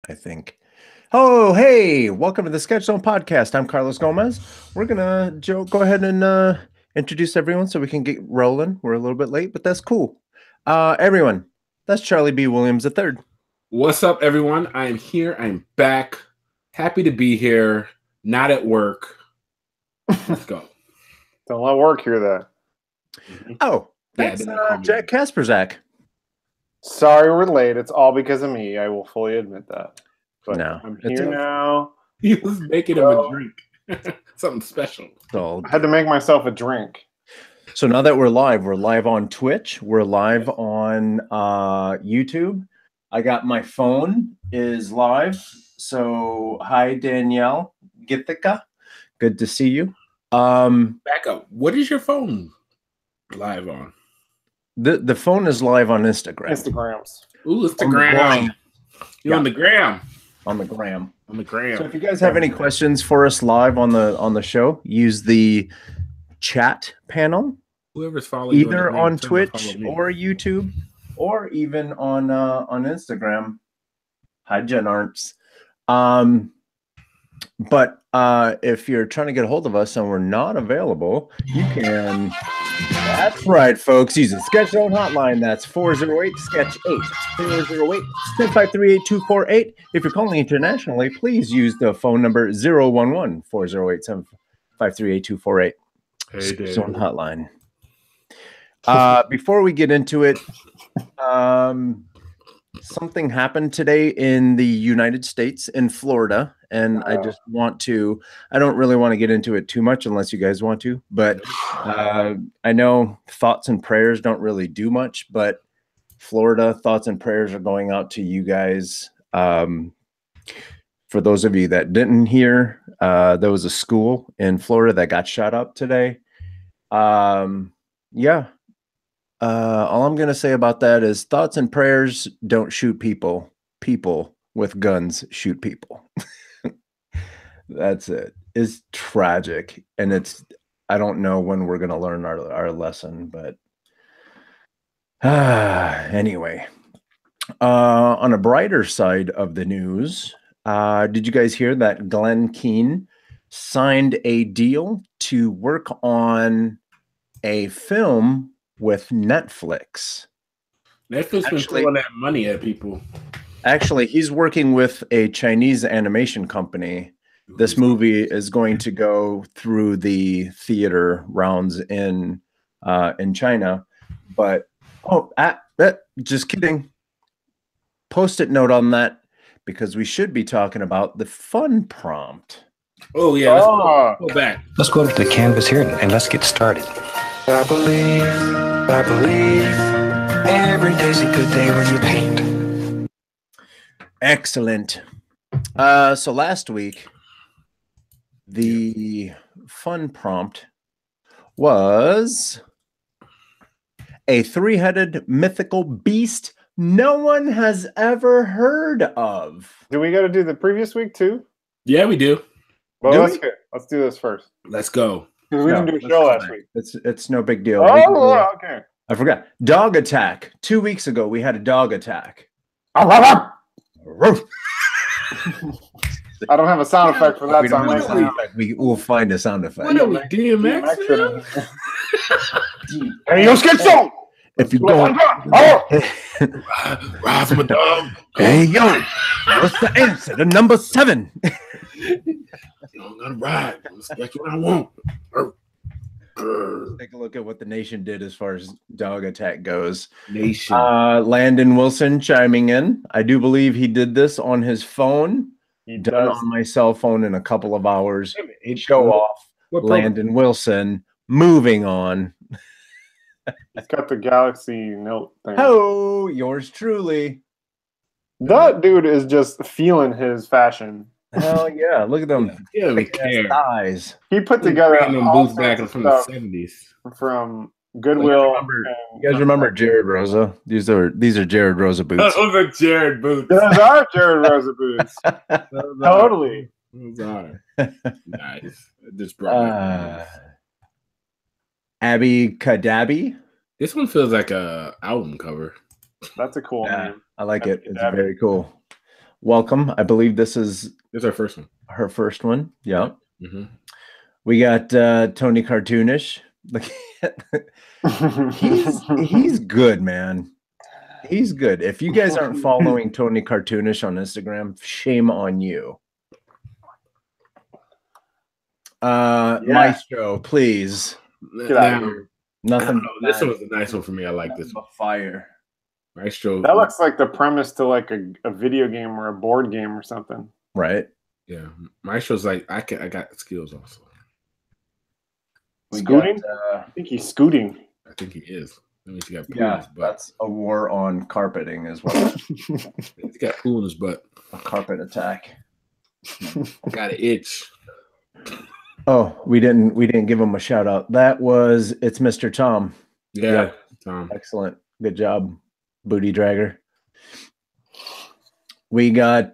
I think. Oh, hey, welcome to the Sketch Zone podcast. I'm Carlos Gomez. We're gonna go ahead and introduce everyone so we can get rolling. We're a little bit late, but that's cool. Everyone, that's Charlie B. Williams III. What's up, everyone? I am here. I'm back. Happy to be here. Not at work. Let's go. Don't let work hear that. Oh, that's Jack Kasprzak. Sorry we're late. It's all because of me. I will fully admit that. But No, I'm here now. He was making him a drink. Something special. So I had to make myself a drink. So now that we're live on Twitch. We're live on YouTube. I got my phone is live. So hi, Danielle Githika. Good to see you. Back up. What is your phone live on? The phone is live on Instagram. Instagrams. Ooh, Instagram. You're on the gram. On the gram. On the gram. So if you guys have any questions for us live on the show, use the chat panel. Whoever's following either on Twitch or YouTube, or even on Instagram. Hi, Jen Arts. But if you're trying to get a hold of us and we're not available, you can. That's right, folks. Use the Sketch Zone hotline. That's 408-SKETCH-8. 408-753-8248. If you're calling internationally, please use the phone number 011-408-753-8248. Sketch Zone hotline. Before we get into it, something happened today in the United States, in Florida, and I don't really want to get into it too much unless you guys want to, but I know thoughts and prayers don't really do much, but Florida thoughts and prayers are going out to you guys. For those of you that didn't hear, there was a school in Florida that got shot up today. Yeah. All I'm going to say about that is thoughts and prayers don't shoot people. People with guns shoot people. That's it. It's tragic. And I don't know when we're going to learn our lesson, but anyway, on a brighter side of the news, did you guys hear that Glenn Keane signed a deal to work on a film with Netflix? Netflix been throwing that money at people. Actually, he's working with a Chinese animation company. This movie is going to go through the theater rounds in China, but just kidding. Post-it note on that, because we should be talking about the fun prompt. Oh yeah, let's go back. Let's go to the canvas here and let's get started. I believe every day's a good day when you paint. Excellent. So last week, the fun prompt was a three-headed mythical beast no one has ever heard of. Do we got to do the previous week too? Yeah, we do. Well, let's do this first. Let's go. We didn't do a show last week. It's no big deal. Oh, okay. I forgot. Dog attack. 2 weeks ago, we had a dog attack. I don't have a sound effect for that sound effect. We will find a sound effect. What are we, DMX? Hey, yo, Sketch Zone! If you go, ride from a dog. Hey, yo, what's the answer to number 7? You don't gotta ride. That's what I want. Take a look at what the nation did as far as dog attack goes. Nation. Landon Wilson chiming in. I do believe he did this on his phone. He done does. on my cell phone in a couple of hours. Show off. What Landon Wilson. Moving on. He's got the Galaxy Note thing. Oh, yours truly. That dude is just feeling his fashion. Hell yeah! Look at them thighs. He put together them boots back from the 70s from Goodwill. You guys remember Jared Rosa? These are Jared Rosa boots. Those are Jared boots. Those are Jared Rosa boots. Totally. Those are nice. Just brought Abby Kadabi. This one feels like a album cover. That's a cool name. I like it. It's very cool. welcome. I believe this is our first one. her first one. Yeah. Mm-hmm. We got Tony Cartoonish. Look, he's good, man. He's good. If you guys aren't following Tony Cartoonish on Instagram, shame on you. Maestro, please. Get out of here. Nothing. This one was a nice one for me. I like this one. Fire. Maestro. That looks like the premise to like a video game or a board game or something. Right. Yeah. Maestro's like, I got skills also. Scooting? I think he's scooting. I think he is. That means he got poo Yeah, in his butt. that's a war on carpeting as well. He's got poo in his butt. A carpet attack. Got an itch. Oh, we didn't give him a shout out. It's Mr. Tom. Yeah, Tom. Excellent. Good job, booty dragger. We got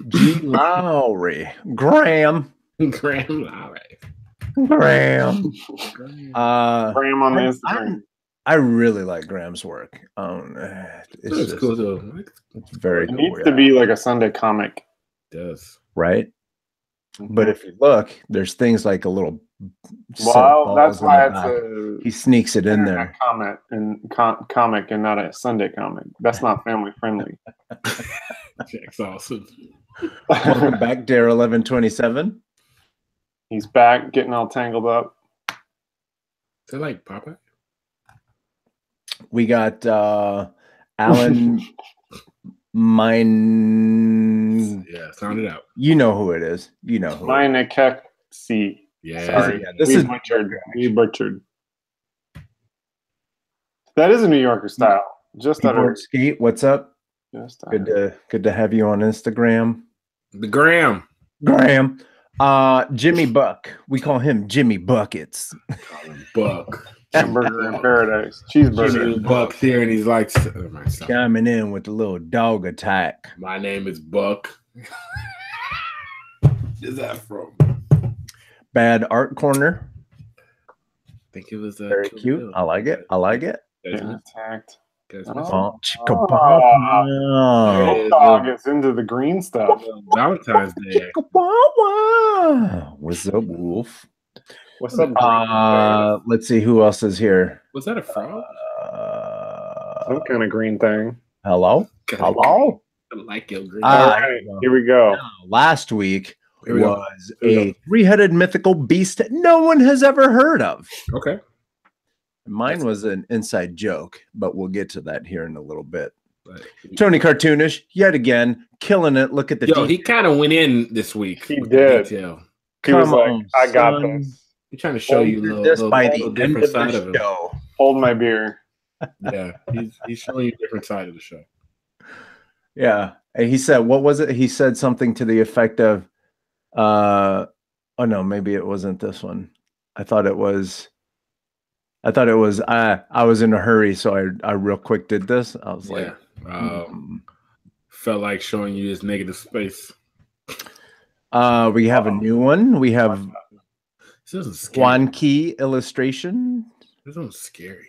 G Lowry. Graham Lowry. Graham on the Instagram. I really like Graham's work. It's cool though. It's very It cool. needs to be like a Sunday comic. It does. Right? But if you look, there's things like a little. Well, that's why it's he sneaks it in there. Comic and not a Sunday comic. That's not family friendly. Jack's awesome. Welcome back, Dare 1127. He's back, getting all tangled up. Is that like Popeye? We got Alan Mine. Yeah, sound it out. You know who it is. You know who. Minekexi. Yeah. Sorry. Yeah, this is butchered. We butchered. That is a New Yorker style. Just out of Skate. What's up? just Good to have you on Instagram. The Graham. Jimmy Buck. We call him Jimmy Buckets. Call him Buck. Hamburger in paradise. Cheeseburger. Jimmy Buck's here and he's like, Coming in with a little dog attack. my name is Buck. Is that from? Bad Art Corner. I think it was Very cute. I like it. Yeah, attacked. Oh, Oh, dog is into the green stuff. Valentine's Day. What's up, Wolf? What's up? Let's see who else is here. Was that a frog? Some kind of green thing. Hello? I like your green. All right, here we go. Last week Here we go. was a three-headed mythical beast that no one has ever heard of. Okay. Mine was an inside joke, but we'll get to that here in a little bit. Tony Cartoonish, yet again, killing it. Look at the he kind of went in this week. He with the did. detail. He was like, on, I got son. this. He's trying to show you This by the little end different of side the of him. show. Hold my beer. Yeah, he's showing you a different side of the show. Yeah. And he said, what was it? He said something to the effect of, oh no, maybe it wasn't this one. I thought it was, I was in a hurry. So I real quick did this. I was like, felt like showing you his negative space. we have a new one. We have This isn't scary. Juan Key illustration. This one's scary.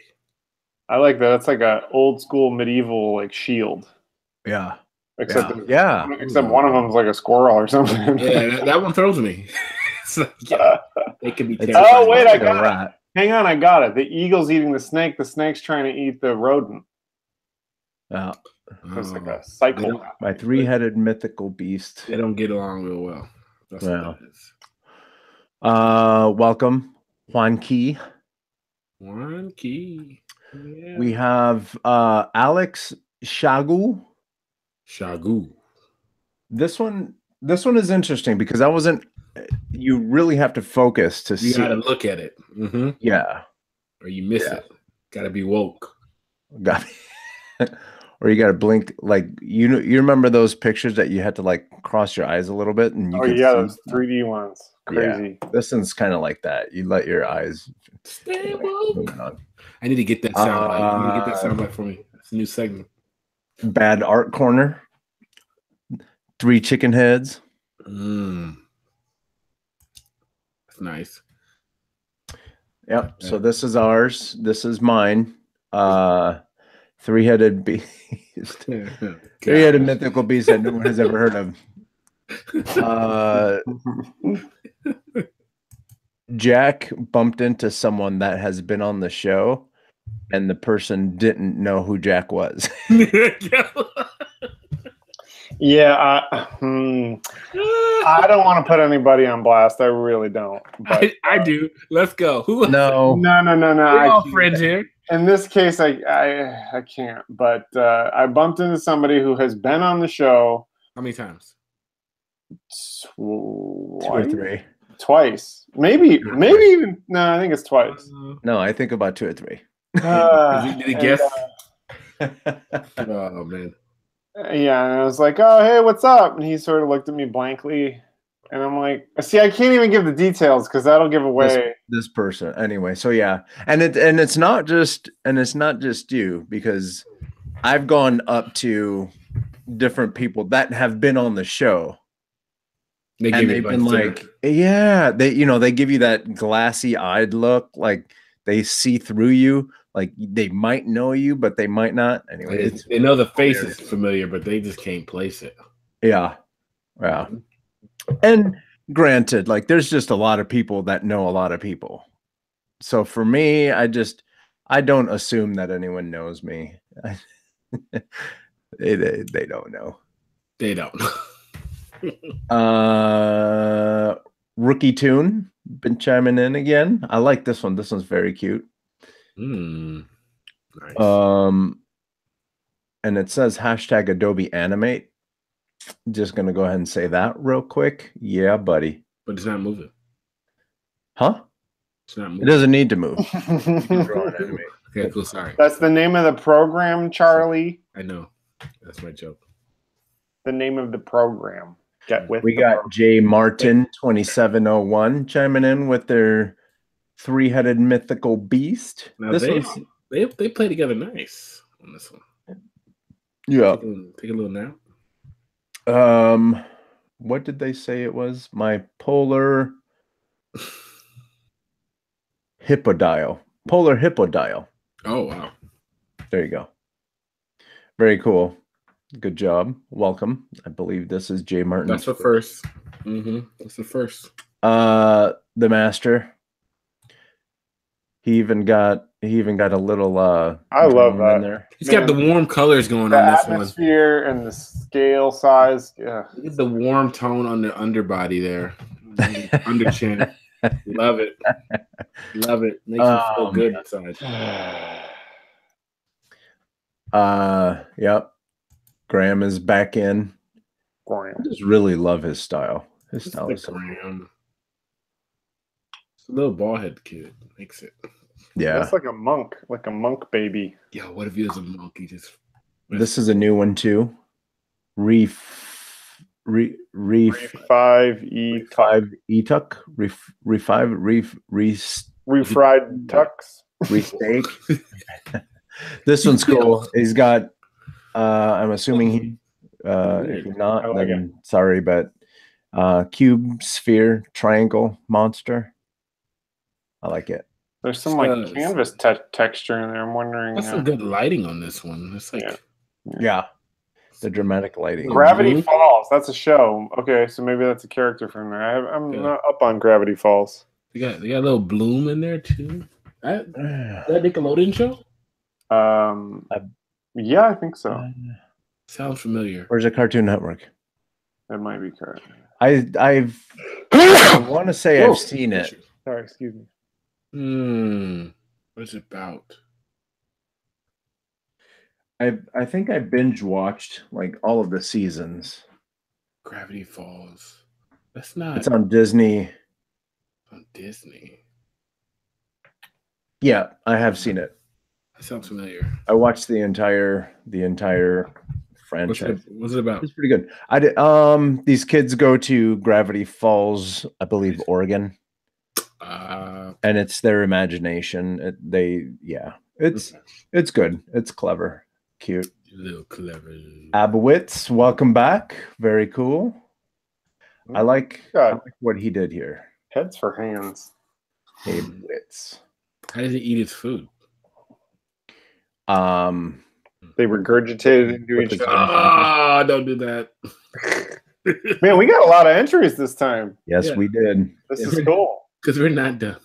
I like that. It's like a old school medieval like shield. Yeah. Except Yeah. one of them is like a squirrel or something. Yeah, that one throws me. It's like, it can be It's- terrifying. Oh, wait, I Like a got it. rat. Hang on, I got it. The eagle's eating the snake. The snake's trying to eat the rodent. Yeah. It's like a They cycle. don't, My three-headed mythical beast. they don't get along real well. That's Wow. what that is. Welcome, Juan Key. One key. Yeah. We have Alex Shagu. Shagu. This one is interesting because I wasn't. You really have to focus to You see. gotta look at it. Mm-hmm. Yeah, Or you miss it. Gotta be woke. got it. Or you got to blink. Like you remember those pictures that you had to like cross your eyes a little bit and you. Oh could yeah, see those 3D ones. Crazy. Yeah, this one's kind of like that. You let your eyes. Stay woke. Moving on. I need to get that soundbite. You need to get that soundbite for me. It's a new segment. Bad Art Corner. 3 chicken heads. That's nice. Yep. So this is ours. This is mine. Three-headed beast. Three-headed mythical beast that no one has ever heard of. Jack bumped into someone that has been on the show, and the person didn't know who Jack was. Yeah, I don't want to put anybody on blast. I really don't. But I do. Let's go. Who? No. No. We're all friends here. In this case, I can't. But I bumped into somebody who has been on the show. How many times? Two or three. Twice. Maybe even. No, I think it's twice. No, I think about two or three. Did he guess? Oh, man. Yeah, and I was like, "Oh, hey, what's up?" And he sort of looked at me blankly, and I'm like, "See, I can't even give the details because that'll give away this person." Anyway, so yeah, and it's not just you, because I've gone up to different people that have been on the show. They've been like, yeah, they give you that glassy-eyed look, like they see through you. Like they might know you, but they might not. Anyway, they know the face is familiar, but they just can't place it. Yeah. And granted, like there's just a lot of people that know a lot of people. So for me, I don't assume that anyone knows me. They don't know. They don't. Rookie Tune been chiming in again. I like this one. This one's very cute. Nice. And it says hashtag Adobe Animate. Just gonna go ahead and say that real quick. Yeah, buddy. But it's not moving. Huh? It's not moving. It doesn't need to move. Okay, cool. Sorry. That's the name of the program, Charlie. I know. That's my joke. The name of the program. We got J Martin 2701 chiming in with their three-headed mythical beast. Now they play together nice on this one. Yeah. Take a little nap. What did they say it was? My polar hippodial. Polar hippodial. Oh, wow. There you go. Very cool. Good job. Welcome. I believe this is J Martin. That's the first. That's the first. The master. He even got a little I love that. in there. He's got the warm colors going the on this one. atmosphere and the scale size. Yeah. Look at the warm tone on the underbody there. Under chin. Love it. Love it. Makes me feel good inside. Yep. Graham is back in. I just really love his style. His style is so Graham. It's a little bald head kid makes it. Yeah. That's like a monk baby. Yeah, what if he was a monk? He just This is a new one too. Refried tucks. Re-steak. This one's cool. He's got I'm assuming he if you're not, like then sorry, but cube, sphere, triangle, monster. I like it. There's some canvas texture in there. I'm wondering. That's some good lighting on this one. It's like yeah. The dramatic lighting. Gravity Falls. That's a show. Okay, so maybe that's a character from there. I'm not up on Gravity Falls. They got a little Bloom in there too. That Nickelodeon show? Yeah, I think so. Sounds familiar. Where's the Cartoon Network? That might be correct. I want to say I've seen it. Sorry, excuse me. What's it about? I think I binge watched like all of the seasons. Gravity Falls. That's not. It's on Disney. On Disney. Yeah, I have seen it. That sounds familiar. I watched the entire franchise. What's it about? It's pretty good. These kids go to Gravity Falls, I believe, Oregon. And it's their imagination. It's good. It's clever. Cute. A little clever. Abowitz, welcome back. Very cool. I like what he did here. Heads for hands. Abowitz. How does he eat his food? They regurgitated into With each the- other. Oh, don't do that. Man, we got a lot of entries this time. Yes, Yeah. we did. This is cool. Because we're not done.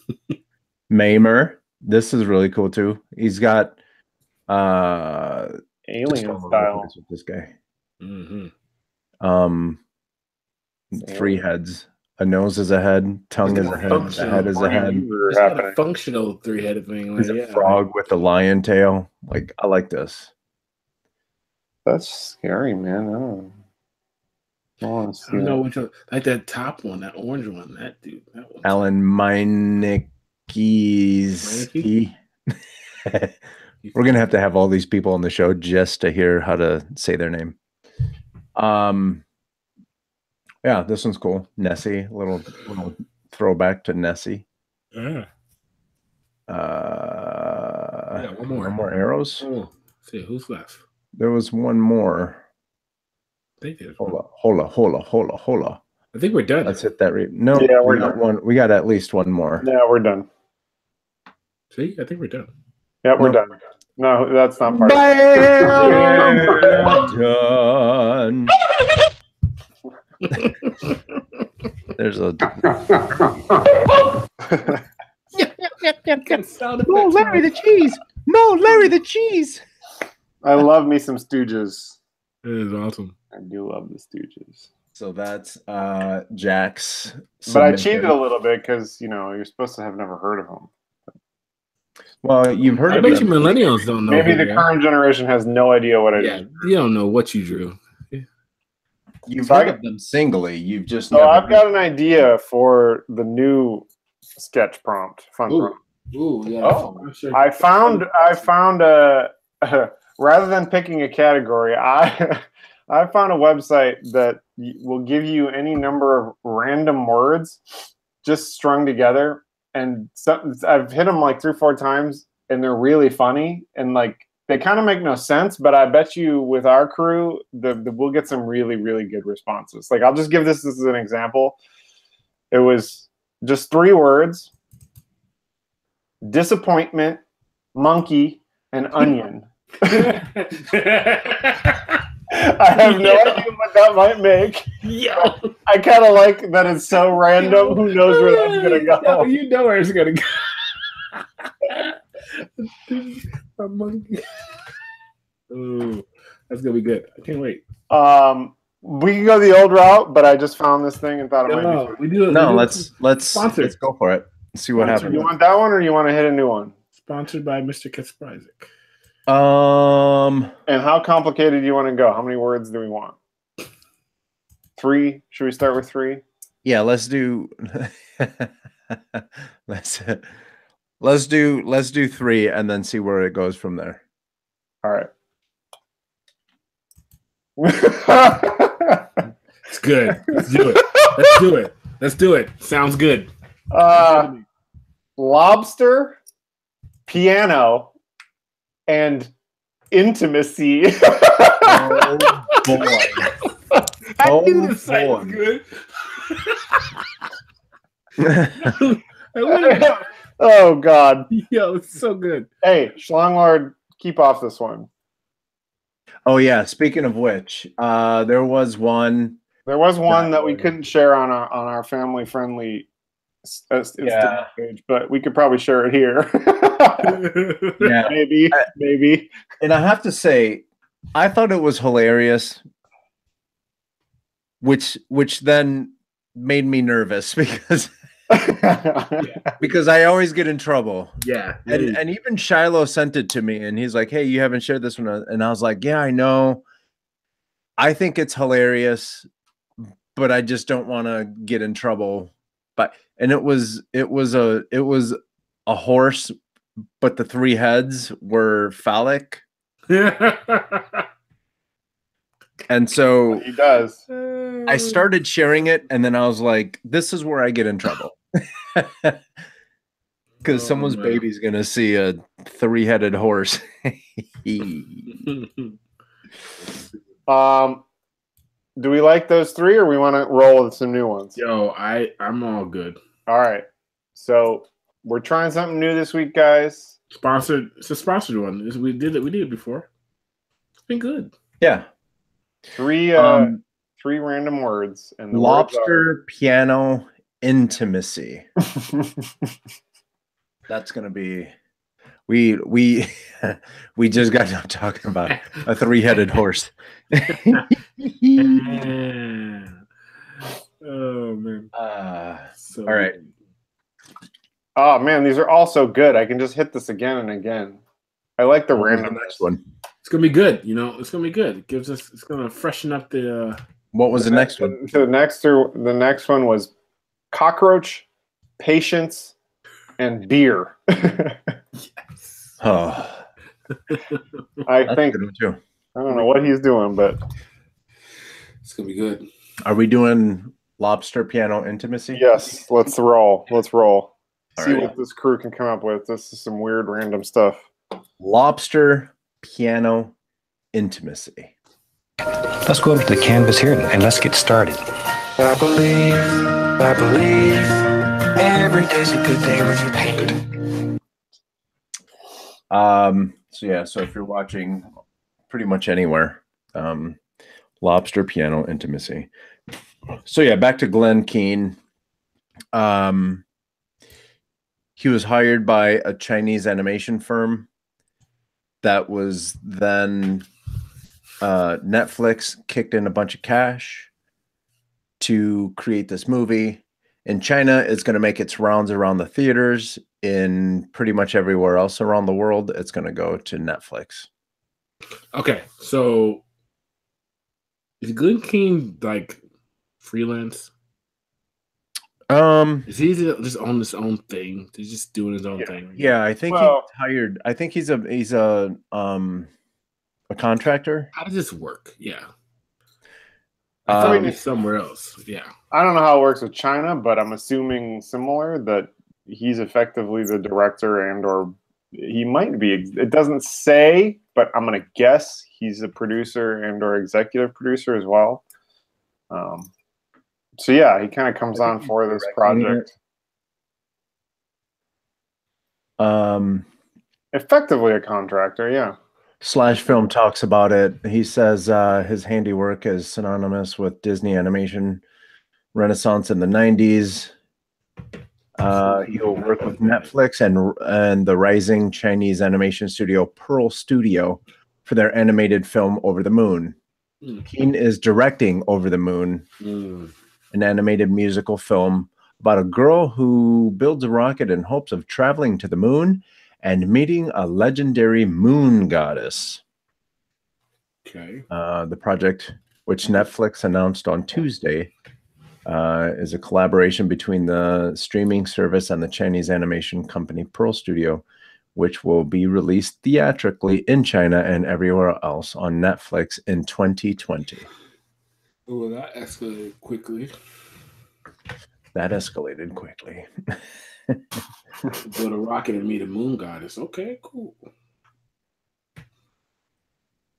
Maimer. This is really cool too. He's got just Alien all over the style. place with this guy. Mm-hmm. 3 heads. A nose is a head, tongue is a head, a head is a head. It's got a functional 3-headed thing. Like, There's a frog with a lion tail. Like, I like this. That's scary, man. I don't see I don't know which one. Like that top one, that orange one. That dude. That one. Alan Meineke. We're gonna have to have all these people on the show just to hear how to say their name. Yeah, this one's cool. Nessie, little throwback to Nessie. Yeah. One more. One more arrows. Oh, see who's left. There was one more. I think there's Hola. I think we're done. Let's hit that. No, Yeah, we we're got done. one. We got at least one more. Yeah, we're done. See, I think we're done. Yeah, we're done. No, that's not part of Done. There's a Oh, Larry the cheese. No, Larry the cheese. I love me some Stooges. It is awesome. I do love the Stooges. So that's Jack's. But I submission. cheated a little bit because, you're supposed to have never heard of them. Well, you've heard I of bet you them. millennials don't know. Maybe who the they are. current generation has no idea what I Yeah, did. you don't know what you drew. You've So heard I- of them singly. You've just So never. I've got an idea for the new sketch prompt. Fun Ooh. prompt. Ooh, yeah. Oh, I'm sure. I found a rather than picking a category, I found a website that will give you any number of random words just strung together, and I've hit them like 3 or 4 times, and they're really funny, and like they kind of make no sense, but I bet you with our crew, we'll get some really, really good responses. Like, I'll just give this as an example. It was just 3 words: disappointment, monkey, and onion. I have no idea what that might make. Yeah. I kind of like that it's so random. Who knows where that's gonna go? Yeah, you know where it's gonna go. A monkey. Ooh, that's gonna be good. I can't wait. We can go the old route, but I just found this thing and thought it might be No, fun. we do. No, we do- let's Sponsored. go for it. See what Sponsored. happens. You want that one, or you want to hit a new one? Sponsored by Mr. Kasprzak. And how complicated do you want to go? How many words do we want? 3? Should we start with 3? Yeah, let's do let's do 3 and then see where it goes from there. All right. It's good. Let's do it. Let's do it. Let's do it. Sounds good. Lobster, piano, and intimacy. Oh boy. I knew Oh, this site was boy. good. I would've- Oh God! Yo, it's so good. Hey, Schlonglord, keep off this one. Oh yeah, speaking of which, there was one. There was one that we couldn't share on our family friendly Yeah. page, but we could probably share it here. Yeah. maybe. And I have to say, I thought it was hilarious, which then made me nervous because I always get in trouble. Yeah. And even Shiloh sent it to me, and he's like, "Hey, you haven't shared this one," and I was like, "Yeah, I know. I think it's hilarious, but I just don't want to get in trouble." And it was a horse, but the 3 heads were phallic, and so He does. I started sharing it, and then I was like, "This is where I get in trouble." Because someone's man. baby's gonna see a 3-headed horse. Do we like those 3, or we want to roll with some new ones? Yo, I'm all good. All right. So we're trying something new this week, guys. Sponsored. It's a sponsored one. We did it before. been good. Yeah. Three random words, and the lobster piano intimacy. words are... That's gonna be. We we just got done talking about a three-headed horse. Oh man. So all right. Good. Oh man, these are all so good. I can just hit this again and again. I like the random next one. It's gonna be good. It's gonna be good. It gives us. It's gonna freshen up the. What was the next one? The next one was cockroach, patience, and beer. Yes. Oh, I think too. I don't know what he's doing, but it's gonna be good. Are we doing lobster piano intimacy? Yes, let's roll. Let's roll. All See right. what this crew can come up with. This is some weird random stuff. Lobster piano intimacy. Let's go over to the canvas here and let's get started. I believe every day's a good day when you paint. So if you're watching pretty much anywhere, lobster piano intimacy. So yeah, back to Glenn Keane. He was hired by a Chinese animation firm that was then Netflix kicked in a bunch of cash to create this movie. In China, it's going to make its rounds around the theaters. In pretty much everywhere else around the world, it's going to go to Netflix. Okay, so is Glenn Keane like freelance? Is he just on his own thing? He's just doing his own thing. Yeah, I think he's hired. I think he's a contractor. How does this work? Yeah. I thought he's somewhere else. Yeah. I don't know how it works with China, but I'm assuming similar that he's effectively the director or he might be. It doesn't say, but I'm going to guess he's a producer or executive producer as well. So yeah, he kind of comes on for this project. Effectively a contractor, yeah. Slash Film talks about it. He says his handiwork is synonymous with Disney animation renaissance in the 90s. He'll work with Netflix and the rising Chinese animation studio Pearl Studio for their animated film Over the Moon. Keane is directing Over the Moon, an animated musical film about a girl who builds a rocket in hopes of traveling to the moon and meeting a legendary moon goddess. Okay. The project, which Netflix announced on Tuesday, is a collaboration between the streaming service and the Chinese animation company Pearl Studio, which will be released theatrically in China and everywhere else on Netflix in 2020. Well, that escalated quickly. Build a rocket and meet a moon goddess. Okay, cool.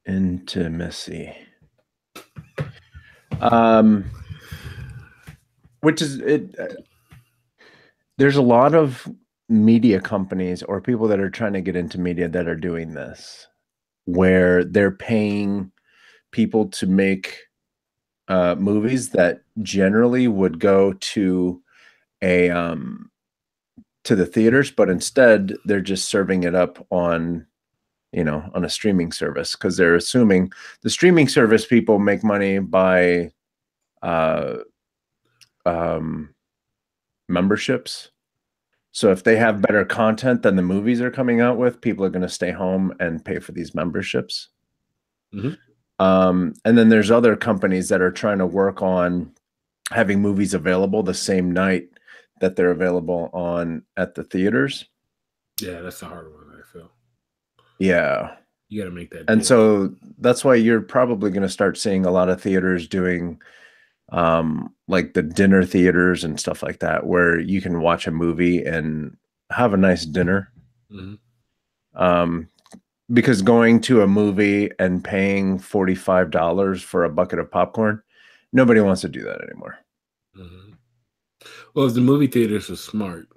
Intimacy. Which is it. There's a lot of media companies or people that are trying to get into media that are doing this, where they're paying people to make movies that generally would go to the theaters, but instead they're just serving it up on a streaming service, because they're assuming the streaming service people make money by memberships. So if they have better content than the movies are coming out with, people are going to stay home and pay for these memberships. Mm-hmm. And then there's other companies that are trying to work on having movies available the same night that they're available at the theaters. Yeah, that's a hard one, I feel. Yeah. You got to make that. And deal. so that's why you're probably going to start seeing a lot of theaters doing like the dinner theaters and stuff like that, where you can watch a movie and have a nice dinner. Mm-hmm. Because going to a movie and paying $45 for a bucket of popcorn, nobody wants to do that anymore. Mm-hmm. Well, if the movie theaters were smart,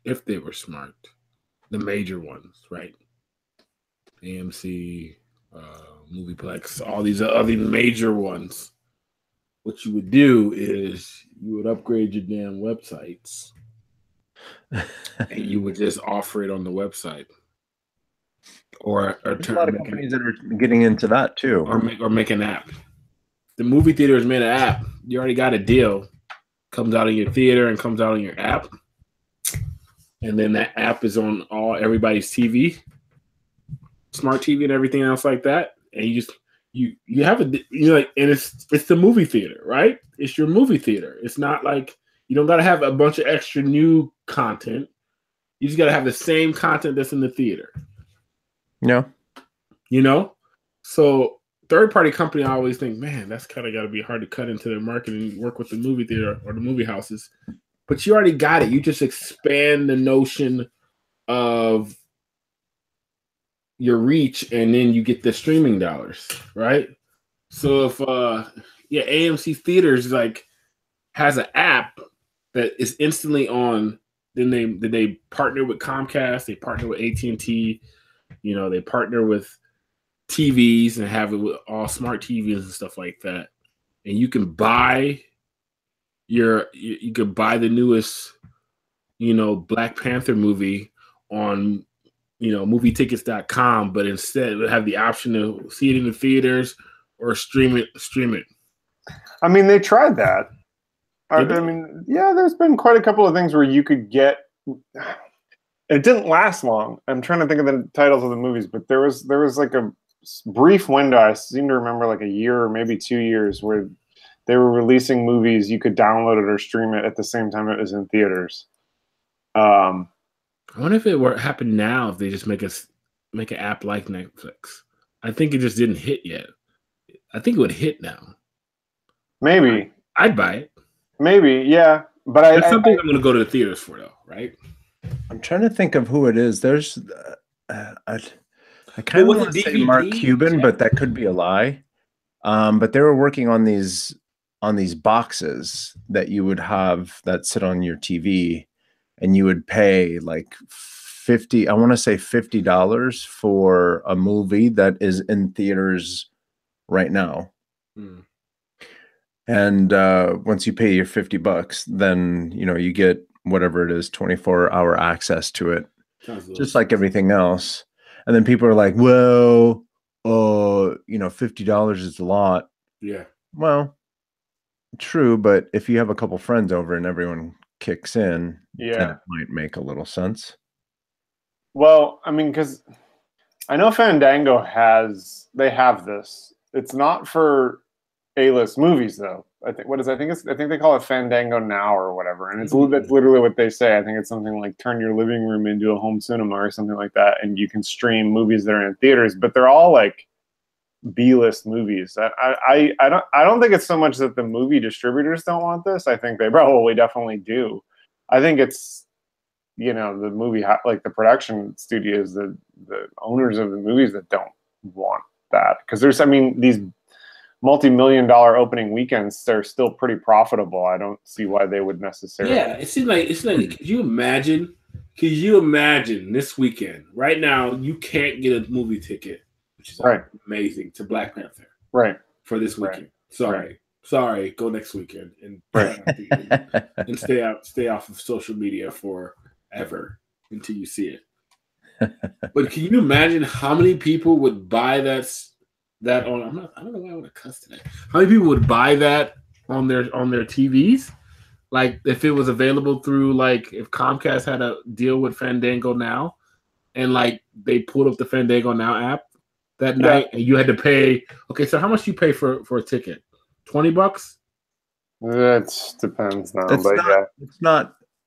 if they were smart, the major ones, right? AMC, Movieplex, all these other major ones. What you would do is you would upgrade your damn websites, and you would just offer it on the website, or There's a lot of companies that are getting into that too, or make an app. The movie theater has made an app. You already got a deal. Comes out in your theater and comes out in your app, and then that app is on everybody's TV, smart TV, and everything else like that. And you have and it's the movie theater, right? It's your movie theater. It's not like you don't got to have a bunch of extra new content. You just got to have the same content that's in the theater. Yeah, So third-party company, I always think, man, that's kind of got to be hard to cut into their marketing, work with the movie theater or the movie houses. But you already got it. You just expand the notion of your reach, and then you get the streaming dollars, right? So if AMC Theaters has an app that is instantly on, then they partner with Comcast, they partner with AT&T, they partner with TVs and have it with all smart TVs and stuff like that. And you can buy you could buy the newest, Black Panther movie on, movietickets.com, but instead have the option to see it in the theaters or stream it. I mean, they tried that. There's been quite a couple of things where you could get. It didn't last long. I'm trying to think of the titles of the movies, but there was like a brief window. I seem to remember like a year or maybe 2 years where they were releasing movies. You could download it or stream it at the same time it was in theaters. I wonder if it happened now. If they just make an app like Netflix. I think it just didn't hit yet. I think it would hit now. Maybe I'd buy it. Maybe, yeah. But that's something I'm going to go to the theaters for, though, right? I'm trying to think of who it is. There's, I kind of want to say Mark Cuban, but that could be a lie. But they were working on these boxes that you would have that sit on your TV, and you would pay like $50 for a movie that is in theaters right now. And once you pay your $50, then you get whatever it is, 24-hour access to it, just like everything else. And then people are like, well, $50 is a lot. Yeah. Well, true, but if you have a couple friends over and everyone kicks in, then it might make a little sense. Well, I mean, because I know Fandango have this. It's not for A-list movies, though. I think they call it Fandango Now or whatever, and that's literally what they say. I think it's something like turn your living room into a home cinema or something like that, and you can stream movies that are in theaters. But they're all like B-list movies. I don't think it's so much that the movie distributors don't want this. I think they probably definitely do. I think it's the movie, like the production studios, the owners of the movies that don't want that, because these multi-million-dollar opening weekends, they're still pretty profitable. I don't see why they would necessarily. Yeah, it's like could you imagine this weekend? Right now, you can't get a movie ticket, which is amazing, to Black Panther. Right. For this weekend. Right. Sorry. Go next weekend and and stay off of social media forever until you see it. But can you imagine how many people would buy that on? I don't know why I would have cussed today. How many people would buy that on their TVs? Like if it was available through, like if Comcast had a deal with Fandango Now, and like they pulled up the Fandango Now app that night, and you had to pay. Okay, so how much do you pay for a ticket? $20? That depends now.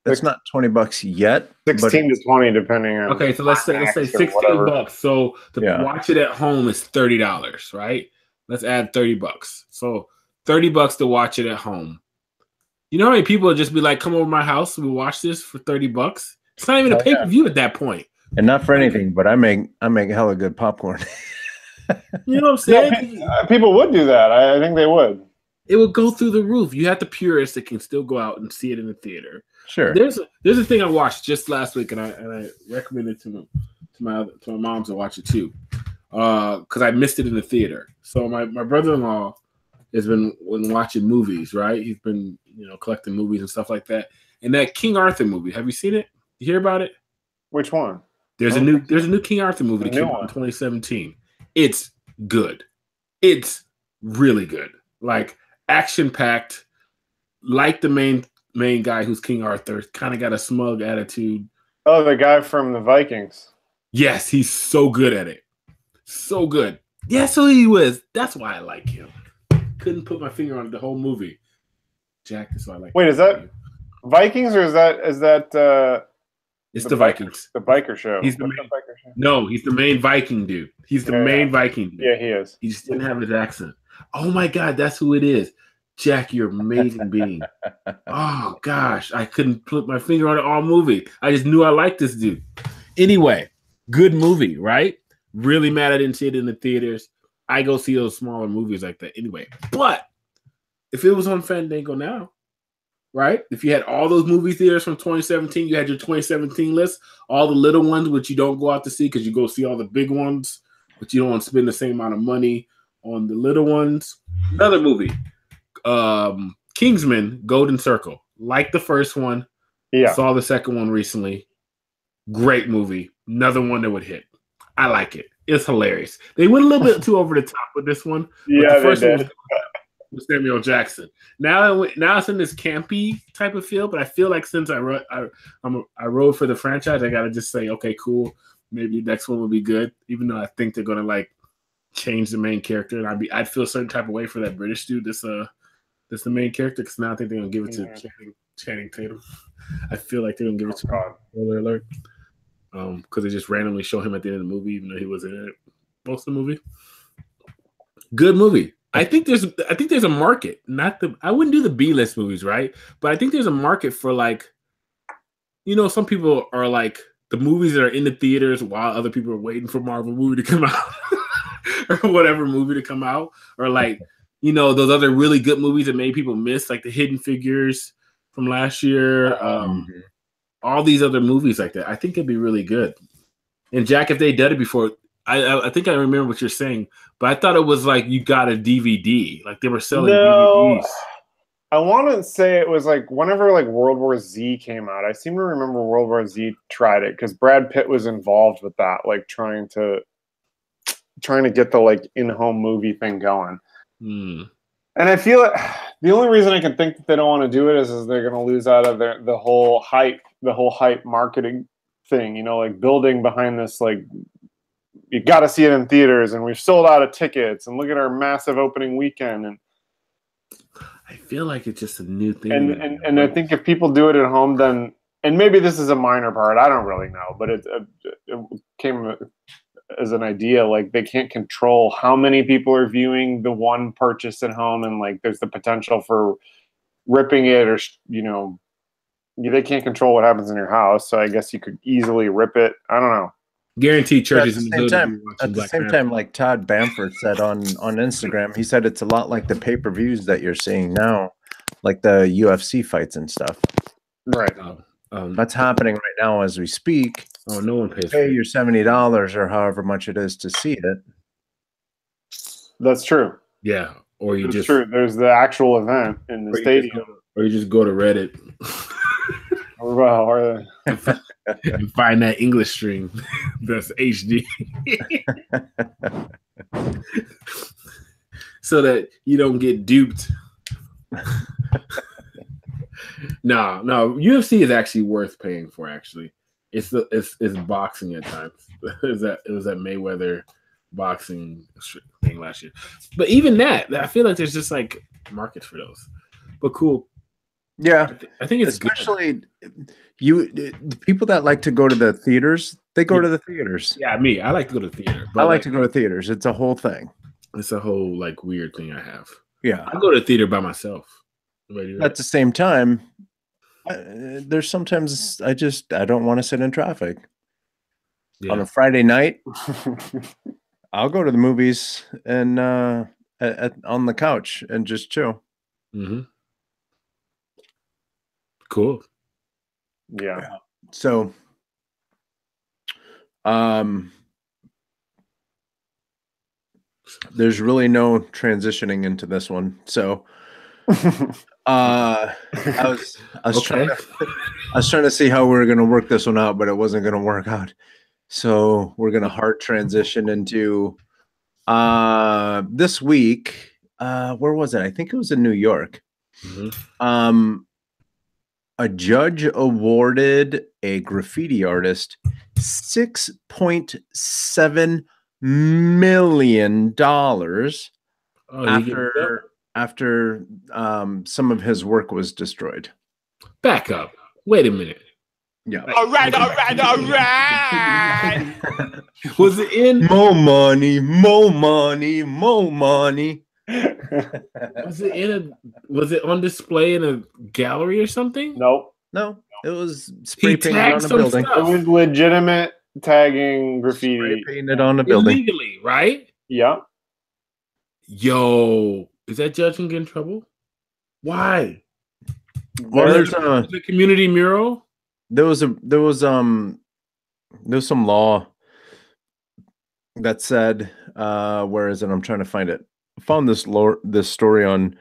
It's not $20 yet. 16 to 20, depending on. Okay, so let's say $16. So to watch it at home is $30, right? Let's add $30. So $30 to watch it at home. You know how many people would just be like, "Come over to my house, we'll watch this for $30." It's not even a pay-per-view at that point. And not for anything, but I make hella good popcorn. You know what I'm saying? People would do that. I think they would. It would go through the roof. You have the purists that can still go out and see it in the theater. Sure. There's a thing I watched just last week, and I recommended to my moms to watch it too. because I missed it in the theater. So my brother-in-law has been watching movies, right? He's been collecting movies and stuff like that. And that King Arthur movie, have you seen it? You hear about it? Which one? There's a new King Arthur movie that came out in 2017. It's good. It's really good. Like action packed. Like the main guy who's King Arthur, kind of got a smug attitude. Oh, the guy from the Vikings. Yes, he's so good at it. So good. Yeah, so he was. That's why I like him. Couldn't put my finger on it the whole movie. Jack, that's why I like Wait, is that Vikings or is that it's the Vikings. The biker show. He's the main biker show. No, he's the main Viking dude. He's the main Viking dude. Yeah, he is. He just didn't have his accent. Oh my God, that's who it is. Jack, you're an amazing being. Oh gosh, I couldn't put my finger on it all movie. I just knew I liked this dude. Anyway, good movie, right? Really mad I didn't see it in the theaters. I go see those smaller movies like that anyway. But if it was on Fandango now, right? If you had all those movie theaters from 2017, you had your 2017 list, all the little ones which you don't go out to see because you go see all the big ones, but you don't want to spend the same amount of money on the little ones. Another movie, Kingsman: Golden Circle. Like the first one, saw the second one recently. Great movie. Another one that would hit. I like it. It's hilarious. They went a little bit too over the top with this one. Yeah, the first they one did. was Samuel Jackson. Now it's in this campy type of feel, but I feel like since I rode for the franchise, I gotta just say, okay, cool. Maybe the next one will be good, even though I think they're gonna like change the main character, and I'd feel a certain type of way for that British dude that's the main character, because now I think they're gonna give it to Channing Tatum. I feel like they're gonna give it to him. Spoiler alert. Because they just randomly show him at the end of the movie, even though he wasn't in it most of the movie. Good movie. I think there's a market. I wouldn't do the B-list movies, right? But I think there's a market for like, some people are like the movies that are in the theaters while other people are waiting for Marvel movie to come out or whatever movie to come out, or like those other really good movies that made people miss, like the Hidden Figures from last year. All these other movies like that. I think it'd be really good. And Jack, if they did it before, I think I remember what you're saying, but I thought it was like you got a DVD, like they were selling DVDs. I want to say it was like whenever like World War Z came out. I seem to remember World War Z tried it because Brad Pitt was involved with that, like trying to get the like in-home movie thing going. And I feel like the only reason I can think that they don't want to do it is they're going to lose out of the whole hype marketing thing, like building behind this, like you got to see it in theaters and we've sold out of tickets and look at our massive opening weekend. And I feel like it's just a new thing. And I think if people do it at home, then, and maybe this is a minor part, I don't really know, but it came as an idea, like they can't control how many people are viewing the one purchase at home, and like there's the potential for ripping it, or they can't control what happens in your house, so I guess you could easily rip it. I don't know. Guaranteed churches at the same time, like Todd Bamford said on Instagram, he said it's a lot like the pay-per-views that you're seeing now, like the UFC fights and stuff. Right. That's happening right now as we speak. Oh, no one pays. Pay your $70 or however much it is to see it. That's true. Yeah, or you That's true. There's the actual event in the stadium, or you just go to Reddit. Or and find that English stream that's HD, so that you don't get duped. No, UFC is actually worth paying for. Actually, it's boxing at times. It was that Mayweather boxing thing last year, but even that, I feel like there's just like markets for those. But cool. Yeah, I think it's especially the people that like to go to the theaters. They go to the theaters. Yeah, I like to go to the theater. But I like to go to theaters. It's a whole thing. It's a whole like weird thing I have. Yeah, I go to the theater by myself. At the same time, there's sometimes I don't want to sit in traffic. Yeah. On a Friday night, I'll go to the movies and on the couch and just chill. Mm-hmm. Cool. Yeah. So, there's really no transitioning into this one. So I was Okay. trying to see how we were gonna work this one out, but it wasn't gonna work out. So we're gonna hard transition into this week. Where was it? I think it was in New York. A judge awarded a graffiti artist $6.7 million after some of his work was destroyed. Back up. Wait a minute. Yeah. All right. Was it in? More money. Was it on display in a gallery or something? Nope. No, it was spray painted on a building. Stuff. It was legitimate tagging graffiti. Spray painted on a building. Illegally, right? Yeah. Yo, is that judge gonna get in trouble? Why? Well, there's a community mural. There was some law that said, where is it? I'm trying to find it. I found this story on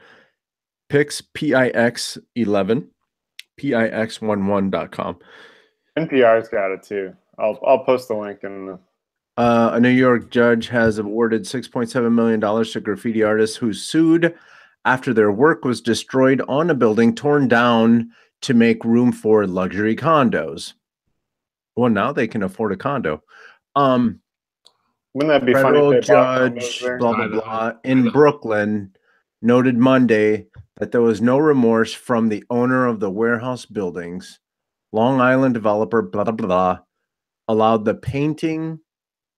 PIX11, PIX11.com. NPR's got it too. I'll post the link in the. A New York judge has awarded $6.7 million to graffiti artists who sued after their work was destroyed on a building torn down to make room for luxury condos. Well, now they can afford a condo. Wouldn't that be federal funny? Judge, blah blah blah, in Brooklyn noted Monday that there was no remorse from the owner of the warehouse buildings. Long Island developer, blah blah blah, allowed the painting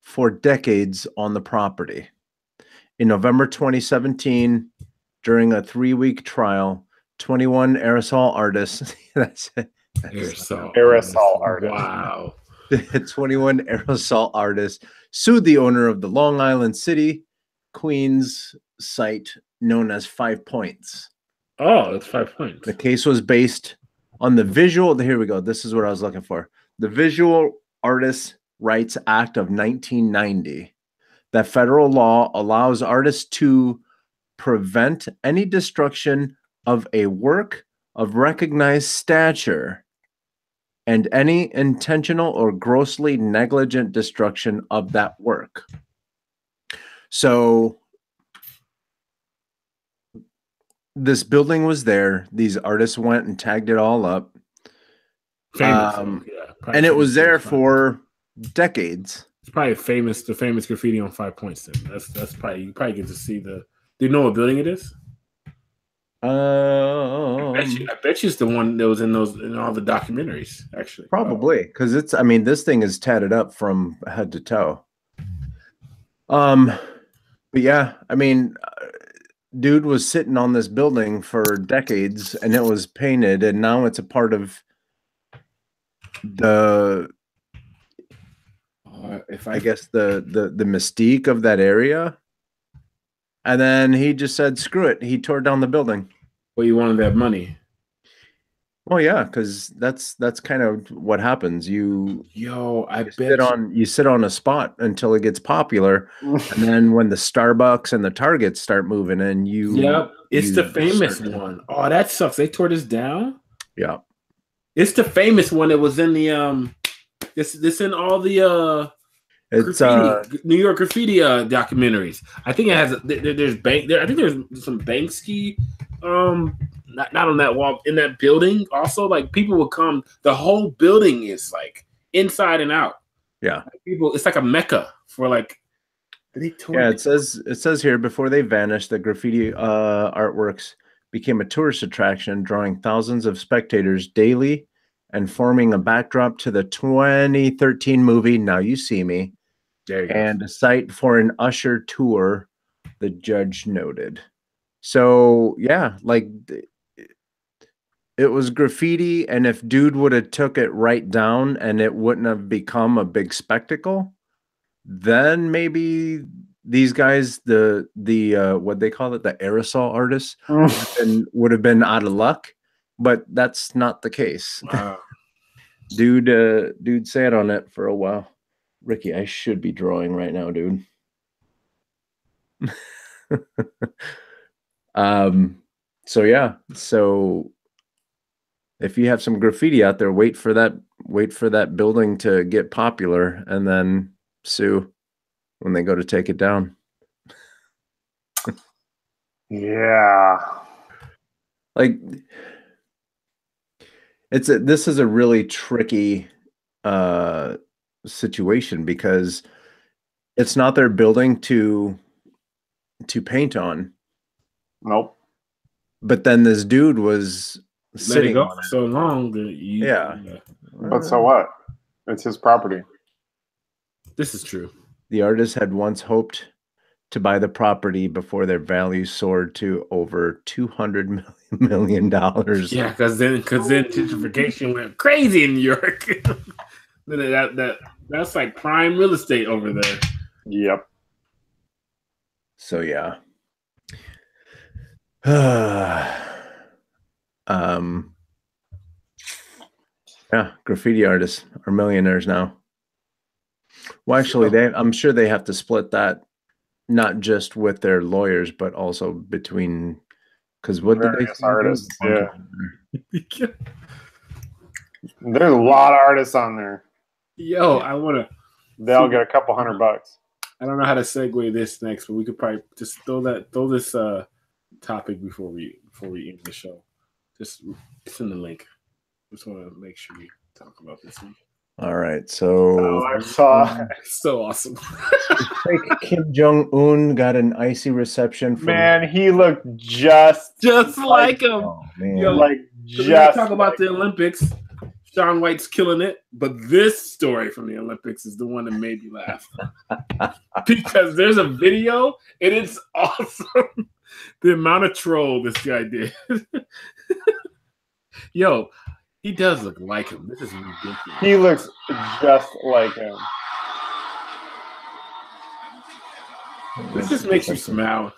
for decades on the property. In November 2017, during a 3-week trial, 21 aerosol artists. Aerosol artists. Wow. 21 aerosol artists sued the owner of the Long Island City, Queens site known as 5 Points. Oh, it's 5 Points. The case was based on the visual. Here we go. This is what I was looking for. The Visual Artists Rights Act of 1990. That federal law allows artists to prevent any destruction of a work of recognized stature and any intentional or grossly negligent destruction of that work. So this building was there. These artists went and tagged it all up. Famous, and it was there for decades. It's probably the famous graffiti on 5 Points. Then that's probably you probably get to see the. Do you know what building it is? I bet you it's the one that was in all the documentaries. Actually, probably because it's. I mean, this thing is tatted up from head to toe. But yeah, I mean, dude was sitting on this building for decades, and it was painted, and now it's a part of the. I guess the mystique of that area. And then he just said, screw it. He tore down the building. Well, you wanted that money. Well, yeah, because that's kind of what happens. You sit on a spot until it gets popular. And then when the Starbucks and the Targets start moving in, it's the famous one. Oh, that sucks. They tore this down? Yeah. It's the famous one that was in the this in all the it's New York graffiti documentaries. I think it has there's I think there's some Banksy not on that wall in that building. Also, like people would come. The whole building is like inside and out. Yeah, like, people. It's like a mecca for like. It says here before they vanished, the graffiti artworks became a tourist attraction, drawing thousands of spectators daily and forming a backdrop to the 2013 movie Now You See Me, and a site for an Usher tour, the judge noted. So yeah, like it was graffiti, and if dude would have took it right down and it wouldn't have become a big spectacle, then maybe these guys, the what they call it, the aerosol artists, would have been out of luck. But that's not the case. Wow. Dude sat on it for a while. Ricky, I should be drawing right now, dude. So yeah. So if you have some graffiti out there, wait for that building to get popular and then sue when they go to take it down. Yeah. Like this is a really tricky situation because it's not their building to paint on. Nope. But then this dude was Let it sitting go on for it. so long that Yeah. But so what? It's his property. This is true. The artist had once hoped to buy the property before their value soared to over $200 million. Yeah, because then gentrification went crazy in New York. That's like prime real estate over there. Yep. So yeah. Yeah, graffiti artists are millionaires now. Well, actually, I'm sure they have to split that, not just with their lawyers, but also between, because what did they Various say? artists, yeah. There's a lot of artists on there. Yo, I want to. They all get a couple $100. I don't know how to segue this next, but we could probably just throw this topic before we end the show. Just it's in the link. Just want to make sure we talk about this one. All right, so I saw so awesome. fake Kim Jong-un got an icy reception from man, he looked just like him. Oh, man. Yo, like so just we talk about the Olympics. Shaun White's killing it, but this story from the Olympics is the one that made me laugh because there's a video and it's awesome. The amount of troll this guy did. Yo, he does look like him. This is ridiculous. he looks just like him. This just makes you smile.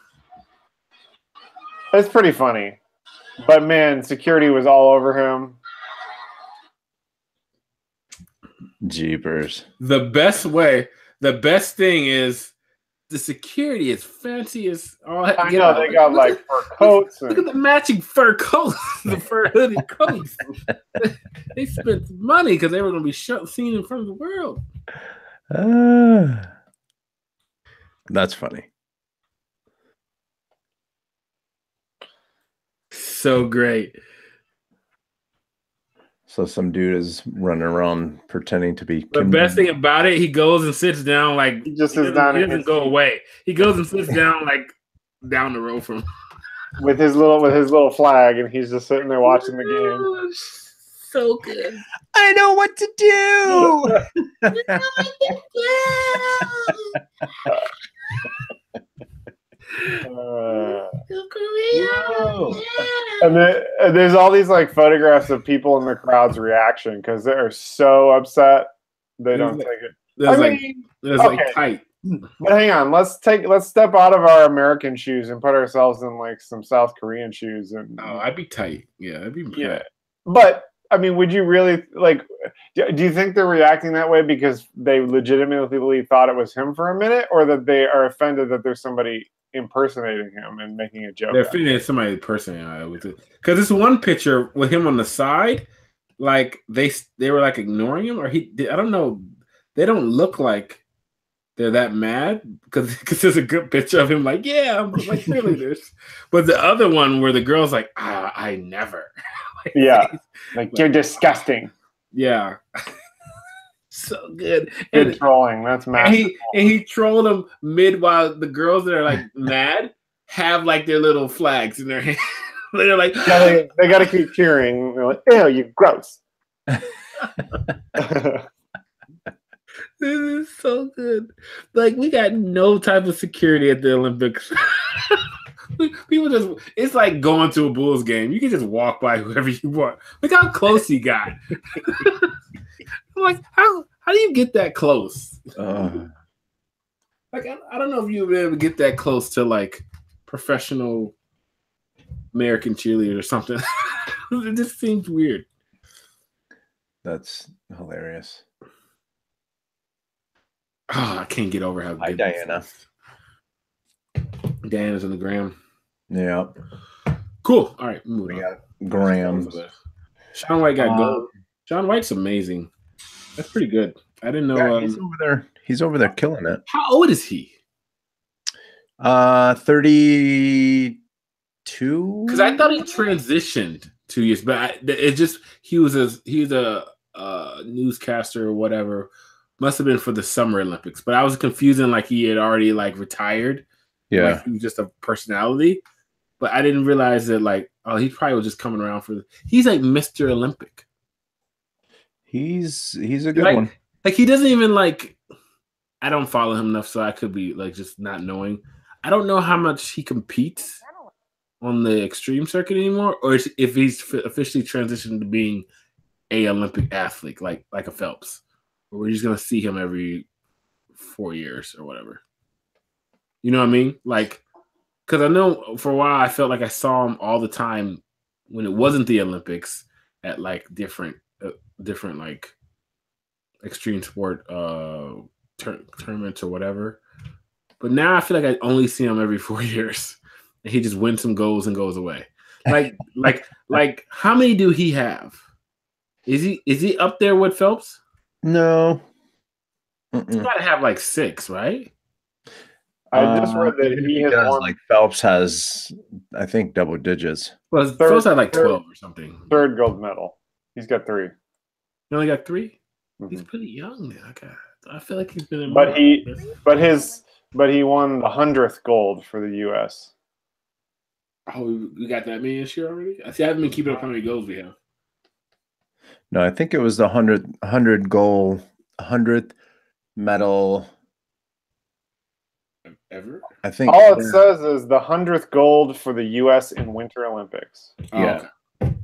It's pretty funny. But man, security was all over him. Jeepers. The best thing is the security is fancy as all. I know they got like fur coats. Look at the matching fur coats, the fur hooded coats. They spent money because they were going to be seen in front of the world. That's funny. So great. So some dude is running around pretending to be. The best thing about it, he goes and sits down like He just sits down. He doesn't go away. He goes and sits down like down the road from with his little flag, and he's just sitting there watching the game. So good. I know what to do. And there's all these like photographs of people in the crowd's reaction because they're so upset they don't take it. Like tight. But hang on, let's step out of our American shoes and put ourselves in like some South Korean shoes. And I'd be tight. Yeah, I'd be yeah. But I mean, would you really like? Do you think they're reacting that way because they legitimately thought it was him for a minute, or that they are offended that there's somebody impersonating him and making a joke? They're offended at somebody impersonating with it because this one picture with him on the side, like they were like ignoring him, or I don't know. They don't look like they're that mad because there's a good picture of him like, yeah, I'm like cheerleaders. But the other one where the girl's like, I never. Like, yeah, like you're disgusting. Yeah. So good. Good trolling. That's massive. And he trolled them mid while the girls that are like mad have like their little flags in their hand. They're like, they got to keep cheering. They're like, ew, you gross. This is so good. Like, we got no type of security at the Olympics. People just, it's like going to a Bulls game. You can just walk by whoever you want. Look how close he got. I'm like, how do you get that close? Like, I don't know if you'll be able to get that close to like professional American cheerleader or something. It just seems weird. That's hilarious. Oh, I can't get over how good. Hi, Diana. Dan is in the gram. Yeah. Cool. All right, We moving on. got grams. Shaun White got gold. Shaun White's amazing. That's pretty good. I didn't know. Yeah, he's over there. He's over there killing it. How old is he? 32. Because I thought he transitioned 2 years, but it just he was a newscaster or whatever. Must have been for the Summer Olympics, but I was confusing like he had already like retired. Yeah, like he was just a personality. But I didn't realize that like he probably was just coming around for. He's like Mr. Olympic. he's a good one. Like he doesn't even like. I don't follow him enough, so I could be like just not knowing. I don't know how much he competes on the extreme circuit anymore, or if he's officially transitioned to being a Olympic athlete, like a Phelps, or we're just gonna see him every 4 years or whatever. You know what I mean? Like, because I know for a while I felt like I saw him all the time when it wasn't the Olympics at like different like extreme sport tournaments or whatever. But now I feel like I only see him every 4 years, and he just wins some goals and goes away. Like how many do he have? Is he up there with Phelps? No, He's got to have like 6, right? I just read that he has won. Like Phelps has, I think, double digits. Well, Phelps had like 12 or something. Third gold medal. He's got 3. He only got 3. Mm-hmm. He's pretty young now. I feel like he's been in. But he won the 100th gold for the U.S. Oh, we got that many this year already? I haven't been keeping up how many goals we have. No, I think it was the 100 goal, 100th medal. Ever? I think all it says is the 100th gold for the U.S. in Winter Olympics. Yeah, okay.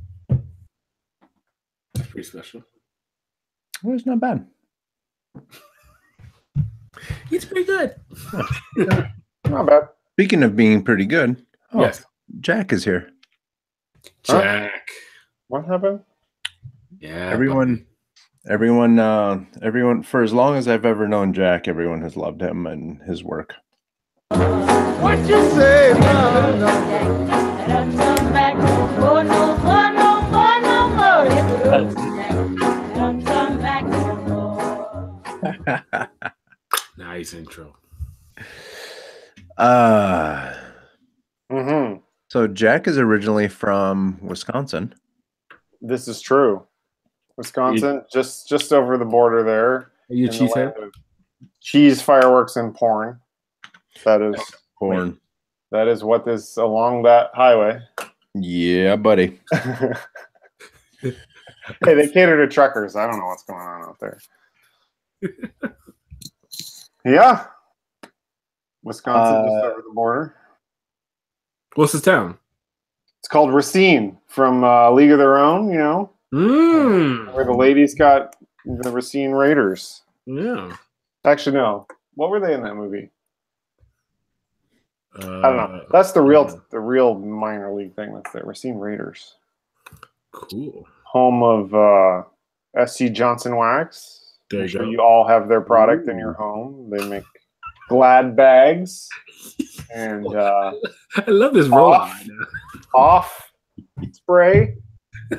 That's pretty special. Well, it's not bad. He's pretty good. Not bad. Speaking of being pretty good, yes, Jack is here. Jack. Huh? What happened? Yeah, everyone, for as long as I've ever known Jack, everyone has loved him and his work. What you say, brother? Nice intro. So Jack is originally from Wisconsin. This is true. Wisconsin, just over the border there. Are you a cheesehead? Cheese, fireworks, and porn. That is porn. That is what is along that highway. Yeah, buddy. Hey, they cater to truckers. I don't know what's going on out there. Yeah. Wisconsin, just over the border. What's his town? It's called Racine from League of Their Own, you know. Where the ladies got the Racine Raiders. Yeah. Actually, no. What were they in that movie? I don't know. That's the real minor league thing. That's the Racine Raiders. Cool. Home of SC Johnson Wax. There you go. You all have their product in your home. They make Glad bags and I love this roll off spray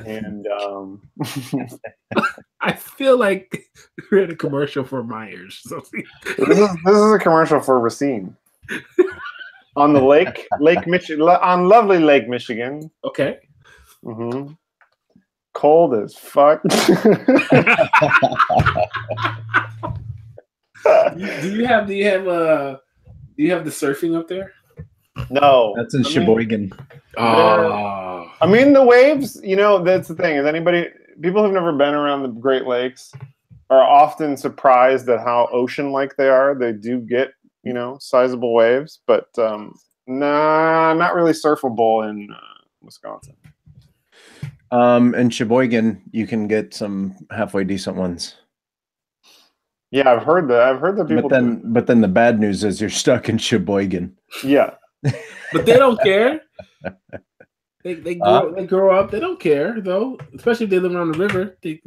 and I feel like we're in a commercial for Myers. This is a commercial for Racine on the Lake Michigan, on lovely Lake Michigan. Okay. Mm-hmm. Cold as fuck. Do you have the surfing up there? No, that's in Sheboygan. Oh, I mean the waves. You know, that's the thing. People who've never been around the Great Lakes are often surprised at how ocean-like they are. They do get sizable waves, but not really surfable in Wisconsin. In Sheboygan, you can get some halfway decent ones. Yeah, I've heard that. I've heard that people. But then the bad news is you're stuck in Sheboygan. Yeah, but they don't care. They grow up. They don't care though, especially if they live around the river. Their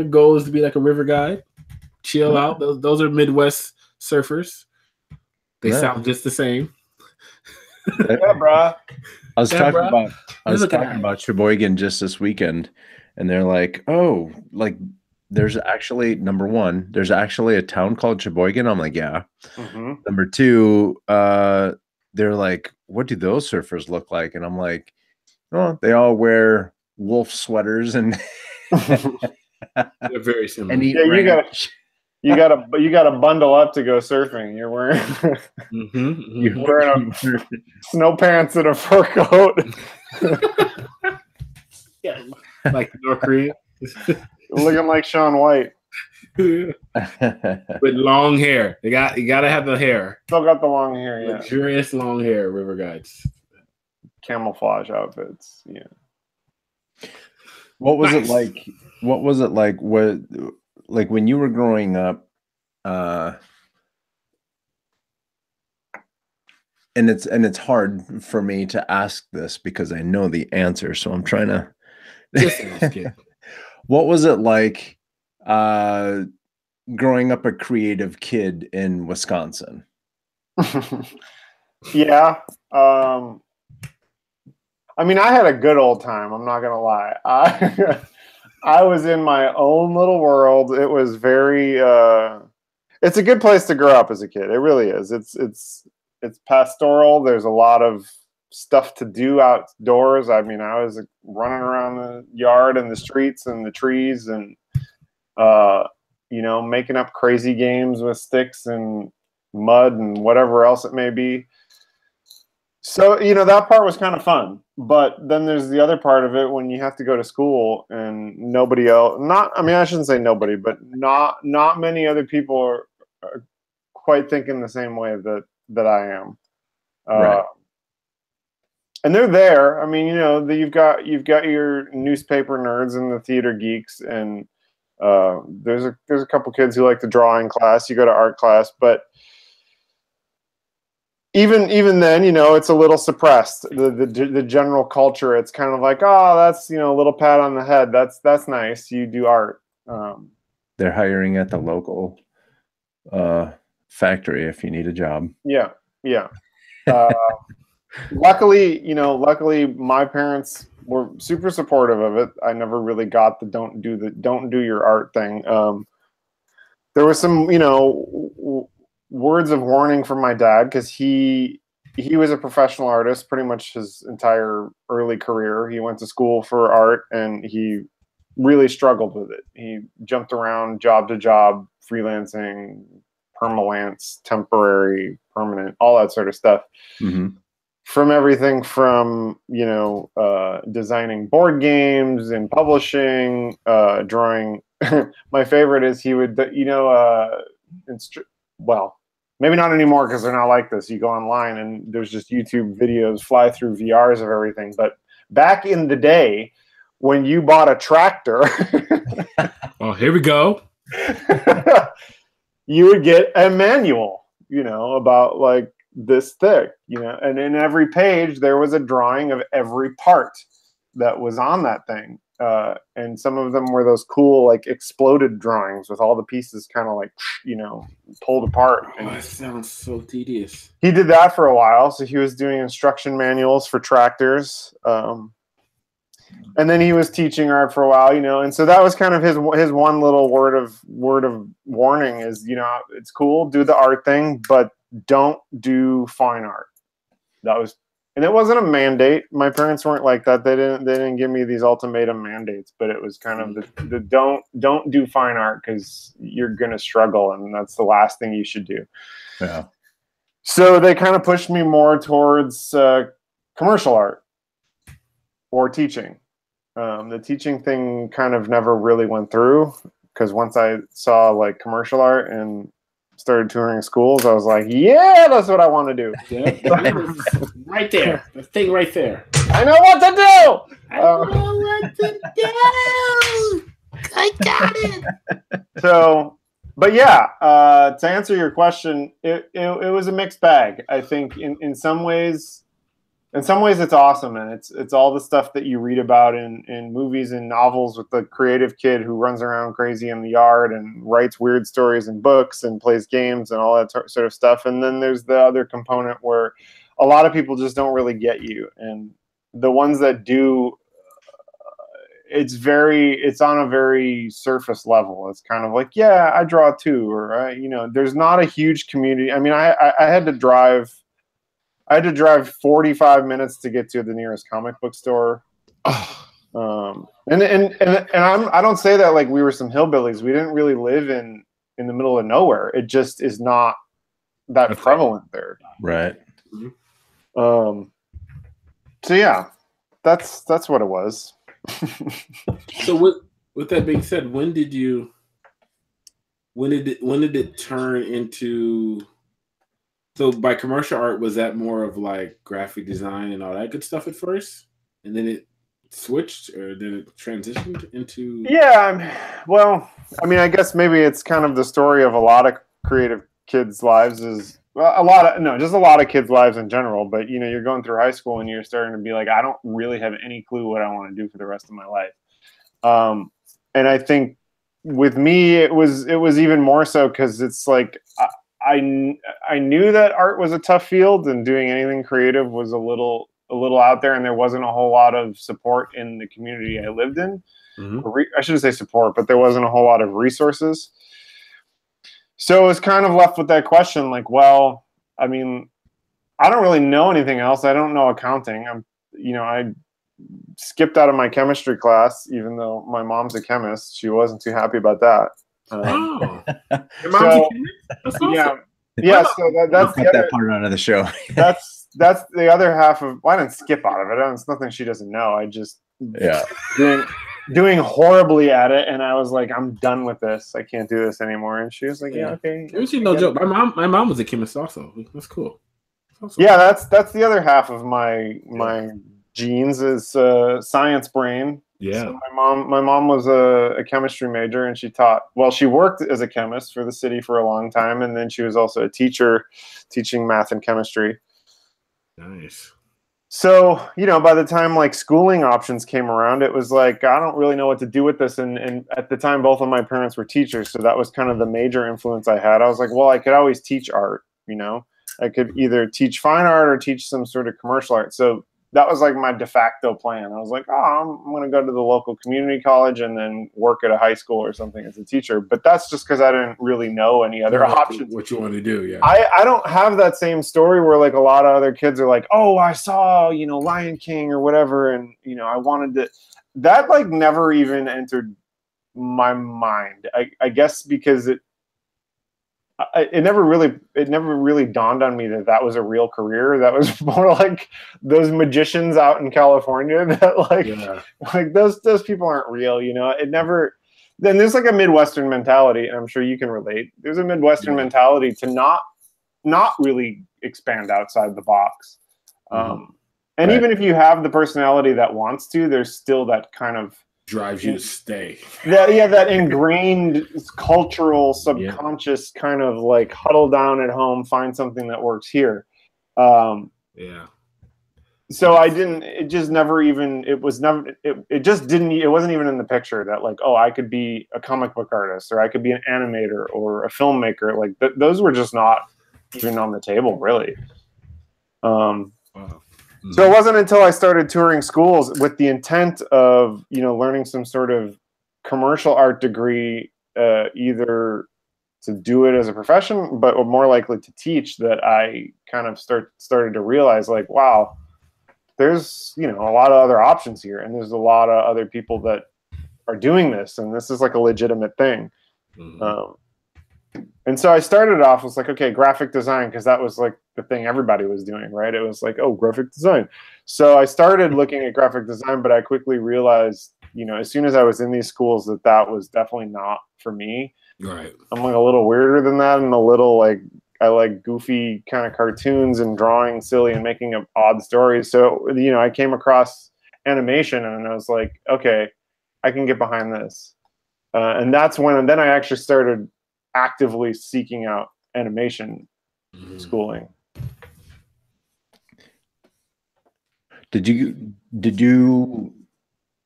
goal is to be like a river guide, chill out. Those are Midwest surfers. They sound just the same. Yeah, bro. I was Yeah, talking bruh. about Look at that. Sheboygan just this weekend, and they're like, "Oh, like there's actually number one, there's actually a town called Sheboygan." I'm like, "Yeah." Mm-hmm. Number two, they're like, "What do those surfers look like?" And I'm like, "Oh, they all wear wolf sweaters and They're very similar. and eat Yeah, ranch." you gotta bundle up to go surfing. You're wearing Mm-hmm. wearing a snow pants and a fur coat. Yeah, like North Korea. Looking like Shaun White. With long hair. You gotta have the hair. Still got the long hair, yeah. Luxurious long hair, river guides. Camouflage outfits, yeah. What was Nice. it like? What was it like? What like when you were growing up? And it's hard for me to ask this because I know the answer, so I'm trying to. Just ask it. What was it like growing up a creative kid in Wisconsin? Yeah. I mean, I had a good old time. I'm not gonna lie. I was in my own little world. It was very. It's a good place to grow up as a kid. It really is. It's pastoral. There's a lot of stuff to do outdoors. I mean, I was running around the yard and the streets and the trees and making up crazy games with sticks and mud and whatever else it may be. So, that part was kind of fun. But then there's the other part of it when you have to go to school and nobody else, I shouldn't say nobody, but not many other people are quite thinking the same way that I am. Right. And they're there. I mean, you've got your newspaper nerds and the theater geeks, and there's a couple kids who like to draw in class. You go to art class, but even then, it's a little suppressed. The general culture, it's kind of like, oh, that's a little pat on the head. That's nice. You do art. They're hiring at the local factory if you need a job. Yeah. Luckily, my parents were super supportive of it. I never really got the don't do your art thing. There was some, words of warning from my dad because he was a professional artist pretty much his entire early career. He went to school for art and he really struggled with it. He jumped around job to job, freelancing, permalance, temporary, permanent, all that sort of stuff. Mm-hmm. From everything from, designing board games and publishing, drawing. My favorite is he would, well, maybe not anymore because they're not like this. You go online and there's just YouTube videos fly through VRs of everything. But back in the day, when you bought a tractor, Oh, here we go. you would get a manual, about like this thick, and in every page there was a drawing of every part that was on that thing. And some of them were those cool, like exploded drawings with all the pieces kind of like, pulled apart. And That sounds so tedious. he did that for a while. So he was doing instruction manuals for tractors. And then he was teaching art for a while, and so that was kind of his one little word of warning is, it's cool, do the art thing, but don't do fine art. And it wasn't a mandate. My parents weren't like that. They didn't give me these ultimatum mandates, but it was kind of the don't do fine art because you're gonna struggle, and that's the last thing you should do. Yeah. So they kind of pushed me more towards commercial art or teaching. The teaching thing kind of never really went through because once I saw like commercial art and started touring schools, I was like, yeah, that's what I want to do. Yeah. Right there. The thing right there. I know what to do. I know what to do. I got it. So, but yeah, to answer your question, it was a mixed bag. I think in some ways it's awesome, and it's all the stuff that you read about in movies and novels with the creative kid who runs around crazy in the yard and writes weird stories and books and plays games and all that sort of stuff. And then there's the other component where a lot of people just don't really get you, and the ones that do, it's on a very surface level. It's kind of like, yeah, I draw too, or there's not a huge community. I mean, I had to drive 45 minutes to get to the nearest comic book store. And I don't say that like we were some hillbillies. We didn't really live in the middle of nowhere. It just is not that prevalent there. Right. So yeah, that's what it was. So with that being said, when did it turn into, so by commercial art, was that more of like graphic design and all that good stuff at first, and then it switched, or then it transitioned into? Yeah, well, I mean, I guess maybe it's kind of the story of a lot of creative kids' lives is, well, just a lot of kids' lives in general, but you're going through high school and you're starting to be like, I don't really have any clue what I want to do for the rest of my life. And I think with me, it was even more so because it's like I knew that art was a tough field and doing anything creative was a little out there, and there wasn't a whole lot of support in the community I lived in. I shouldn't say support, but there wasn't a whole lot of resources. So it was kind of left with that question, like, well, I mean, I don't really know anything else. I don't know accounting. I skipped out of my chemistry class, even though my mom's a chemist. She wasn't too happy about that. Your mom's a chemist? That's awesome. Yeah. So that's cut that part out of the show. that's the other half of. Well, I didn't skip out of it. It's nothing she doesn't know. I just doing horribly at it, and I was like, I'm done with this. I can't do this anymore. And she was like, yeah, okay. It was no joke. My mom was a chemist also. That's cool. Awesome. Yeah, that's the other half of my genes is science brain. Yeah. So my mom was a chemistry major, and she worked as a chemist for the city for a long time, and then she was also a teacher teaching math and chemistry. Nice. So, by the time like schooling options came around, it was like, I don't really know what to do with this. And at the time, both of my parents were teachers. So that was kind of the major influence I had. I was like, well, I could always teach art, I could either teach fine art or teach some sort of commercial art. So that was like my de facto plan. I was like, oh, I'm going to go to the local community college and then work at a high school or something as a teacher. But that's just because I didn't really know any other options. What you want to do, yeah. I don't have that same story where like a lot of other kids are like, oh, I saw, Lion King or whatever. And, I wanted to, that like never even entered my mind. I guess because it never really dawned on me that was a real career. That was more like those magicians out in California that like those people aren't real, it never. Then there's like a Midwestern mentality, and I'm sure you can relate. There's a Midwestern mentality to not really expand outside the box. And even if you have the personality that wants to, there's still that kind of drives you to stay. That ingrained cultural subconscious kind of like huddle down at home, find something that works here. So it wasn't even in the picture that like, oh, I could be a comic book artist, or I could be an animator or a filmmaker. Like those were just not even on the table, really. Wow. So it wasn't until I started touring schools with the intent of, learning some sort of commercial art degree, either to do it as a profession, but more likely to teach, that I kind of started to realize like, wow, there's, a lot of other options here. And there's a lot of other people that are doing this. And this is like a legitimate thing. And so I started off, was like, okay, graphic design, because that was like the thing everybody was doing, right? It was like, oh, graphic design. So I started looking at graphic design, but I quickly realized, as soon as I was in these schools, that was definitely not for me. Right. I'm like a little weirder than that, and a little like, I like goofy kind of cartoons and drawing silly and making up odd stories. So, I came across animation, and I was like, okay, I can get behind this. And that's when, and then I actually started actively seeking out animation schooling.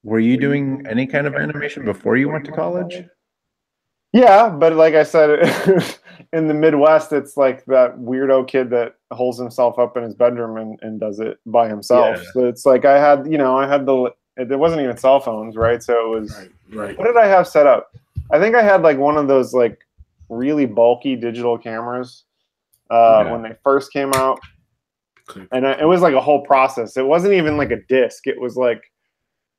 Were you doing any kind of animation before you went to college? Yeah, but like I said, in the Midwest, it's like that weirdo kid that holds himself up in his bedroom and does it by himself. Yeah. So it's like I had there wasn't even cell phones, right? So it was Right. What did I have set up? I think I had like one of those like really bulky digital cameras when they first came out, and it was like a whole process. It wasn't even like a disc. It was like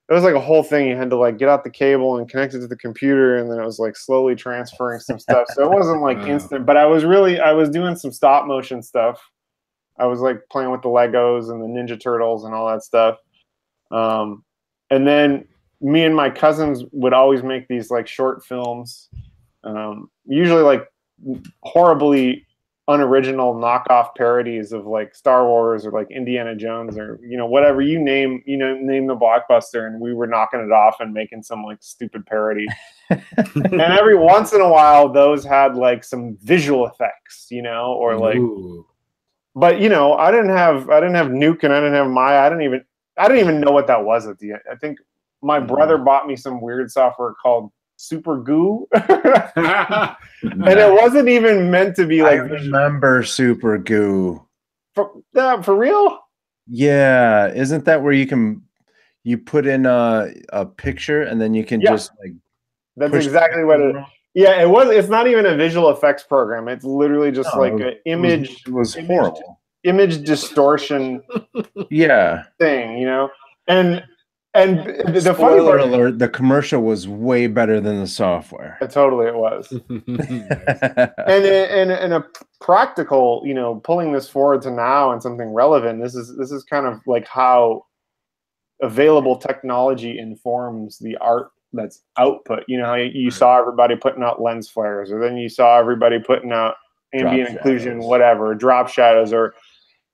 a whole thing. You had to like get out the cable and connect it to the computer, and then it was like slowly transferring some stuff. So it wasn't like instant, but I was doing some stop motion stuff. I was like playing with the Legos and the Ninja Turtles and all that stuff. And then me and my cousins would always make these like short films, usually like horribly unoriginal knockoff parodies of like Star Wars or like Indiana Jones or whatever you name the blockbuster, and we were knocking it off and making some like stupid parody. And every once in a while those had like some visual effects, or like but I didn't have Nuke and I didn't have Maya. I didn't even know what that was at the end. I think my brother bought me some weird software called Super Goo. And it wasn't even meant to be like. I remember Super Goo. For real? Yeah, isn't that where you put in a picture and then you can just like. That's exactly what it. Yeah, it was. It's not even a visual effects program. It's literally just like an image. It was horrible. Image distortion. Yeah. Thing, and the Spoiler funny part, alert, the commercial was way better than the software. Totally, it was. and a practical, pulling this forward to now and something relevant. This is kind of like how available technology informs the art that's output. How you saw everybody putting out lens flares, or then you saw everybody putting out ambient occlusion, whatever, drop shadows, or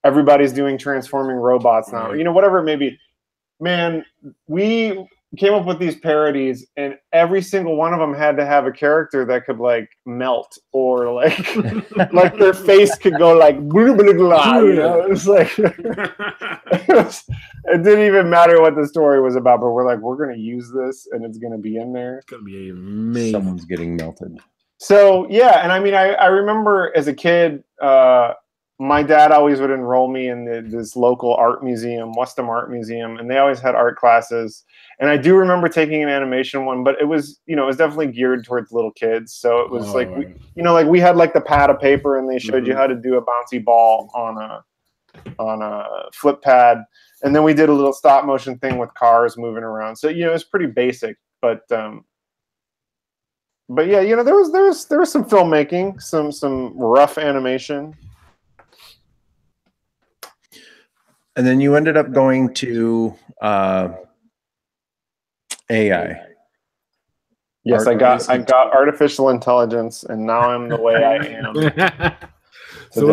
everybody's doing transforming robots now, whatever it may be. Man, we came up with these parodies, and every single one of them had to have a character that could like melt, or like like their face could go like blah, blah, blah, It was like it didn't even matter what the story was about, but we're gonna use this and it's gonna be in there. It's gonna be amazing. Someone's getting melted. So yeah, and I mean I remember as a kid, my dad always would enroll me in this local art museum, Westham Art Museum, and they always had art classes. And I do remember taking an animation one, but it was, it was definitely geared towards little kids. So it was we had like the pad of paper, and they showed you how to do a bouncy ball on a flip pad, and then we did a little stop motion thing with cars moving around. So it was pretty basic, but yeah, there was some filmmaking, some rough animation. And then you ended up going to AI. Yes, I got artificial intelligence, and now I'm the way I am. So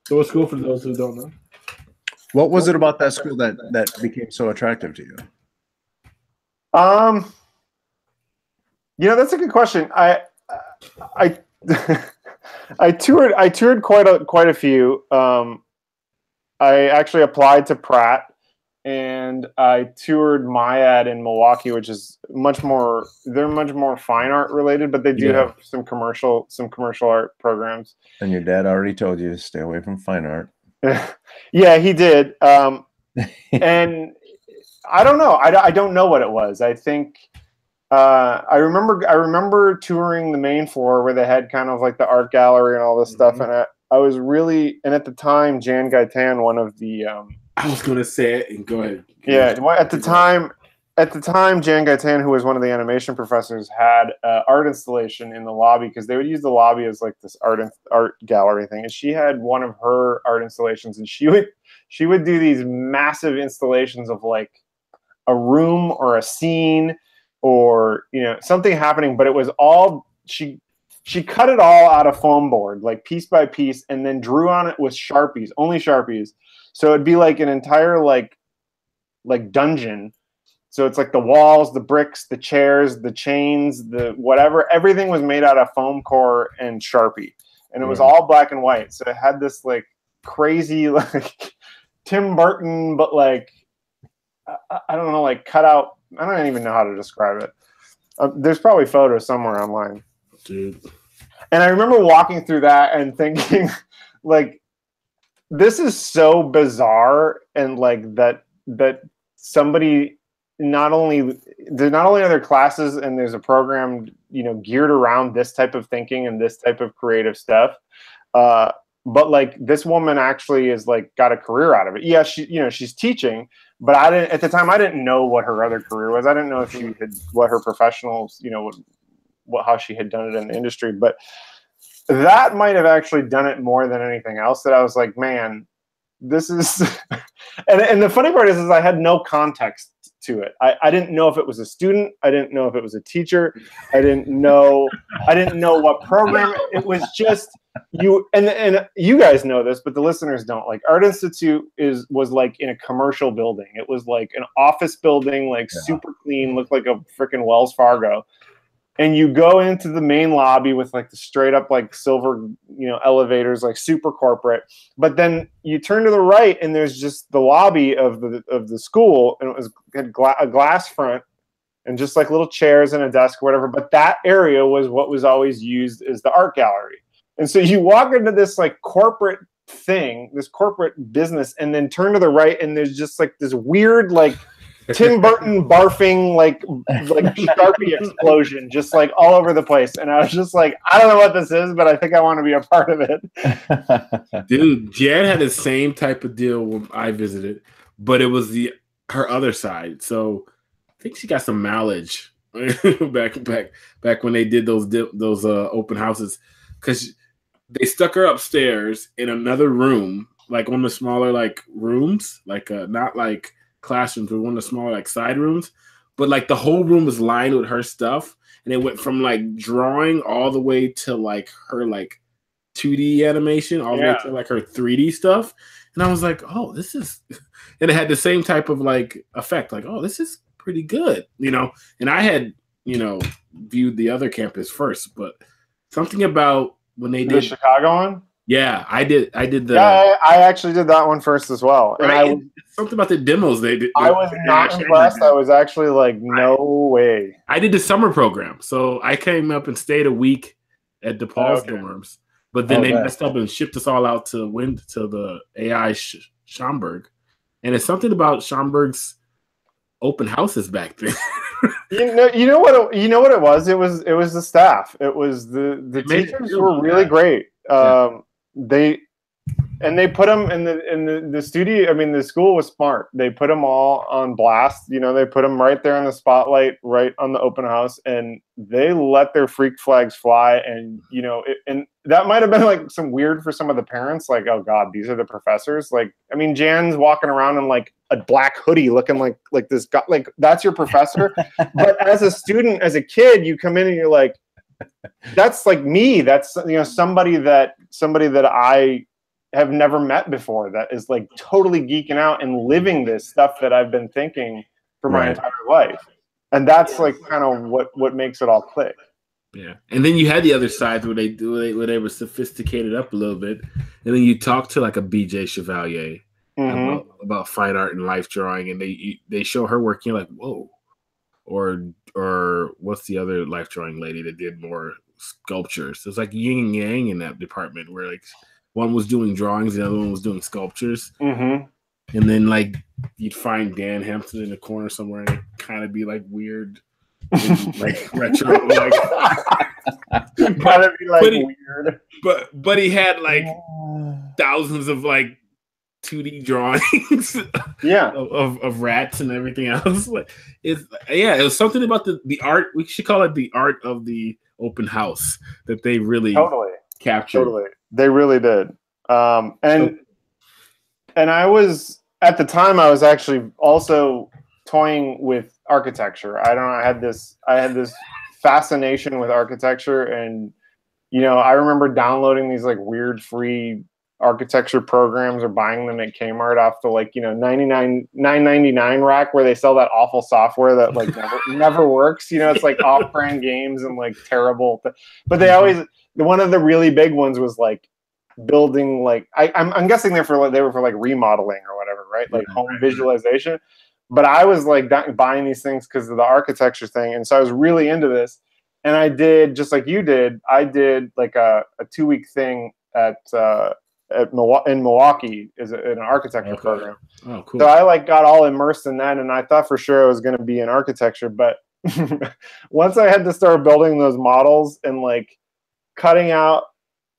what's school, for those who don't know? What was it about that school that became so attractive to you? That's a good question. I toured quite a few. I actually applied to Pratt, and I toured MIAD in Milwaukee, which is much more fine art related, but they do have some commercial art programs. And your dad already told you to stay away from fine art. Yeah, he did. And I don't know. I don't know what it was. I think I remember touring the main floor where they had kind of like the art gallery and all this stuff, and I was really, and at the time, Jan Gaitan, one of the I was gonna say it, and go ahead. Yeah, at the time, Jan Gaitan, who was one of the animation professors, had art installation in the lobby, because they would use the lobby as like this art gallery thing. And she had one of her art installations, and she would do these massive installations of like a room or a scene or something happening, but it was all she cut it all out of foam board, like piece by piece, and then drew on it with Sharpies, only Sharpies. So it'd be like an entire like dungeon. So it's like the walls, the bricks, the chairs, the chains, the whatever. Everything was made out of foam core and Sharpie, and it was all black and white. So it had this like crazy like Tim Burton, but like I don't know, like cut out. I don't even know how to describe it. There's probably photos somewhere online. Dude. And I remember walking through that and thinking, like, this is so bizarre, and like that somebody not only are there classes and there's a program, you know, geared around this type of thinking and this type of creative stuff, but like this woman actually is like got a career out of it. Yeah, she's teaching, but at the time I didn't know what her other career was. I didn't know if what her professionals, you know, how she had done it in the industry, but that might have actually done it more than anything else. That I was like, man, this is, and the funny part is I had no context to it. I didn't know if it was a student. I didn't know if it was a teacher. I didn't know what program. It was just you, and you guys know this, but the listeners don't. Like, Art Institute was like in a commercial building. It was like an office building, like super clean, looked like a freaking Wells Fargo. And you go into the main lobby with like the straight up like silver, you know, elevators, like super corporate. But then you turn to the right and there's just the lobby of the school, and it had a glass front and just like little chairs and a desk or whatever. But that area was what was always used as the art gallery. And so you walk into this like corporate thing, this corporate business, and then turn to the right and there's just like this weird like Tim Burton barfing like Sharpie explosion just like all over the place. And I was just like, I don't know what this is, but I think I want to be a part of it. Dude, Jan had the same type of deal when I visited, but it was her other side. So I think she got some mileage back when they did those open houses, because they stuck her upstairs in another room, like one of the smaller like rooms, like not like classrooms, but one of the smaller like side rooms, but like the whole room was lined with her stuff, and it went from like drawing all the way to like her like 2D animation, all the way to like her 3D stuff. And I was like, oh, this is, and it had the same type of like effect, like, oh, this is pretty good, you know. And I had, you know, viewed the other campus first, but something about when they did the Chicago one. Yeah, I did the. Yeah, I actually did that one first as well. Right? And something about the demos they did. I was not impressed. I was actually like, no way. I did the summer program, so I came up and stayed a week at DePaul's dorms. But then they messed up and shipped us all out to the AI Schaumburg, and it's something about Schaumburg's open houses back then. you know what it was. It was the staff. It was the teachers were really great. They put them in the studio. I mean, the school was smart. They put them all on blast. You know, they put them right there in the spotlight, right on the open house, and they let their freak flags fly. And you know, and that might have been like some weird for some of the parents. Like, oh God, these are the professors. Like, I mean, Jan's walking around in like a black hoodie, looking like this guy. Like, that's your professor. But as a student, as a kid, you come in and you're like, that's like me. That's, you know, somebody that I have never met before, that is like totally geeking out and living this stuff that I've been thinking for my entire life. And that's like kind of what makes it all click. Yeah. And then you had the other side where they were sophisticated up a little bit. And then you talk to like a BJ Chevalier about fine art and life drawing, and they show her work, you're like, whoa. Or what's the other life drawing lady that did more sculptures? It's like yin and yang in that department, where like one was doing drawings, the other one was doing sculptures. And then like you'd find Dan Hampton in the corner somewhere, and it'd kind of be like weird, like retro, like kind of be like weird. But he had like thousands of like 2D drawings of rats and everything else. Like, it was something about the art. We should call it the art of the open house that they really captured. Totally, they really did. And I was, at the time, I was actually also toying with architecture. I don't know. I had this fascination with architecture, and you know, I remember downloading these like weird free architecture programs or buying them at Kmart off the like, you know, $9.99 rack, where they sell that awful software that like never works. You know, it's like off-brand games and like terrible. But they always, one of the really big ones was like building like, I'm guessing they were for like remodeling or whatever, right? Like home visualization. But I was like buying these things because of the architecture thing, and so I was really into this. And I did, just like you did, I did like a 2-week thing in Milwaukee in an architecture program. Oh, cool. So I like got all immersed in that, and I thought for sure I was going to be in architecture. But once I had to start building those models and like cutting out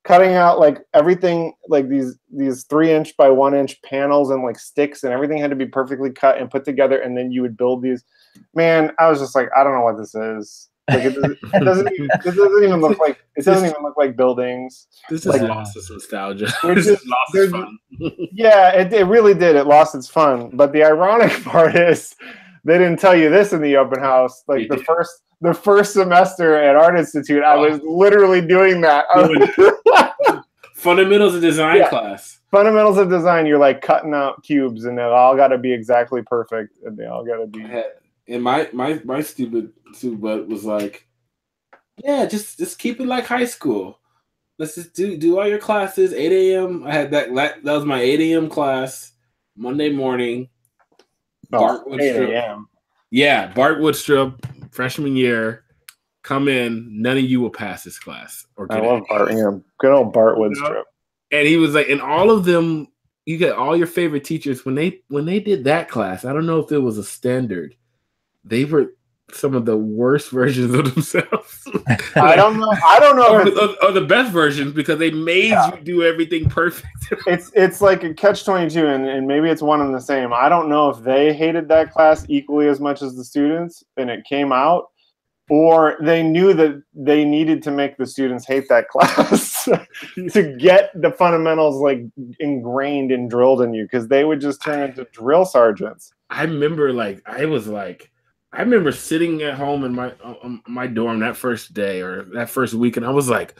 like everything, like these 3-inch by 1-inch panels and like sticks, and everything had to be perfectly cut and put together, and then you would build these. Man, I was just like, I don't know what this is. Like it doesn't even look like buildings. This like, is lost its nostalgia. This is lost its fun. Yeah, it really did. It lost its fun. But the ironic part is they didn't tell you this in the open house. Like the first semester at Art Institute, I was literally doing that. Fundamentals of design class. Fundamentals of design. You're like cutting out cubes, and they all got to be exactly perfect, and they all got to be. And my stupid butt was like, yeah, just keep it like high school. Let's just do all your classes. 8 a.m. I had that was my 8 a.m. class Monday morning. Bart 8 a.m. Yeah, Bart Woodstrup, freshman year. Come in. None of you will pass this class. I love Bart. Yeah, good old Bart Woodstrup. And he was like, and all of them, you get all your favorite teachers when they did that class. I don't know if it was a standard. They were some of the worst versions of themselves. I don't know. Or the best versions, because they made you do everything perfect. It's like a catch-22, and maybe it's one and the same. I don't know if they hated that class equally as much as the students, and it came out, or they knew that they needed to make the students hate that class to get the fundamentals like ingrained and drilled in you, because they would just turn into drill sergeants. I remember I remember sitting at home in my dorm that first day or that first week, and I was like,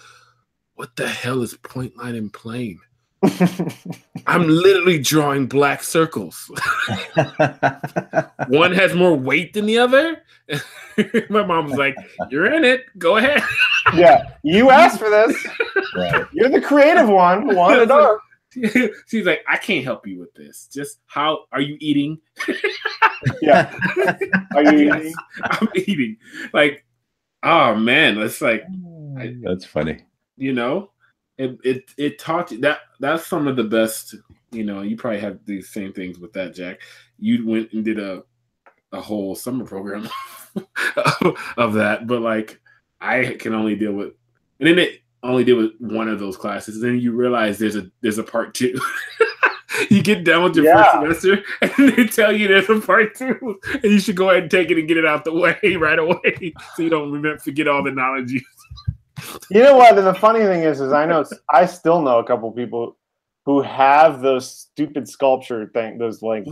what the hell is point, line, and plane? I'm literally drawing black circles. One has more weight than the other. My mom was like, you're in it. Go ahead. Yeah, you asked for this. Right. You're the creative one who wanted art. She's like, I can't help you with this. Just how are you eating? Yeah. Are you eating? I'm eating. Like, oh man, that's like that's funny. You know, it taught you that's some of the best, you know, you probably have these same things with that, Jack. You went and did a whole summer program of that, but like I can only deal with, and then it only deal with one of those classes. And then you realize there's a part 2. You get done with your first semester, and they tell you there's a part 2, and you should go ahead and take it and get it out the way right away, so you don't forget all the knowledge you. You know what? And the funny thing is I still know a couple people who have those stupid sculpture things, those like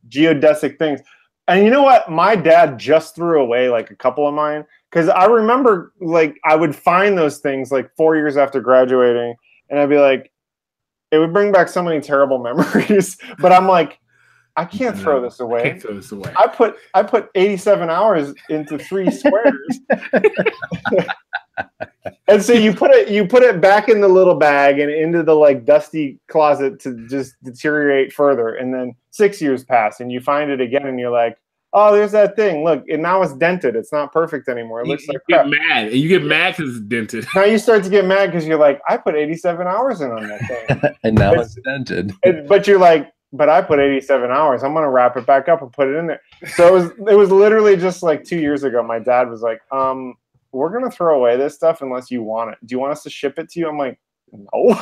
geodesic things. And you know what? My dad just threw away like a couple of mine, because I remember like I would find those things like 4 years after graduating, and I'd be like, it would bring back so many terrible memories. But I'm like, I can't throw this away. I can't throw this away. I put 87 hours into 3 squares. And so you put it back in the little bag and into the like dusty closet to just deteriorate further. And then 6 years pass and you find it again and you're like, oh, there's that thing. Look, and now it's dented. It's not perfect anymore. It looks like crap. You get mad because it's dented. Now you start to get mad because you're like, I put 87 hours in on that thing. And now it's dented. But you're like, but I put 87 hours. I'm going to wrap it back up and put it in there. So it was literally just like 2 years ago. My dad was like, we're going to throw away this stuff unless you want it. Do you want us to ship it to you? I'm like, no.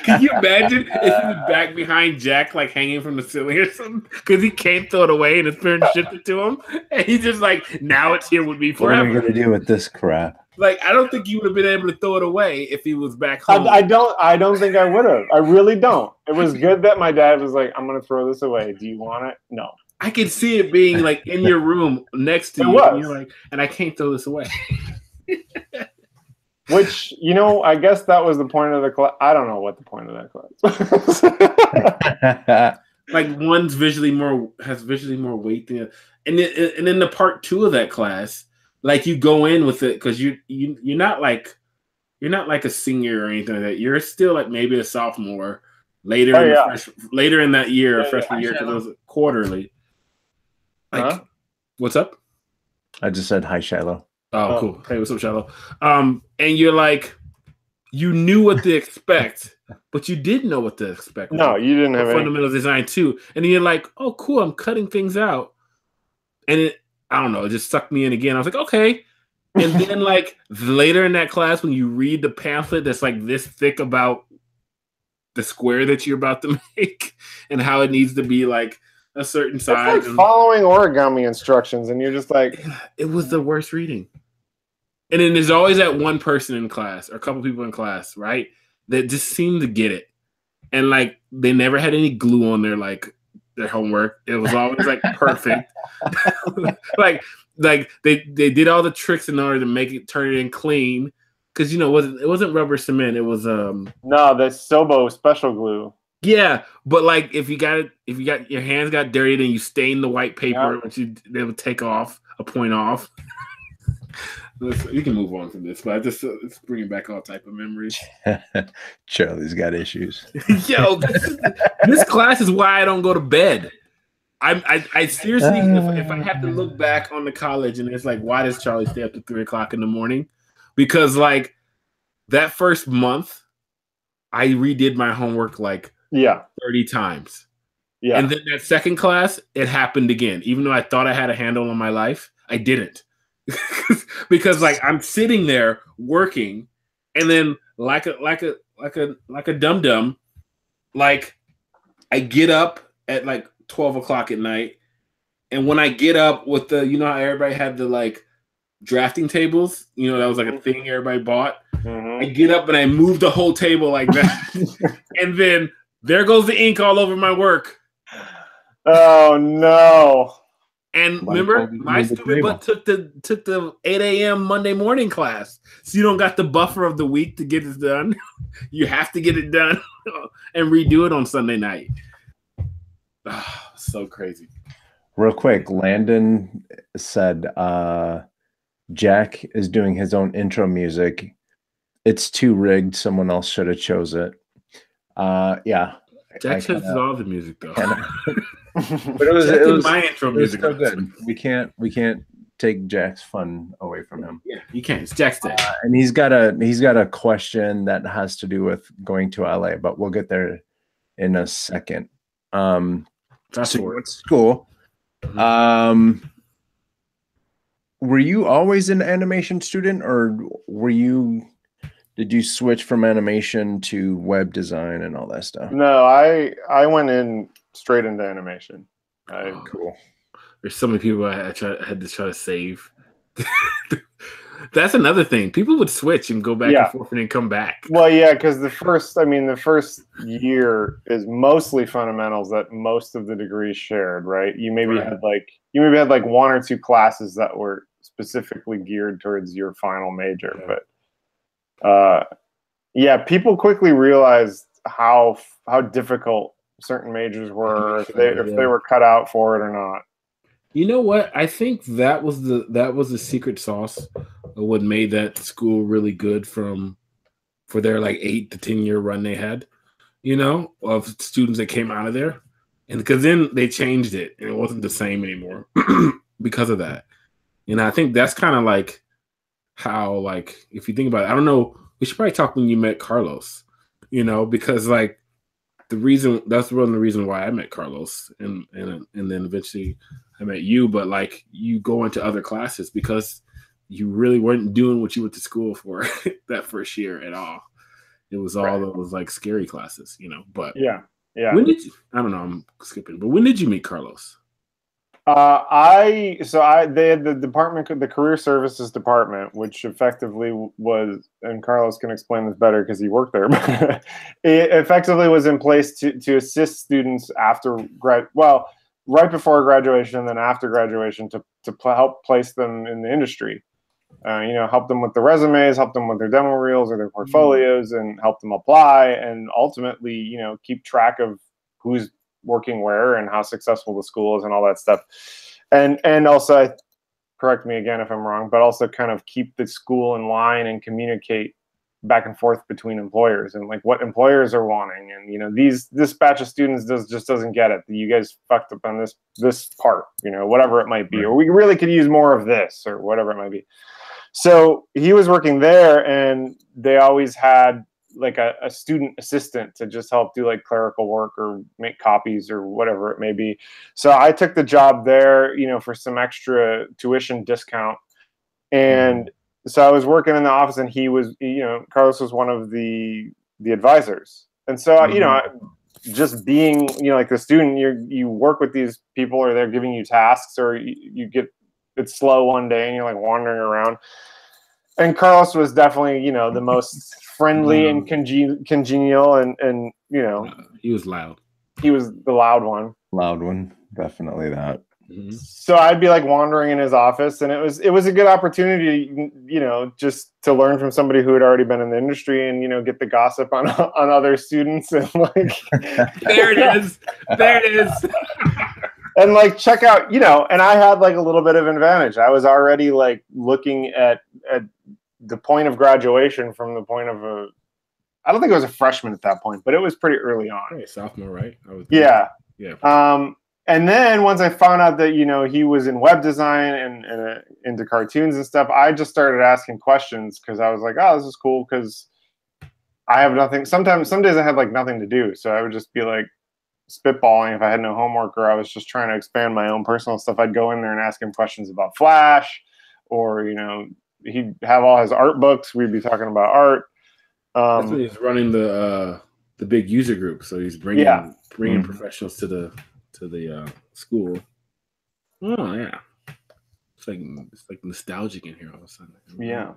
Can you imagine if he was back behind Jack, like hanging from the ceiling or something? Because he can't throw it away and his parents shipped it to him. And he's just like, now it's here with me forever. What am I going to do with this crap? Like, I don't think you would have been able to throw it away if he was back home. I don't think I would have. I really don't. It was good that my dad was like, I'm going to throw this away. Do you want it? No. I can see it being like in your room next to you. And you're like, and I can't throw this away. Which, you know, I guess that was the point of the class. I don't know what the point of that class. Like one's has visually more weight than, and then the part 2 of that class, like you go in with it because you're not like a senior or anything like that. You're still like maybe a sophomore later in that year, freshman year, because it was quarterly. Like, what's up? I just said hi, Shiloh. Oh, cool. Hey, what's up, Shallow? And you're like, you knew what to expect, but you didn't know what to expect. No, you didn't have fundamental design too. And then you're like, oh, cool, I'm cutting things out. And it, I don't know, it just sucked me in again. I was like, okay. And then like later in that class, when you read the pamphlet that's like this thick about the square that you're about to make and how it needs to be like a certain size. It's like following origami instructions, and you're just like, it was the worst reading. And then there's always that one person in class or a couple people in class, right, that just seemed to get it. And like they never had any glue on their homework. It was always like perfect. like they did all the tricks in order to make it turn it in clean. Because it wasn't rubber cement. It was no, the Sobo special glue. Yeah, but like if you got your hands got dirty, then you stain the white paper, which they would take off a point off. You can move on from this, but it's bringing back all type of memories. Charlie's got issues. Yo, this class is why I don't go to bed. I seriously, if I have to look back on the college and it's like, why does Charlie stay up to 3 o'clock in the morning? Because like that first month, I redid my homework like 30 times. Yeah. And then that second class, it happened again. Even though I thought I had a handle on my life, I didn't. Because like I'm sitting there working, and then like a dum-dum, like I get up at like 12 o'clock at night, and when I get up with the, how everybody had the like drafting tables, that was like a thing everybody bought. I get up and I move the whole table like that, and then there goes the ink all over my work. Oh no! And remember, my stupid butt took the 8 a.m. Monday morning class, so you don't got the buffer of the week to get it done. You have to get it done and redo it on Sunday night. Oh, so crazy. Real quick, Landon said Jack is doing his own intro music. It's too rigged. Someone else should have chose it. Yeah. Jack chooses all the music though. But it was my intro music. So good. We can't take Jack's fun away from him. Yeah, you can't. It's Jack's day. And he's got a question that has to do with going to LA, but we'll get there in a second. That's cool. Were you always an animation student, or did you switch from animation to web design and all that stuff? No, I went in straight into animation. Cool. There's so many people I had to try to save. That's another thing. People would switch and go back and forth and then come back. Well, yeah, because the first year is mostly fundamentals that most of the degrees shared, right? You maybe had like 1 or 2 classes that were specifically geared towards your final major, but people quickly realized how difficult certain majors were, if they were cut out for it or not. You know what? I think that was the secret sauce of what made that school really good for their like 8 to 10 year run they had, of students that came out of there. And because then they changed it and it wasn't the same anymore because of that. I think that's kind of like how, like, if you think about it, I don't know, we should probably talk when you met Carlos, because like that's one of the reasons why I met Carlos and then eventually I met you, but like you go into other classes because you really weren't doing what you went to school for that first year at all. It was all those like scary classes, but yeah. When did you, I don't know, I'm skipping, but when did you meet Carlos? They had the department, the career services department, which effectively was, and Carlos can explain this better because he worked there, but it effectively was in place to assist students right before graduation and then after graduation to help place them in the industry. Help them with the resumes, help them with their demo reels or their portfolios, and help them apply, and ultimately, keep track of who's working where and how successful the school is and all that stuff. And also, correct me again if I'm wrong, but also kind of keep the school in line and communicate back and forth between employers and like what employers are wanting. And, this batch of students just doesn't get it. You guys fucked up on this part, whatever it might be, or we really could use more of this or whatever it might be. So he was working there, and they always had like a student assistant to just help do like clerical work or make copies or whatever it may be. So I took the job there, you know, for some extra tuition discount. And so I was working in the office, and he was, you know, Carlos was one of the advisors. And so, you know, just being, you know, like the student, you work with these people, or they're giving you tasks, or you get, it's slow one day and you're like wandering around. And Carlos was definitely, you know, the most friendly and congenial, and you know, he was loud. He was the loud one. Loud one, definitely that. So I'd be like wandering in his office, and it was a good opportunity, you know, just to learn from somebody who had already been in the industry, and, you know, get the gossip on other students, and like there it is. And like check out, you know, and I had like a little bit of advantage. I was already like looking at the point of graduation from the point of I don't think I was a freshman at that point, but it was pretty early on. Hey, sophomore, right? Yeah. Yeah. And then once I found out that, you know, he was in web design and into cartoons and stuff, I just started asking questions, because I was like, oh, this is cool, because I have nothing. Some days I had like nothing to do. So I would just be like spitballing if I had no homework, or I was just trying to expand my own personal stuff. I'd go in there and ask him questions about Flash, or, you know, he'd have all his art books. We'd be talking about art. That's when he's running the big user group. So he's bringing professionals to the school. Oh yeah, it's like nostalgic in here all of a sudden. Yeah,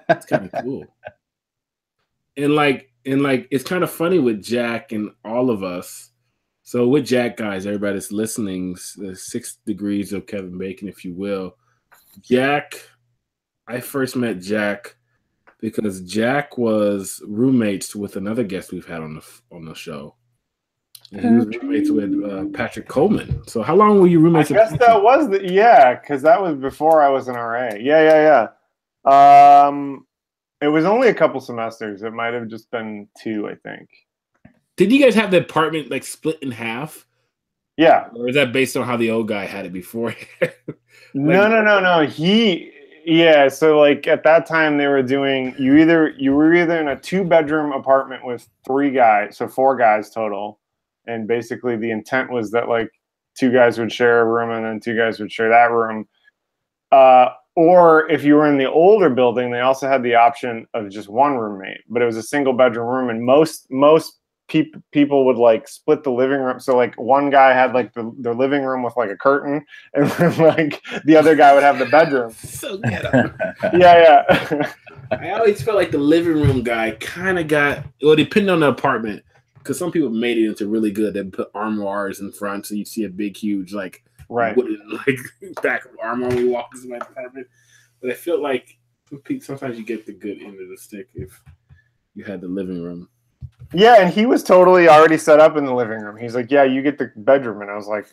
it's kind of cool. And like it's kind of funny with Jack and all of us. So with Jack, guys, everybody that's listening, the 6 degrees of Kevin Bacon, if you will. Jack, I first met Jack because Jack was roommates with another guest we've had on the show. And he was roommates with Patrick Coleman. So how long were you roommates? I guess that was because that was before I was an RA. Yeah. It was only a couple semesters. It might have just been 2, I think. Did you guys have the apartment like split in half? Yeah. Or is that based on how the old guy had it before? No. Yeah, so like at that time they were doing you were either in a 2-bedroom apartment with 3 guys, so 4 guys total. And basically the intent was that like 2 guys would share a room, and then 2 guys would share that room. Or if you were in the older building, they also had the option of just 1 roommate, but it was a single bedroom room. And most people would like split the living room. So like one guy had like the living room with like a curtain, and then like the other guy would have the bedroom. So ghetto. Yeah. I always felt like the living room guy kind of got, well, depending on the apartment, because some people made it into really good. They put armoires in front, so you see a big, huge like wooden like back of armor when you walk into my apartment. But I feel like sometimes you get the good end of the stick if you had the living room. Yeah, and he was totally already set up in the living room. He's like, "Yeah, you get the bedroom," and I was like,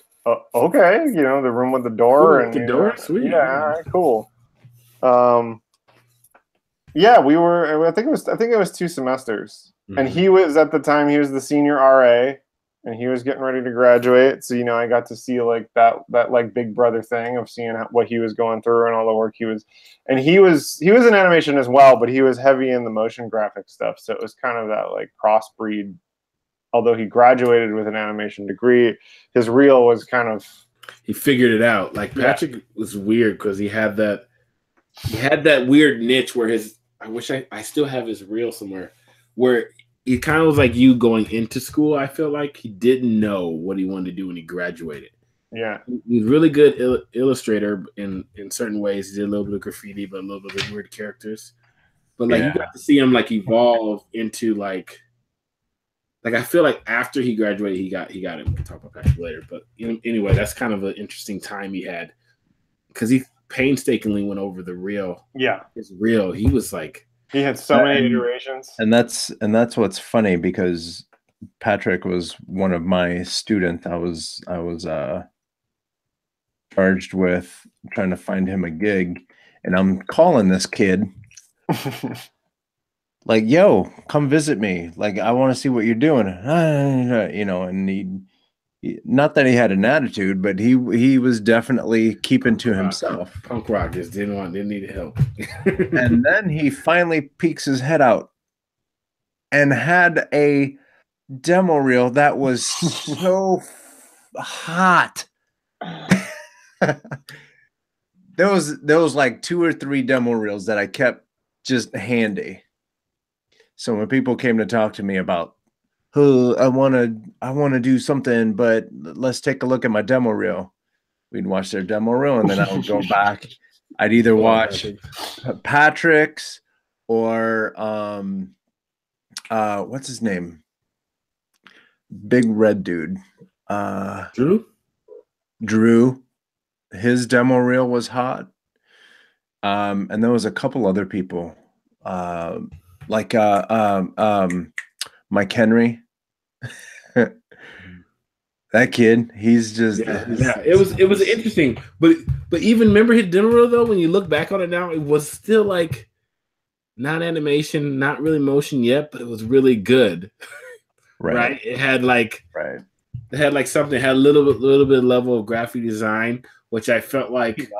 "Okay, you know, the room with the door." Cool, and the door, sweet. Yeah, all right, cool. Yeah, we were. I think it was 2 semesters, and he was at the time. He was the senior RA, and he was getting ready to graduate. So, you know, I got to see like that like big brother thing of seeing what he was going through and all the work he was. And he was in animation as well, but he was heavy in the motion graphic stuff. So it was kind of that like crossbreed. Although he graduated with an animation degree, his reel was kind of, he figured it out. Like Patrick was weird because he had that weird niche where I wish I still have his reel somewhere, where he kind of was like you going into school. I feel like he didn't know what he wanted to do when he graduated. Yeah, he's a really good illustrator in certain ways. He did a little bit of graffiti, but a little bit of weird characters. But like you got to see him like evolve into like I feel like after he graduated, he got it. We can talk about that later. But anyway, that's kind of an interesting time he had because he painstakingly went over the reel. Yeah, his reel. He was like, he had so many iterations. And that's what's funny, because Patrick was one of my students. I was charged with trying to find him a gig, and I'm calling this kid like, "Yo, come visit me. Like, I want to see what you're doing." You know, and not that he had an attitude, but he was definitely keeping to himself. Punk rock just didn't need help. And then he finally peeks his head out and had a demo reel that was so hot. There was like 2 or 3 demo reels that I kept just handy. So when people came to talk to me about, oh, I want to do something, but let's take a look at my demo reel. We'd watch their demo reel, and then I would go back. I'd either watch Patrick's or what's his name? Big red dude. Drew. His demo reel was hot. And there was a couple other people. Like Mike Henry. That kid, he's just It was interesting, but even remember his demo reel though. When you look back on it now, it was still like not animation, not really motion yet, but it was really good. Right? It had like something, had a little bit level of graphic design, which I felt like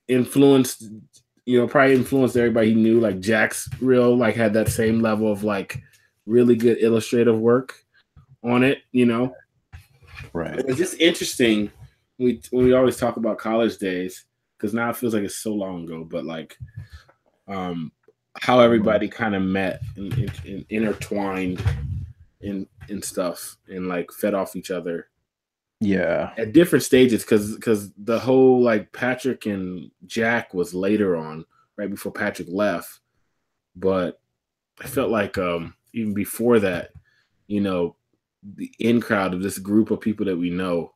influenced. Probably influenced everybody he knew. Like Jack's reel, like had that same level of like really good illustrative work on it. Right. It was just interesting. When we always talk about college days, because now it feels like it's so long ago, but like how everybody kind of met and intertwined in stuff and like fed off each other. Yeah. At different stages, because the whole like Patrick and Jack was later on, right before Patrick left. But I felt like even before that, the in crowd of this group of people that we knew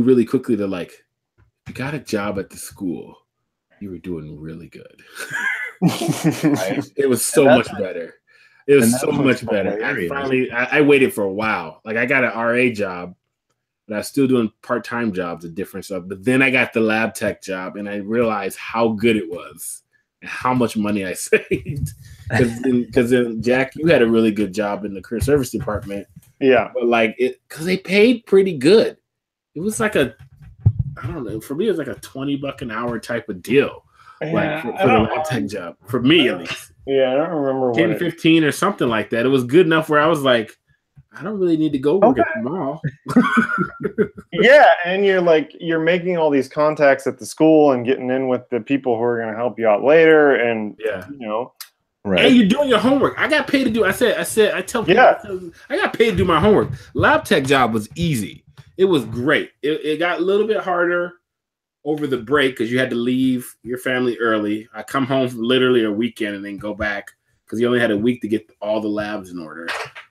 really quickly that like, if you got a job at the school, you were doing really good. Right? It was so much better. It was so much better. I waited for a while. Like I got an RA job, but I was still doing part-time jobs and different stuff. But then I got the lab tech job, and I realized how good it was and how much money I saved. Because then Jack, you had a really good job in the career service department. Yeah, but like because they paid pretty good. It was like I don't know. For me, it was like a $20 an hour type of deal. Like for the lab tech job, for me at least. Yeah, I don't remember 10, 15 or something like that. It was good enough where I was like, I don't really need to go work at the mall. Yeah, and you're making all these contacts at the school and getting in with the people who are going to help you out later, and right. And you're doing your homework. I got paid to do. I tell people, I got paid to do my homework. Lab tech job was easy. It was great. It got a little bit harder over the break because you had to leave your family early. I come home for literally a weekend and then go back because you only had a week to get all the labs in order.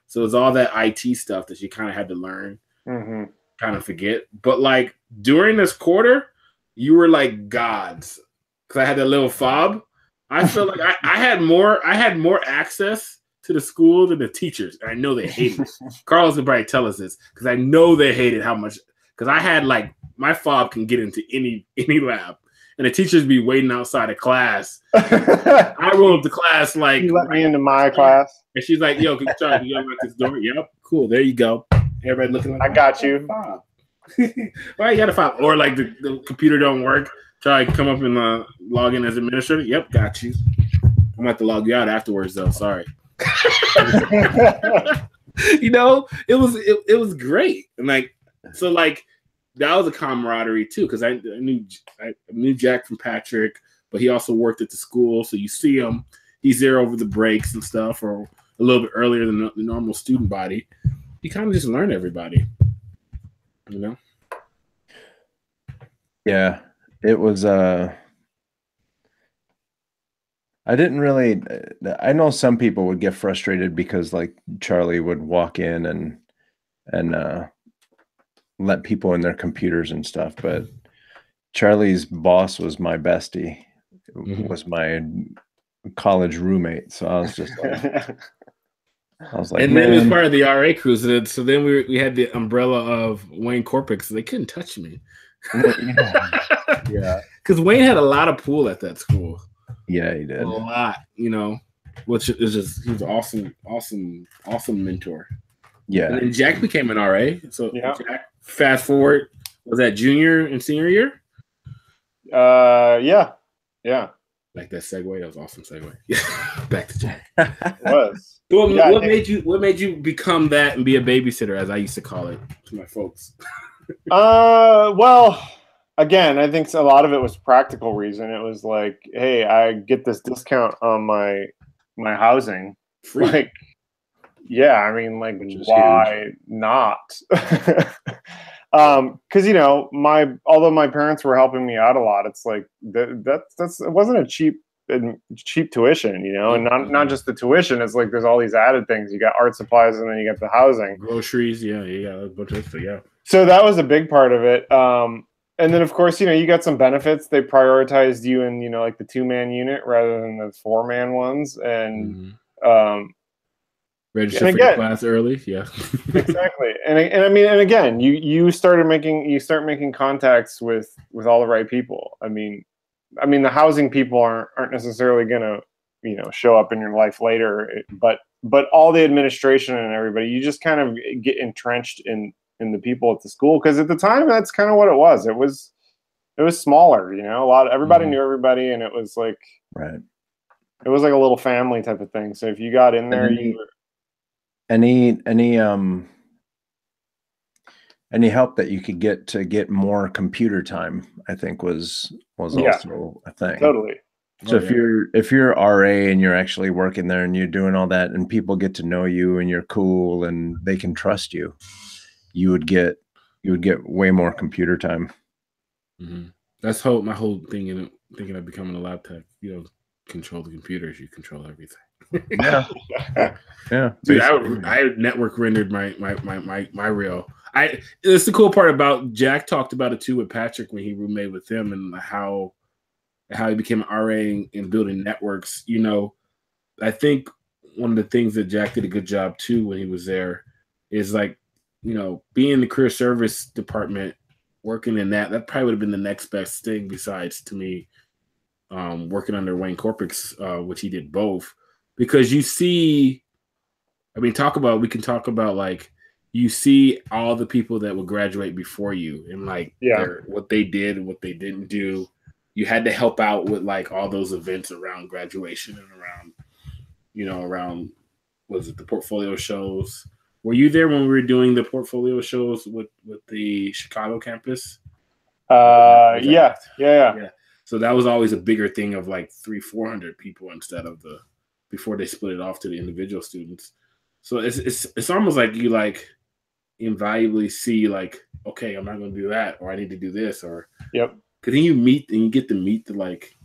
So it was all that IT stuff that you kind of had to learn, kind of forget. But like during this quarter, you were like gods because I had that little fob. I felt like I had more access to the school than the teachers. And I know they hated it. Carlos would probably tell us this because I know they hated how much. Because I had like my fob can get into any lab, and the teachers be waiting outside of class. I roll up to class like, you let me into my class, and she's like, "Yo, can you try to go out this door?" Yep, cool. There you go. Everybody looking like, I got you. Fob. Why you got a fob? Or like the computer don't work. Try to come up and log in as administrator. Yep, got you. I'm gonna have to log you out afterwards though. Sorry. It was great, and like so like. That was a camaraderie too, because I knew Jack from Patrick, but he also worked at the school. So you see him, he's there over the breaks and stuff, or a little bit earlier than the normal student body. You kind of just learn everybody, Yeah, it was. I didn't really. I know some people would get frustrated because like Charlie would walk in and let people in their computers and stuff, but Charlie's boss was my bestie, was my college roommate. So I was just like, and then it was part of the RA crew. So then we had the umbrella of Wayne Corpick, so they couldn't touch me. Yeah, because Wayne had a lot of pull at that school. Yeah, he did a lot. Which is just he's an awesome mentor. Yeah. And then Jack became an RA. So fast forward, was that junior and senior year? Yeah. Like that segue, that was an awesome segue. Back to Jack. It was. So Yeah, what made you become that and be a babysitter, as I used to call it to my folks? Well, again, I think a lot of it was practical reason. It was like, hey, I get this discount on my housing. Free. Like, yeah, I mean, like, why not? Because although my parents were helping me out a lot, it's like that's it wasn't a cheap tuition, and not just the tuition. It's like there's all these added things. You got art supplies, and then you get the housing, groceries. Yeah, a bunch of stuff. Yeah. So that was a big part of it. And then of course, you got some benefits. They prioritized you in like the 2-man unit rather than the 4-man ones, and register for your class early. Yeah. Exactly. And I mean, and again, you start making contacts with all the right people. I mean the housing people aren't necessarily gonna show up in your life later, but all the administration and everybody, you just kind of get entrenched in the people at the school, because at the time that's kind of what it was. It was smaller, everybody knew everybody, and it was like it was like a little family type of thing. So if you got in there, any help that you could get to get more computer time, I think was also a thing. Totally. So if you're RA and you're actually working there and you're doing all that, and people get to know you and you're cool and they can trust you, you would get way more computer time. That's my whole thing in thinking of becoming a lab tech. You don't control the computers, you control everything. Yeah. Dude, I network rendered my reel. It's the cool part about Jack talked about it too with Patrick when he roommated with him, and how he became an RA and building networks. I think one of the things that Jack did a good job too when he was there is like, being in the career service department, working in that probably would have been the next best thing besides, to me, working under Wayne Corpix, which he did both. Because you see, we can talk about like, you see all the people that will graduate before you and like what they did and what they didn't do. You had to help out with like all those events around graduation and around was it the portfolio shows? Were you there when we were doing the portfolio shows with the Chicago campus? Yeah. So that was always a bigger thing of like 300-400 people instead of before they split it off to the individual students. So it's almost like you like invaluably see like, okay, I'm not going to do that, or I need to do this, or because then you get to meet the like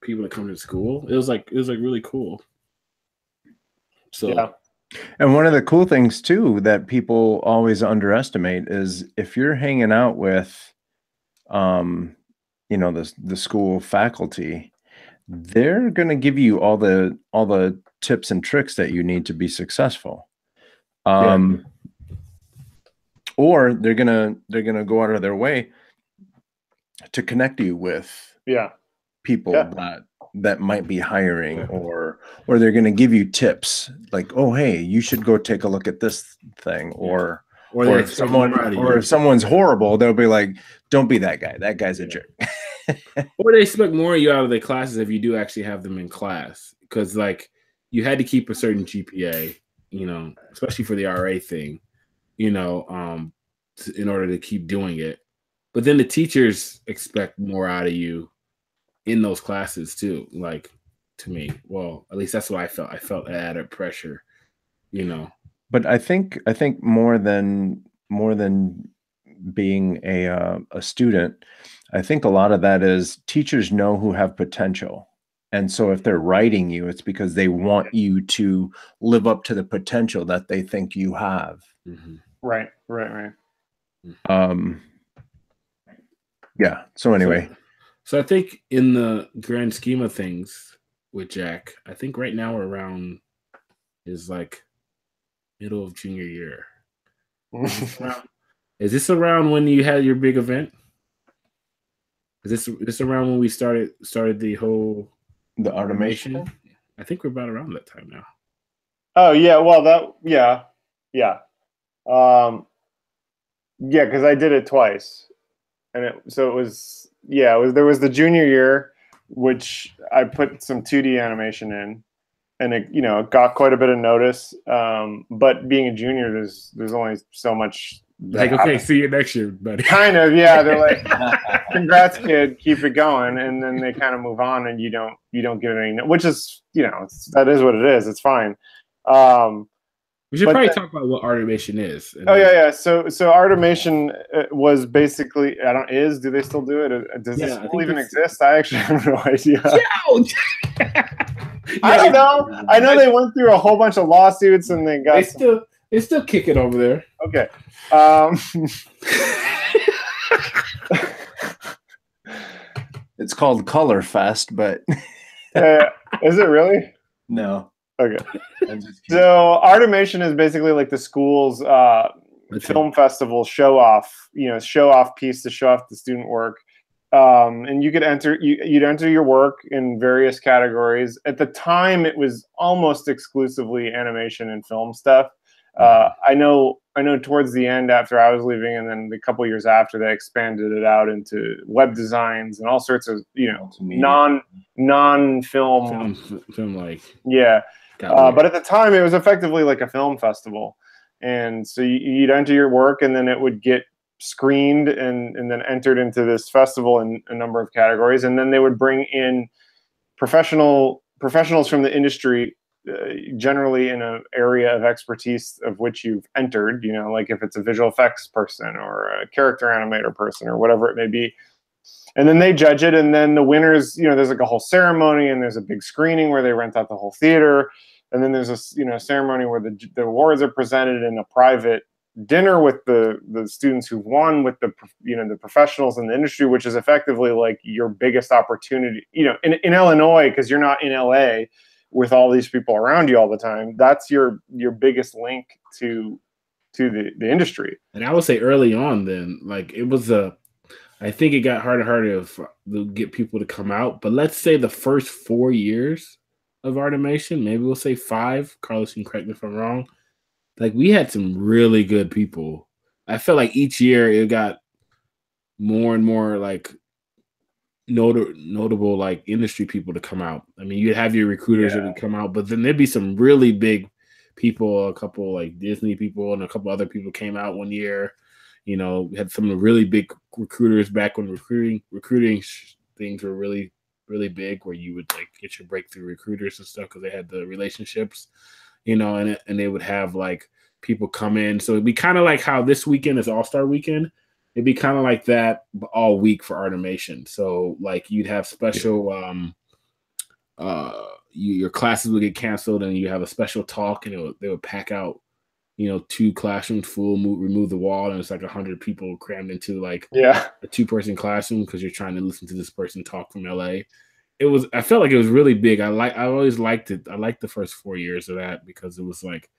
people that come to school. It was like really cool. So and one of the cool things too that people always underestimate is if you're hanging out with the school faculty, they're going to give you all the tips and tricks that you need to be successful. Or they're going to go out of their way to connect you with people that might be hiring, or they're going to give you tips like, oh, hey, you should go take a look at this thing, or if someone's horrible, they'll be like, don't be that guy. That guy's a jerk. Or they expect more of you out of the classes if you do actually have them in class, because like you had to keep a certain GPA, especially for the RA thing, in order to keep doing it. But then the teachers expect more out of you in those classes too. Like, to me, well, at least that's what I felt. I felt added pressure, But I think more than being a student, I think a lot of that is teachers know who have potential. And so if they're writing you, it's because they want you to live up to the potential that they think you have. Right. Yeah. So anyway. So I think in the grand scheme of things with Jack, I think right now we're around is like middle of junior year. Is this around when you had your big event? Is this around when we started the automation? I think we're about around that time now. Oh yeah, well yeah. Yeah, because I did it twice, and it was there was the junior year, which I put some 2D animation in, and it got quite a bit of notice. But being a junior, there's only so much. Like, okay, see you next year, buddy. Kind of, yeah. They're like, congrats, kid, keep it going, and then they kind of move on, and you don't get any, which is that is what it is. It's fine. We should probably talk about what Artimation is. Yeah. So Artimation was basically, do they still do it? Does this still even exist? I actually have no idea. I don't know. I know they went through a whole bunch of lawsuits and they got they still kick it over there. Okay. It's called Color Fest, but is it really? No. Okay. So Artimation is basically like the school's film festival show off piece to show off the student work. And you could you'd enter your work in various categories. At the time, it was almost exclusively animation and film stuff. I know towards the end, after I was leaving, and then a couple years after, they expanded it out into web designs and all sorts of non-film film like but at the time, it was effectively like a film festival, and so you'd enter your work, and then it would get screened and then entered into this festival in a number of categories, and then they would bring in professionals from the industry, generally in an area of expertise of which you've entered, like if it's a visual effects person or a character animator person or whatever it may be. And then they judge it, and then the winners, there's like a whole ceremony, and there's a big screening where they rent out the whole theater, and then there's a ceremony where the awards are presented in a private dinner with the students who've won, with the professionals in the industry, which is effectively like your biggest opportunity. In Illinois, because you're not in LA with all these people around you all the time. That's your biggest link to the industry. And I would say early on, then, like, it was I think it got harder and harder to get people to come out. But let's say the first 4 years of Artimation, maybe we'll say 5. Carlos can correct me if I'm wrong. Like, we had some really good people. I felt like each year it got more and more like notable like industry people to come out. I mean, you'd have your recruiters that would come out, but then there'd be some really big people, a couple like Disney people and a couple other people came out one year. We had some of the really big recruiters back when recruiting things were really, really big, where you would like get your breakthrough recruiters and stuff because they had the relationships, and they would have like people come in. So it'd be kind of like how this weekend is All-Star Weekend. It'd be kind of like that all week for Artimation. So like you'd have special, your classes would get canceled, and you have a special talk, and they would pack out, 2 classrooms full, remove the wall, and it's like 100 people crammed into like a 2-person classroom because you're trying to listen to this person talk from LA. I felt like it was really big. I always liked it. I liked the first 4 years of that because it was like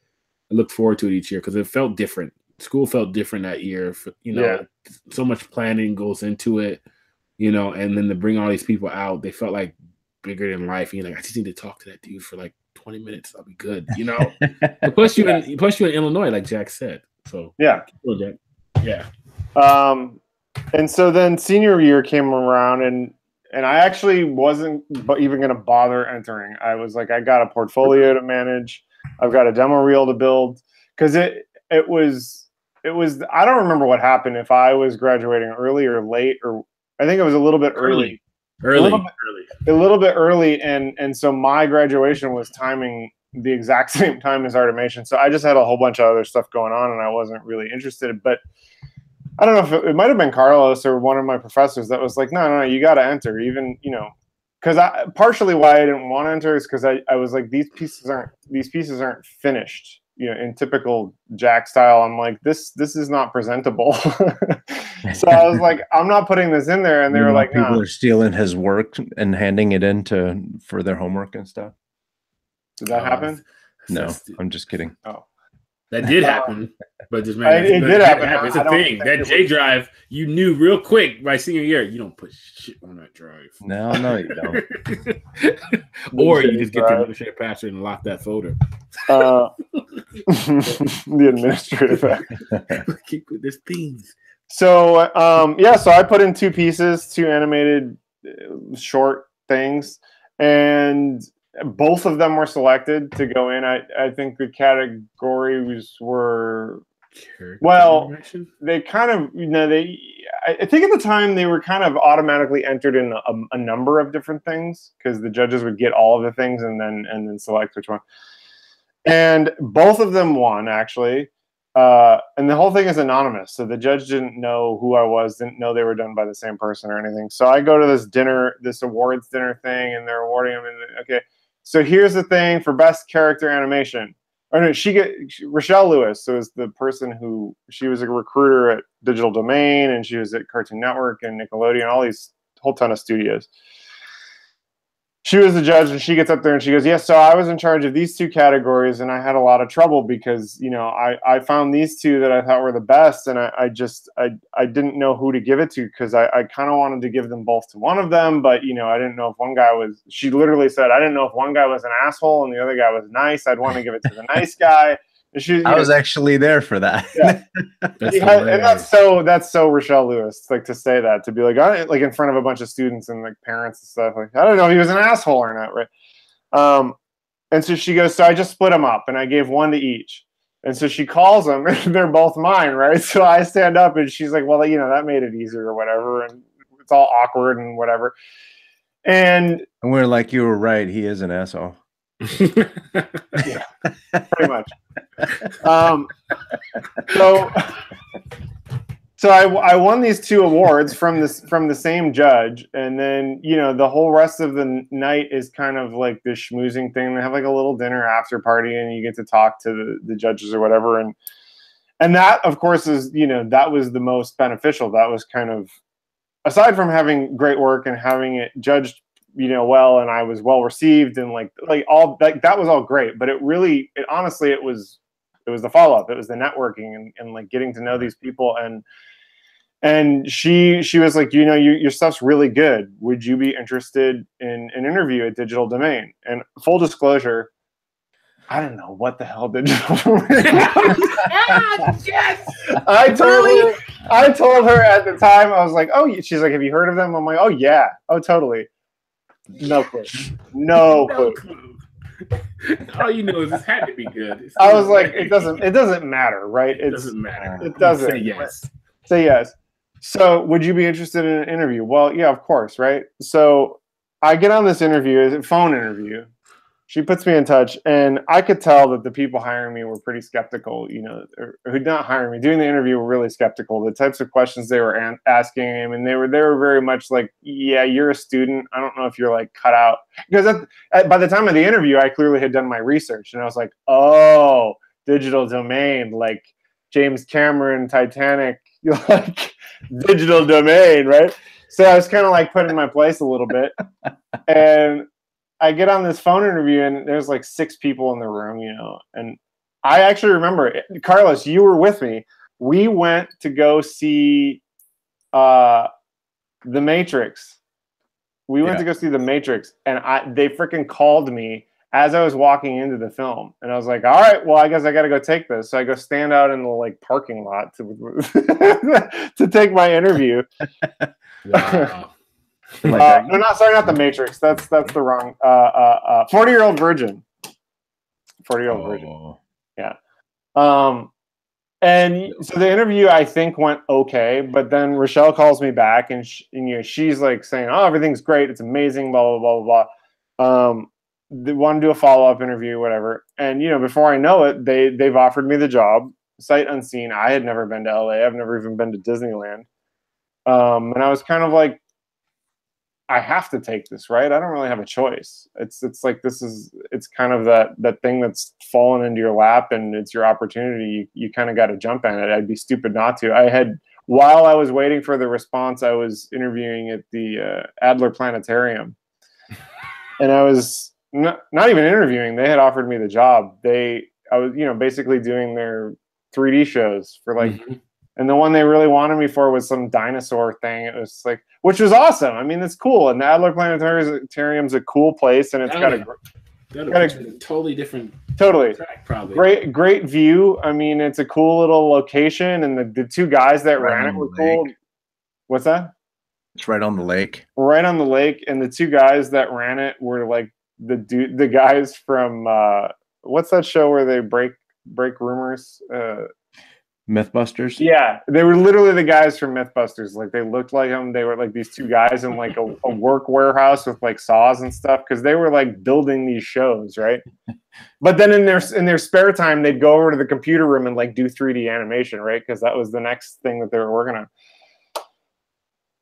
I looked forward to it each year because it felt different. School felt different that year. So much planning goes into it, and then to bring all these people out, they felt like bigger than life. And you're like, I just need to talk to that dude for like 20 minutes. I'll be good. Plus you're in Illinois, like Jack said. So yeah. Yeah. And so then senior year came around, and I actually wasn't even going to bother entering. I was like, I got a portfolio to manage. I've got a demo reel to build, because it was I don't remember what happened, if I was graduating early or late, or I think it was a little bit early. A little bit early, and so my graduation was timing the exact same time as Artimation. So I just had a whole bunch of other stuff going on, and I wasn't really interested. But I don't know if it might have been Carlos or one of my professors that was like, no, you got to enter, even, because partially why I didn't want to enter is because I was like, these pieces aren't finished, in typical Jack style. I'm like, this is not presentable. So I was like, I'm not putting this in there. And they were like, people are stealing his work and handing it in for their homework and stuff. Did that happen? No, I'm just kidding. Oh, That did happen, but just it did happen. It's a thing. That J drive, you knew real quick by senior year, you don't put shit on that drive. No, you don't. Or you just get the administrative password and lock that folder. The administrative. Keep with this things. So so I put in 2 pieces, 2 animated short things, and both of them were selected to go in. I think the categories were they kind of I think at the time they were kind of automatically entered in a number of different things because the judges would get all of the things and then select which one. And both of them won, actually. And the whole thing is anonymous. So the judge didn't know who I was, didn't know they were done by the same person or anything. So I go to this awards dinner thing, and they're awarding them. And okay, so here's the thing for best character animation. Or no, Rochelle Lewis. So is the person who, she was a recruiter at Digital Domain, and she was at Cartoon Network and Nickelodeon, all these whole ton of studios. She was the judge, and she gets up there and she goes, yes, so I was in charge of these 2 categories, and I had a lot of trouble because, I found these 2 that I thought were the best, and I didn't know who to give it to because I kind of wanted to give them both to one of them, but, I didn't know if one guy was, she literally said, I didn't know if one guy was an asshole and the other guy was nice. I'd want to give it to the nice guy. I was actually there for that. Yeah. And that's so Rochelle Lewis, like, to say that, to be like in front of a bunch of students and like parents and stuff. Like, I don't know if he was an asshole or not, right? And so she goes, so I just split them up and I gave 1 to each. And so she calls them, and they're both mine, right? So I stand up, and she's like, well, that made it easier or whatever, and it's all awkward and whatever. And we're like, you were right. He is an asshole. Yeah, pretty much. So I won these 2 awards from the same judge, and then the whole rest of the night is kind of like this schmoozing thing. They have like a little dinner after party, and you get to talk to the judges or whatever, and that, of course, is that was the most beneficial. That was kind of, aside from having great work and having it judged well, and I was well received, and like all that was all great, but it honestly it was the follow-up. It was the networking and like getting to know these people, and she was like, your stuff's really good. Would you be interested in an interview at Digital Domain? And full disclosure, I don't know what the hell Digital Domain. Yes! I told her at the time, I was like, oh, she's like, have you heard of them? I'm like, oh yeah, oh totally. No clue. No clue. All you know is this had to be good. I was like, it doesn't matter, right? It doesn't matter. It doesn't. Say yes. Say yes. So would you be interested in an interview? Well, yeah, of course, right? So I get on this interview, it's a phone interview. She puts me in touch, and I could tell that the people hiring me were pretty skeptical, or who not hiring me, doing the interview were really skeptical. The types of questions they were asking him, and they were very much like, yeah, you're a student. I don't know if you're like cut out. Because by the time of the interview, I clearly had done my research, and I was like, oh, Digital Domain, like James Cameron, Titanic, like Digital Domain, right? So I was kind of like put in my place a little bit. And I get on this phone interview, and there's like 6 people in the room, and I actually remember it. Carlos, you were with me. We went to go see The Matrix. We went to go see The Matrix, and they freaking called me as I was walking into the film, and I was like, all right, well, I guess I got to go take this. So I go stand out in the like parking lot to take my interview. Wow. No, not The Matrix. That's the wrong. 40-Year-Old Virgin. Virgin. Yeah. And so the interview, I think, went okay, but then Rochelle calls me back, and she's like saying, "Oh, everything's great. It's amazing. Blah blah blah blah blah." They want to do a follow-up interview, whatever. And before I know it, they've offered me the job, sight unseen. I had never been to LA. I've never even been to Disneyland. And I was kind of like, I have to take this, right? I don't really have a choice. It's like it's kind of that thing that's fallen into your lap, and it's your opportunity. You kind of got to jump at it. I'd be stupid not to. While I was waiting for the response, I was interviewing at the Adler Planetarium, and I was not even interviewing. They had offered me the job. They I was, basically doing their 3D shows for like, Mm-hmm. and the one they really wanted me for was some dinosaur thing. It was like, which was awesome. I mean, it's cool. And the Adler Planetarium's a cool place, and it's got a totally different track, probably great view. I mean, it's a cool little location, and the two guys that ran it were cool. What's that? It's right on the lake. Right on the lake, and the two guys that ran it were like the guys from what's that show where they break rumors? Mythbusters. Yeah, they were literally the guys from Mythbusters. Like they looked like them. They were like these two guys in like a work warehouse with like saws and stuff because they were like building these shows, right? But then in their spare time, they'd go over to the computer room and like do 3D animation, right? Because that was the next thing that they were working on.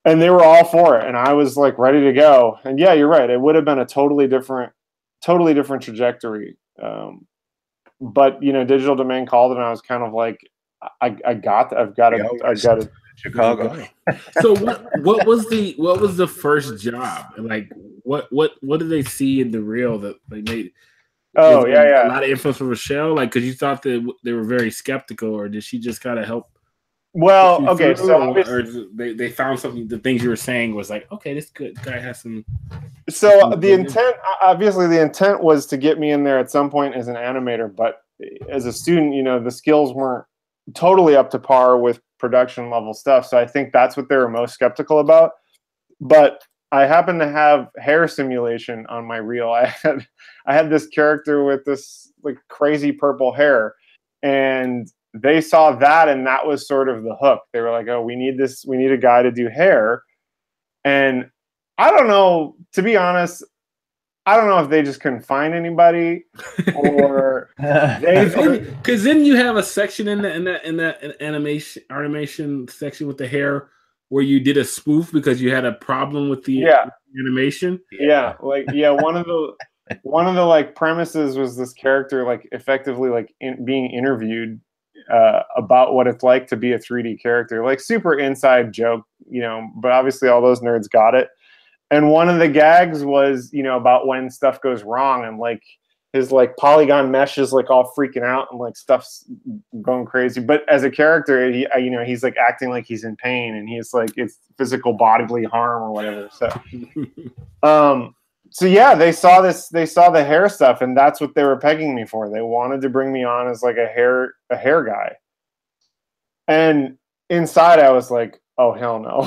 And they were all for it, and I was like ready to go. And yeah, you're right. It would have been a totally different trajectory. But Digital Domain called, and I was kind of like, I've got it. Chicago. So what was the first job? Like what did they see in the reel that they made? Oh yeah. A lot of influence from Rochelle, like because you thought that they were very skeptical, or did she just kind of help? Well, okay, so or they found something. The things you were saying was like, okay, this good guy has some. So the intent was to get me in there at some point as an animator, but as a student, the skills weren't totally up to par with production level stuff. So I think that's what they were most skeptical about. But I happened to have hair simulation on my reel. I had this character with this like crazy purple hair, and they saw that, and that was sort of the hook. They were like, oh, we need a guy to do hair. And I don't know, to be honest, I don't know if they just couldn't find anybody or because then you have a section in that animation section with the hair where you did a spoof because you had a problem with the animation. Yeah. One of the like premises was this character like effectively like being interviewed about what it's like to be a 3D character, like super inside joke, but obviously all those nerds got it. And one of the gags was, about when stuff goes wrong and like his like polygon mesh is like all freaking out and like stuff's going crazy. But as a character, he's like acting like he's in pain and he's like it's physical bodily harm or whatever. So yeah, they saw the hair stuff, and that's what they were pegging me for. They wanted to bring me on as like a hair guy. And inside I was like, oh hell no.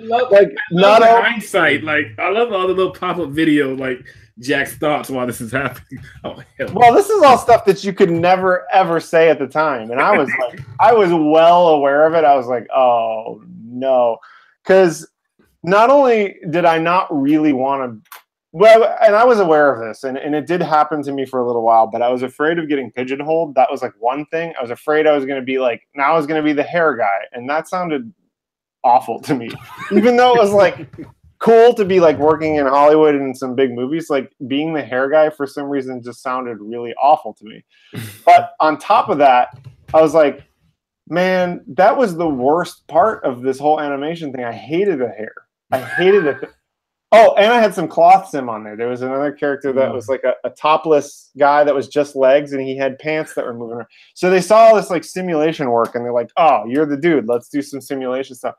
Hindsight, like I love all the little pop-up video like Jack's thoughts while this is happening. Oh hell no. Well, this is all stuff that you could never ever say at the time. And I was like, I was well aware of it. I was like, oh no. Because not only did I not really want to, well, and I was aware of this, and it did happen to me for a little while, but I was afraid of getting pigeonholed. That was like one thing. I was afraid I was going to be like, now I was going to be the hair guy. And that sounded awful to me. Even though it was like cool to be like working in Hollywood and some big movies, like being the hair guy for some reason just sounded really awful to me. But on top of that, I was like, man, that was the worst part of this whole animation thing. I hated the hair. I hated it. Oh, and I had some cloth sim on there. There was another character that was like a topless guy that was just legs, and he had pants that were moving around. So they saw all this like simulation work, and they're like, "Oh, you're the dude. Let's do some simulation stuff."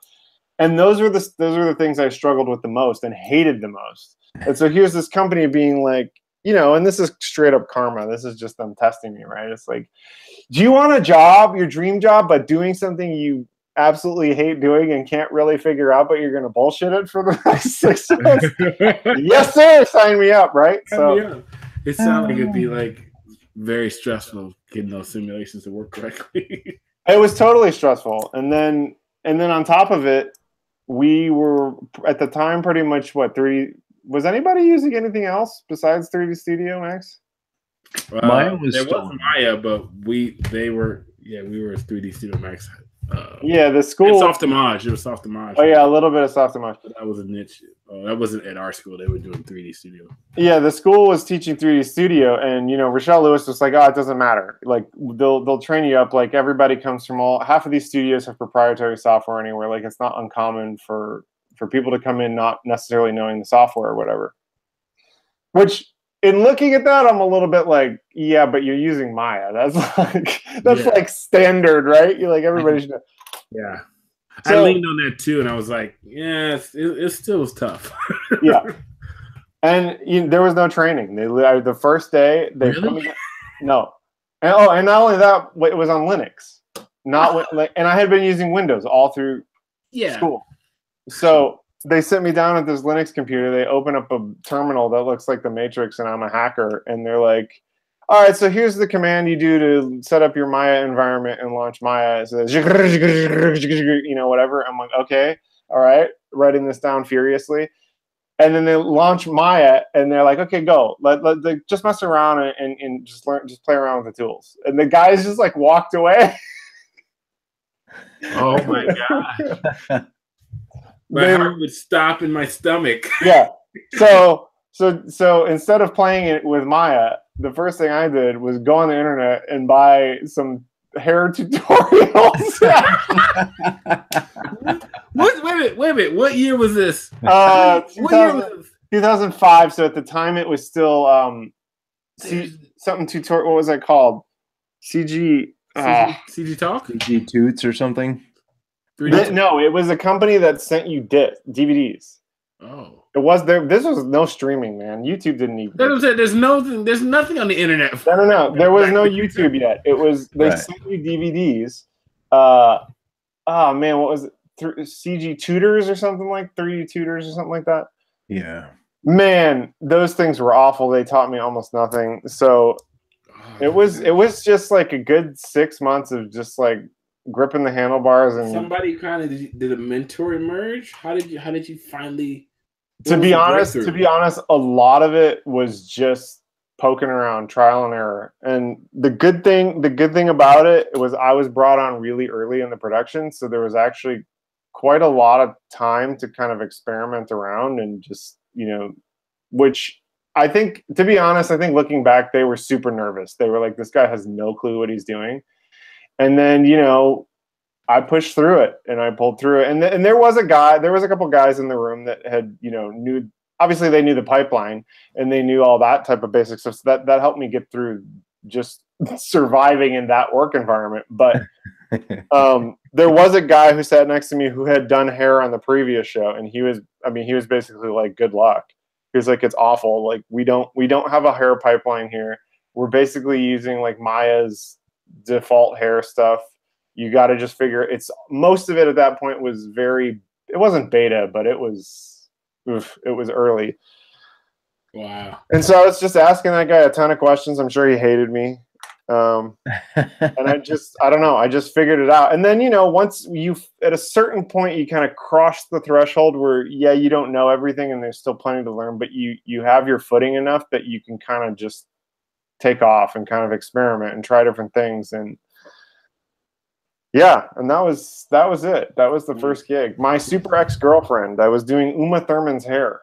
And those were the things I struggled with the most and hated the most. And so here's this company being like, and this is straight up karma. This is just them testing me, right? It's like, do you want a job, your dream job, but doing something you absolutely hate doing and can't really figure out, but you're going to bullshit it for the next 6 months? Yes, sir. Sign me up, right? So it sounds like it'd be like very stressful getting those simulations to work correctly. It was totally stressful. And then on top of it, we were at the time pretty much 3D. Was anybody using anything else besides 3D Studio, Max? Maya was Maya, but we were 3D Studio Max. The school. Softimage. It was Softimage. Oh yeah, a little bit of Softimage. But that was a niche. That wasn't at our school. They were doing 3D Studio. Yeah, the school was teaching 3D Studio, and Rochelle Lewis was like, "Oh, it doesn't matter. Like they'll train you up. Like everybody comes from half of these studios have proprietary software anywhere. Like it's not uncommon for people to come in not necessarily knowing the software or whatever." Which in looking at that, I'm a little bit like, yeah, but you're using Maya. That's like standard, right? You're like, everybody should know. Yeah. So, I leaned on that too, and I was like, yeah, it still was tough. Yeah. And there was no training. The first day they Really? put me, no, and not only that, it was on Linux, and I had been using Windows all through school. So they sit me down at this Linux computer. They open up a terminal that looks like the Matrix, and I'm a hacker. And they're like, "All right, so here's the command you do to set up your Maya environment and launch Maya." It says, whatever. I'm like, okay, all right, writing this down furiously. And then they launch Maya, and they're like, "Okay, go. Let just mess around and just play around with the tools." And the guys just like walked away. Oh my god! My heart would stop in my stomach. Yeah. So instead of playing it with Maya, the first thing I did was go on the internet and buy some hair tutorials. Wait a minute. What year was this? 2005. So at the time it was still something tutorial. What was it called? CG Talk? CG Toots or something? No, it was a company that sent you DVDs. Oh. It was there. This was no streaming, man. YouTube didn't even. There's nothing on the internet. No. There was no YouTube yet. It was they sent you DVDs. Oh man, what was it? CG Tutors or something, like 3D Tutors or something like that. Yeah. Man, those things were awful. They taught me almost nothing. So it was just like a good 6 months of just like gripping the handlebars. And somebody kind of did a mentor emerge. How did you finally? To be honest, a lot of it was just poking around, trial and error. And the good thing about it was I was brought on really early in the production, so there was actually quite a lot of time to kind of experiment around and just, which I think, to be honest, I think looking back, they were super nervous. They were like, this guy has no clue what he's doing. And then, I pushed through it and I pulled through it. And there was a couple guys in the room that had, obviously they knew the pipeline and they knew all that type of basic stuff. So that helped me get through just surviving in that work environment. But there was a guy who sat next to me who had done hair on the previous show. And he was basically like, good luck. He was like, it's awful. Like, we don't have a hair pipeline here. We're basically using like Maya's default hair stuff. You got to just figure most of it at that point was it wasn't beta, but it was early. Wow. And so I was just asking that guy a ton of questions. I'm sure he hated me. And I don't know. I just figured it out. And then, once at a certain point, you kind of cross the threshold where, yeah, you don't know everything and there's still plenty to learn, but you have your footing enough that you can kind of just take off and kind of experiment and try different things. And yeah, and that was it. That was the first gig. My super ex-girlfriend. I was doing Uma Thurman's hair.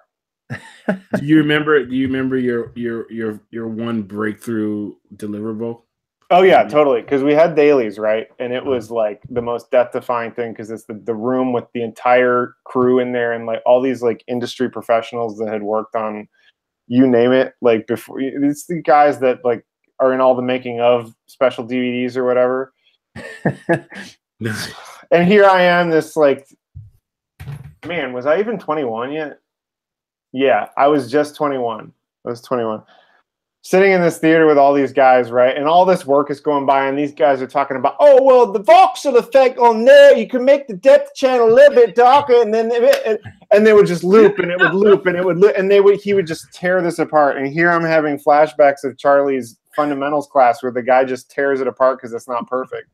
Do you remember your one breakthrough deliverable? Oh yeah, totally. Because we had dailies, right? And it was like the most death-defying thing because it's the room with the entire crew in there and like all these like industry professionals that had worked on, you name it, like before. It's the guys that like are in all the making of special DVDs or whatever. And here I am, this like, man, was I even 21 yet? Yeah, I was just 21. I was 21. Sitting in this theater with all these guys, right? And all this work is going by, and these guys are talking about, oh, well, the voxel effect on there, you can make the depth channel a little bit darker, and then they would just loop, and it would loop, and it would loop, and he would just tear this apart. And here I'm having flashbacks of Charlie's fundamentals class where the guy just tears it apart because it's not perfect.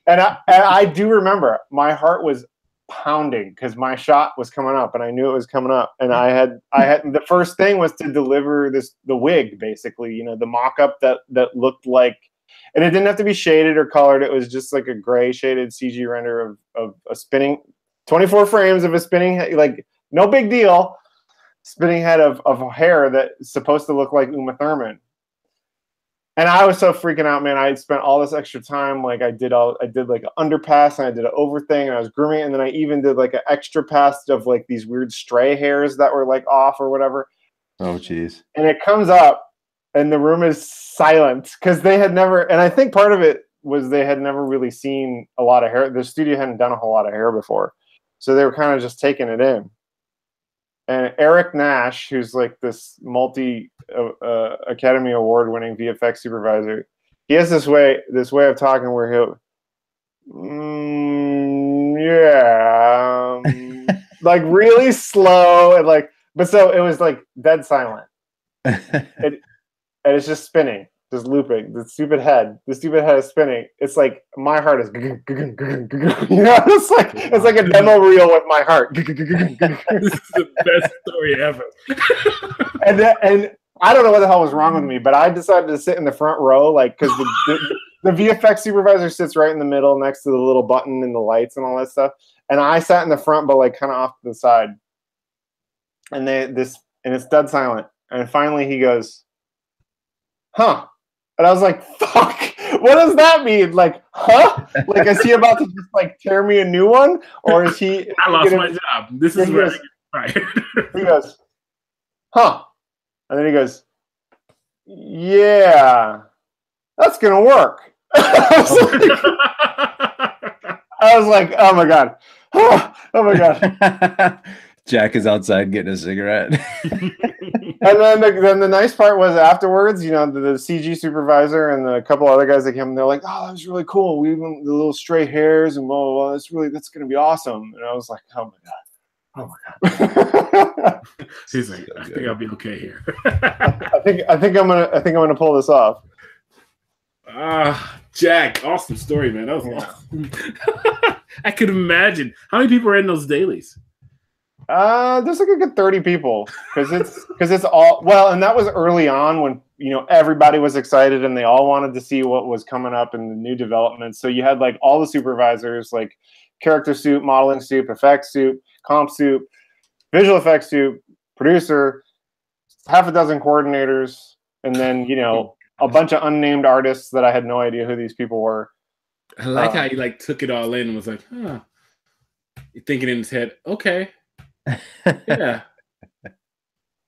And I do remember my heart was pounding because my shot was coming up and I knew it was coming up. And I had the first thing was to deliver the wig, basically, the mock-up that looked like, and it didn't have to be shaded or colored. It was just like a gray shaded CG render of a spinning 24 frames of a spinning head, like no big deal, spinning head of hair that's supposed to look like Uma Thurman. And I was so freaking out, man. I had spent all this extra time. Like I did like an underpass and I did an over thing and I was grooming. And then I even did like an extra pass of like these weird stray hairs that were like off or whatever. Oh, geez. And it comes up, and the room is silent because they had never. And I think part of it was they had never really seen a lot of hair. The studio hadn't done a whole lot of hair before, so they were kind of just taking it in. And Eric Nash, who's like this Academy Award winning VFX supervisor, he has this way of talking where he'll, yeah, like really slow and like, but so it was like dead silent. And it's just spinning, just looping. The stupid head is spinning. It's like my heart is, you know, it's like a demo reel with my heart. This is the best story ever. and I don't know what the hell was wrong with me, but I decided to sit in the front row, like because the VFX supervisor sits right in the middle next to the little button and the lights and all that stuff. And I sat in the front, but like kind of off to the side. And it's dead silent. And finally he goes, huh? And I was like, fuck, what does that mean? Like, huh? Like, is he about to just like tear me a new one? Or is he? I lost my job. This is where I get fired. He goes, huh? And then he goes, yeah, that's going to work. I was like, oh my God. Oh my God. Jack is outside getting a cigarette. And then the nice part was afterwards, you know, the CG supervisor and a couple other guys that came and they're like, oh, that was really cool. We even the little straight hairs and blah, blah, blah. That's going to be awesome. And I was like, oh my God. Oh my God. He's like, I think I'll be okay here. I think I'm gonna pull this off. Jack, awesome story, man. That was awesome. I could imagine. How many people are in those dailies? There's like a good 30 people because it's all well, and that was early on when, you know, everybody was excited and they all wanted to see what was coming up in the new developments. So you had like all the supervisors, like character soup, modeling soup, effects soup, comp soup, visual effects soup, producer, half a dozen coordinators, and then, you know, a bunch of unnamed artists that I had no idea who these people were. I like how he like took it all in and was like, huh. You're thinking in his head, okay. Yeah.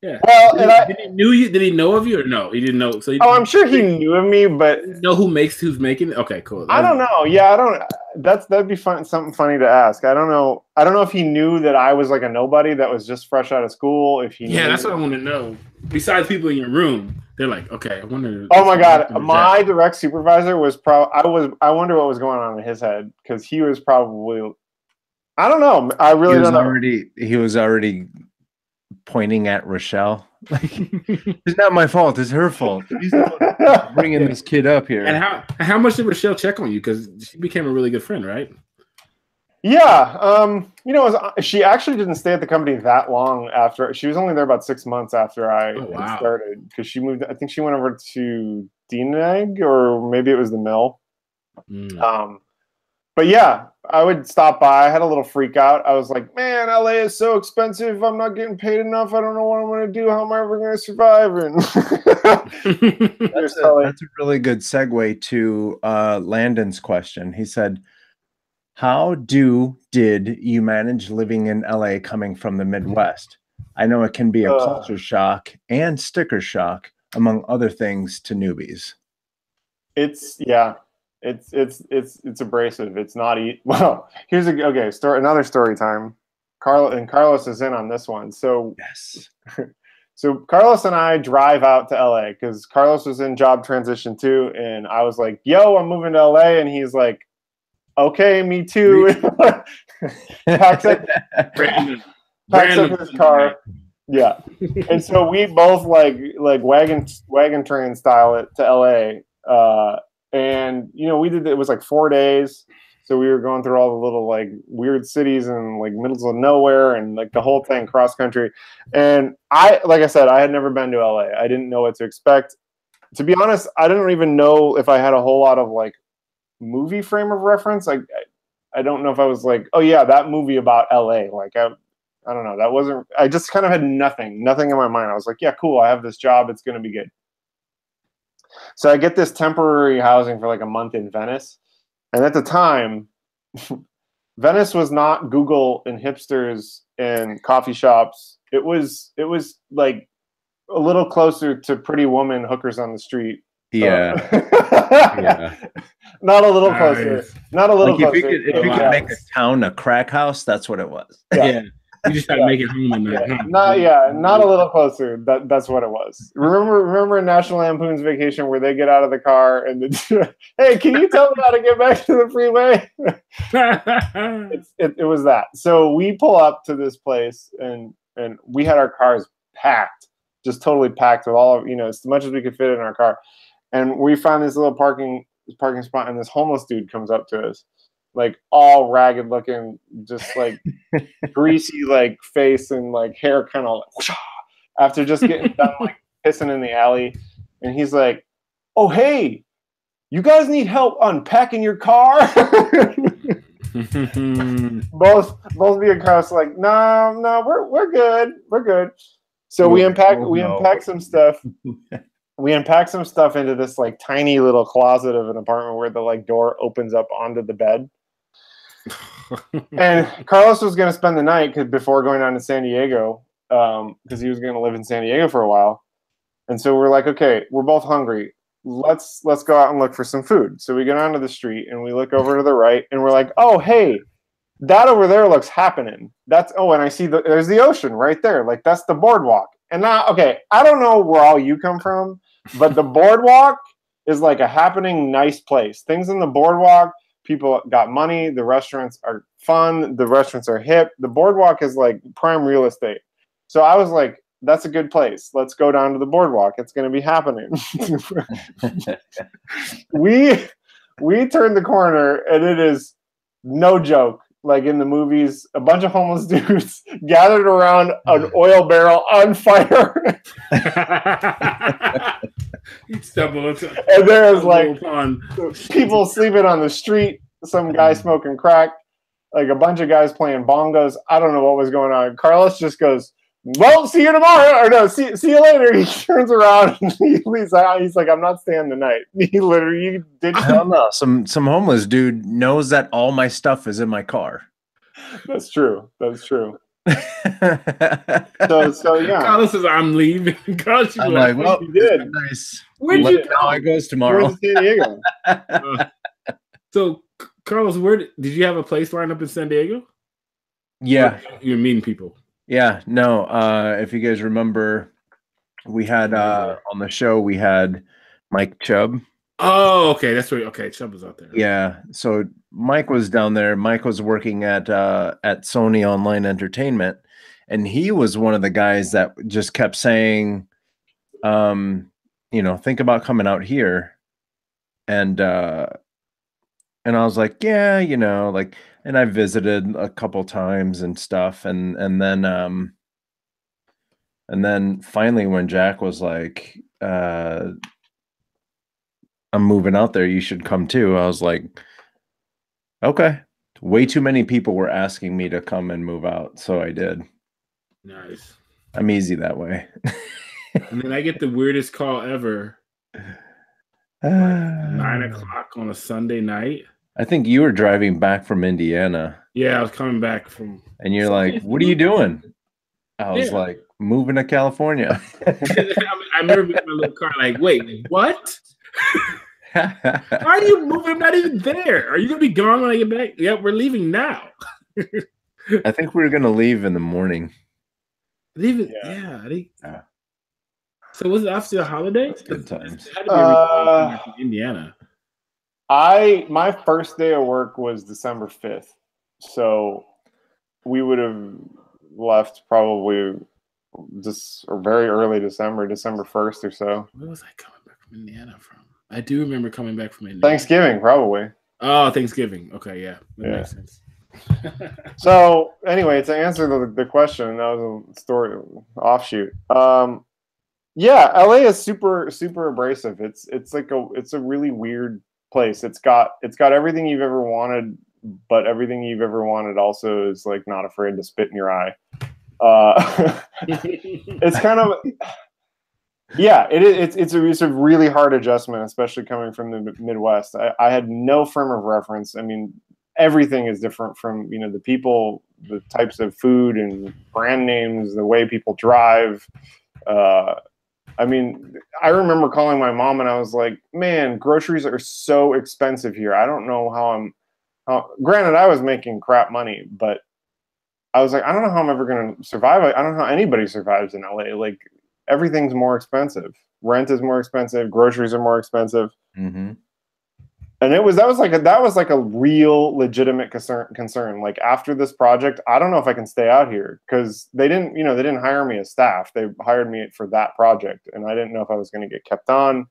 Yeah. Well, did he know of you or no? He didn't know. So I'm sure he knew of me, but know who's making it? Okay, cool. I don't know. Yeah, I don't. That'd be fun. Something funny to ask. I don't know. I don't know if he knew that I was like a nobody that was just fresh out of school. If he, yeah, that's what I want to know. Besides people in your room, they're like, okay, I wonder. Oh my God, my direct supervisor was I wonder what was going on in his head because he was probably. I don't know. I really don't know. He was already pointing at Rochelle. Like, it's not my fault. It's her fault. She's bringing this kid up here. And how much did Rochelle check on you? Because she became a really good friend, right? Yeah. You know, she actually didn't stay at the company that long after. She was only there about 6 months after I had started because she moved. I think she went over to Dienegg or maybe it was the mill. But yeah, I would stop by. I had a little freak out. I was like, man, LA is so expensive. I'm not getting paid enough. I don't know what I'm going to do. How am I ever going to survive? And that's a really good segue to Landon's question. He said, how did you manage living in LA coming from the Midwest? I know it can be a culture shock and sticker shock, among other things, to newbies. It's abrasive. It's not well. Here's another story time. Carlos is in on this one. So yes. So Carlos and I drive out to LA because Carlos was in job transition too, and I was like, "Yo, I'm moving to LA," and he's like, "Okay, me too." packs up his car. Yeah, and so we both like wagon train style it to LA. And, you know, it was like 4 days. So we were going through all the little like weird cities and like middles of nowhere and like the whole thing cross country. And like I said, I had never been to LA. I didn't know what to expect. To be honest, I didn't even know if I had a whole lot of like movie frame of reference. I don't know if I was like, oh yeah, that movie about LA. Like I don't know. I just kind of had nothing in my mind. I was like, yeah, cool. I have this job. It's going to be good. So I get this temporary housing for like a month in Venice. And at the time, Venice was not Google and hipsters and coffee shops. It was like a little closer to Pretty Woman, Hookers on the Street. Yeah. Yeah. Not a little closer. Nice. Not a little Like closer. if you could make a town a crack house, that's what it was. Yeah. You just gotta make it home at night. Not a little closer. That's what it was. Remember in National Lampoon's Vacation where they get out of the car and hey, can you tell me how to get back to the freeway? It was that. So we pull up to this place and we had our cars packed, just totally packed with all of, as much as we could fit in our car. And we found this little parking spot, and this homeless dude comes up to us, like all ragged looking, just like greasy like face and like hair kind of like, after just getting done like pissing in the alley. And he's like, "Oh, hey, you guys need help unpacking your car?" both me and Carlos like, no, we're good. So we unpack some stuff. We unpack some stuff into this like tiny little closet of an apartment where the like door opens up onto the bed. And Carlos was going to spend the night before going down to San Diego, because he was going to live in San Diego for a while. And so we're like, okay, we're both hungry. Let's go out and look for some food. So we go down to the street and we look over to the right and we're like, oh, hey, that over there looks happening. And I see there's the ocean right there. Like that's the boardwalk. And now, okay, I don't know where all you come from, but the boardwalk is like a happening, nice place. Things in the boardwalk, people got money. The restaurants are fun. The restaurants are hip. The boardwalk is like prime real estate. So I was like, that's a good place. Let's go down to the boardwalk. It's going to be happening. We turned the corner, and it is no joke. Like in the movies, a bunch of homeless dudes gathered around an oil barrel on fire. And there's like people sleeping on the street, some guy smoking crack, like a bunch of guys playing bongos. I don't know what was going on. Carlos just goes, "Well, see you tomorrow." Or no, see you later. He turns around and he leaves out. He's like, "I'm not staying the night." He literally did. I don't know. Some homeless dude knows that all my stuff is in my car. That's true. So yeah. Carlos says, "I'm leaving." Carlos, I'm like, well, you did. Nice. Where'd you go? How it goes tomorrow. San Diego. So, Carlos, did you have a place lined up in San Diego? Yeah, you're meeting people. Yeah, no. If you guys remember, we had on the show we had Mike Chubb. Oh, okay, that's right. Okay, Chubb was out there. Yeah, so Mike was down there. Mike was working at Sony Online Entertainment, and he was one of the guys that just kept saying, think about coming out here, and I was like, yeah, and I visited a couple times and stuff, and then finally when Jack was like, I'm moving out there, you should come too. I was like, okay. Way too many people were asking me to come and move out, so I did. Nice. I'm easy that way. And then I get the weirdest call ever. 9 o'clock on a Sunday night. I think you were driving back from Indiana. Yeah, I was coming back from. And you're like, what are you doing? I was like, moving to California. I remember being in my little car, like, wait, what? Why are you moving? I'm not even there. Are you going to be gone when I get back? Yeah, we're leaving now. I think we were going to leave in the morning. Leaving? Yeah. So was it after the holidays? Good times. It had to be from Indiana. My first day of work was December 5th. So we would have left probably very early December 1st or so. Where was I coming back from Indiana from? I do remember coming back from Indiana. Thanksgiving, probably. Oh, Thanksgiving. Okay, yeah. That makes sense. So anyway, to answer the question, that was a story offshoot. Yeah, LA is super, super abrasive. It's a really weird place. It's got everything you've ever wanted, but everything you've ever wanted also is like not afraid to spit in your eye. It's kind of it's a really hard adjustment, especially coming from the Midwest. I had no frame of reference. I mean, everything is different from the people, the types of food and brand names, the way people drive. I mean, I remember calling my mom and I was like, man, groceries are so expensive here. I don't know how, granted, I was making crap money, but I was like, I don't know how I'm ever going to survive. I don't know how anybody survives in LA. Like, everything's more expensive. Rent is more expensive. Groceries are more expensive. Mm-hmm. And that was like a real legitimate concern. Like, after this project, I don't know if I can stay out here, because they didn't hire me as staff. They hired me for that project, and I didn't know if I was going to get kept on.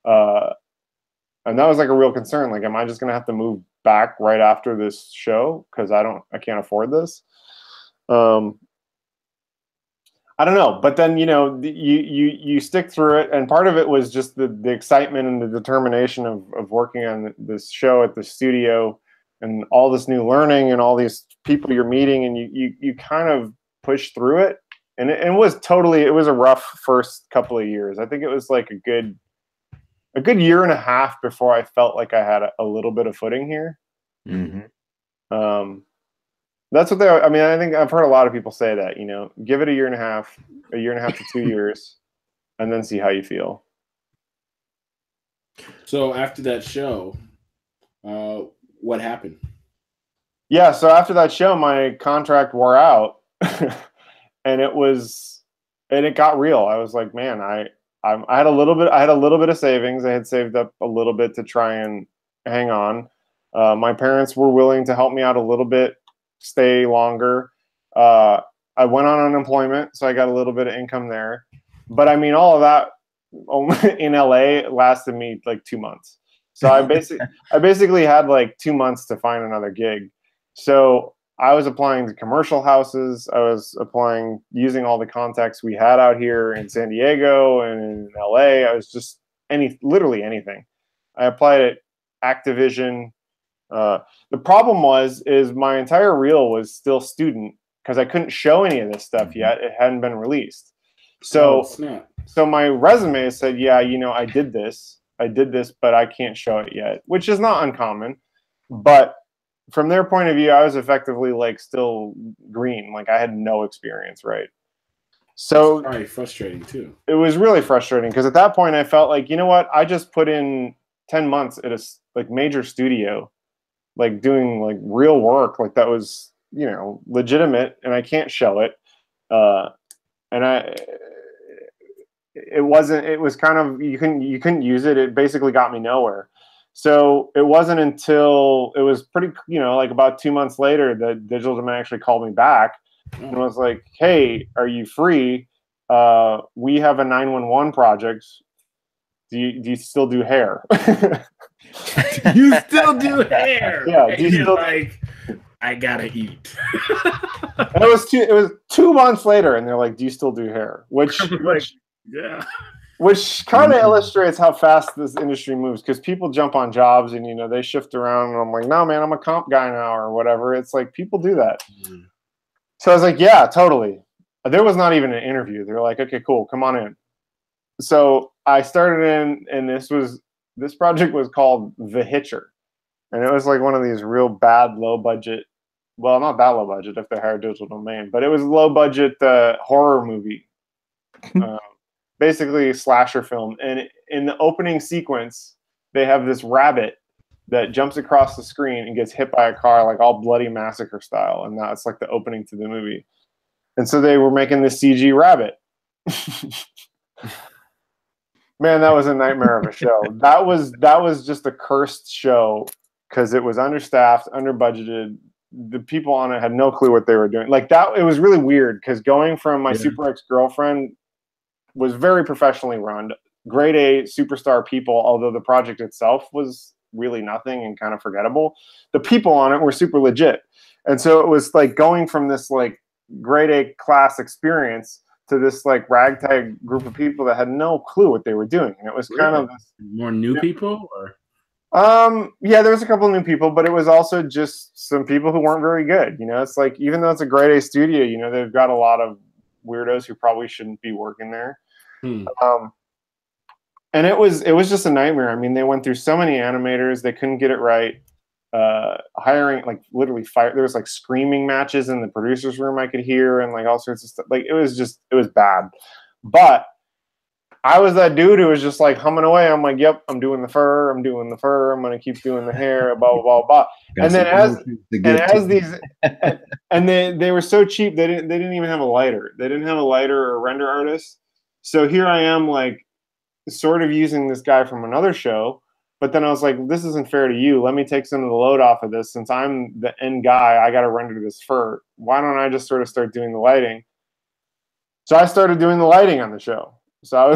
And that was like a real concern. Like, am I just going to have to move back right after this show because I can't afford this? I don't know, but then you stick through it, and part of it was just the excitement and the determination of working on this show at the studio, and all this new learning and all these people you're meeting, and you kind of push through it, and it was a rough first couple of years. I think it was like a good year and a half before I felt like I had a little bit of footing here. Mm-hmm. That's what I think I've heard a lot of people say that, give it a year and a half to 2 years, and then see how you feel. So after that show, what happened? Yeah. So after that show, my contract wore out and it got real. I was like, man, I had a little bit of savings. I had saved up a little bit to try and hang on. My parents were willing to help me out a little bit, stay longer. I went on unemployment, so I got a little bit of income there. But I mean, all of that in LA lasted me like 2 months. So I basically had like 2 months to find another gig. So I was applying to commercial houses. I was applying using all the contacts we had out here in San Diego and in LA. I was just literally anything. I applied at Activision. The problem is my entire reel was still student, because I couldn't show any of this stuff yet. It hadn't been released. So my resume said, yeah, I did this, but I can't show it yet, which is not uncommon. But from their point of view, I was effectively like still green. Like, I had no experience, right? So it's probably frustrating too. It was really frustrating, because at that point I felt like, you know what? I just put in 10 months at a like major studio, like doing like real work, like that was legitimate, and I can't show it. And it was kind of, you couldn't use it. It basically got me nowhere. So it wasn't until it was pretty, like about 2 months later, that Digital Domain actually called me back and was like, hey, are you free? We have a 911 project. Do you still do hair? You still do hair? Yeah. Do you still like? I gotta eat. And it was 2 months later, and they're like, "Do you still do hair?" Which yeah. Which kind of illustrates how fast this industry moves, because people jump on jobs and they shift around, and I'm like, no, man, I'm a comp guy now or whatever. It's like, people do that. So I was like, yeah, totally. There was not even an interview. They were like, okay, cool, come on in. So I started in, and this project was called The Hitcher. And it was like one of these real bad, low budget, well, not that low budget if they hired Digital Domain, but it was a low budget horror movie. Basically slasher film. And in the opening sequence, they have this rabbit that jumps across the screen and gets hit by a car, like all bloody massacre style. And that's like the opening to the movie. And so they were making this CG rabbit. Man, that was a nightmare of a show. That was just a cursed show, because it was understaffed, under-budgeted. The people on it had no clue what they were doing. Like that, it was really weird, because going from my super ex-girlfriend was very professionally run, grade A superstar people, although the project itself was really nothing and kind of forgettable. The people on it were super legit. And so it was like going from this like grade A class experience to this like ragtag group of people that had no clue what they were doing. And it was kind of this, more new people, or yeah, there was a couple of new people, but it was also just some people who weren't very good. It's like, even though it's a grade A studio, they've got a lot of weirdos who probably shouldn't be working there. And it was just a nightmare. I mean, they went through so many animators, they couldn't get it right. Hiring, like, literally fire. There was like screaming matches in the producer's room I could hear, and like all sorts of stuff. Like, it was bad. But I was that dude who was just like humming away. I'm like, yep, I'm doing the fur. I'm doing the fur. I'm going to keep doing the hair, blah, blah, blah, blah. And then and they were so cheap. They didn't even have a lighter. They didn't have a lighter or a render artist. So here I am, like, sort of using this guy from another show. But then I was like, this isn't fair to you. Let me take some of the load off of this. Since I'm the end guy, I got to render this fur. Why don't I just sort of start doing the lighting? So I started doing the lighting on the show. So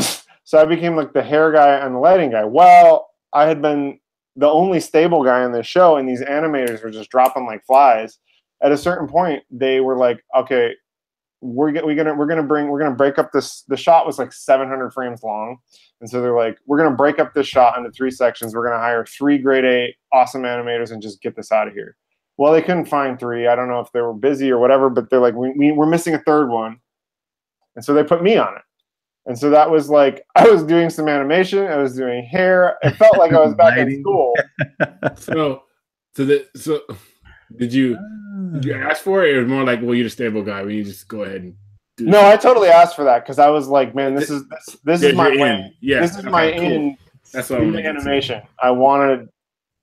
I became like the hair guy and the lighting guy. Well, I had been the only stable guy on this show, and these animators were just dropping like flies. At a certain point, they were like, okay, we're gonna break up this. The shot was like 700 frames long, and so they're like, we're gonna break up this shot into 3 sections. We're gonna hire 3 grade A awesome animators and just get this out of here. Well, they couldn't find 3. I don't know if they were busy or whatever, but they're like, we're missing a 3rd one, and so they put me on it. And so that was like, I was doing some animation, I was doing hair. It felt like I was back in school. So did you ask for it, or it was more like, well, you're the stable guy, we just go ahead and do No, I totally asked for that because I was like, man, this is my win. Yeah, this is my cool. in. That's what in I'm animation. I wanted.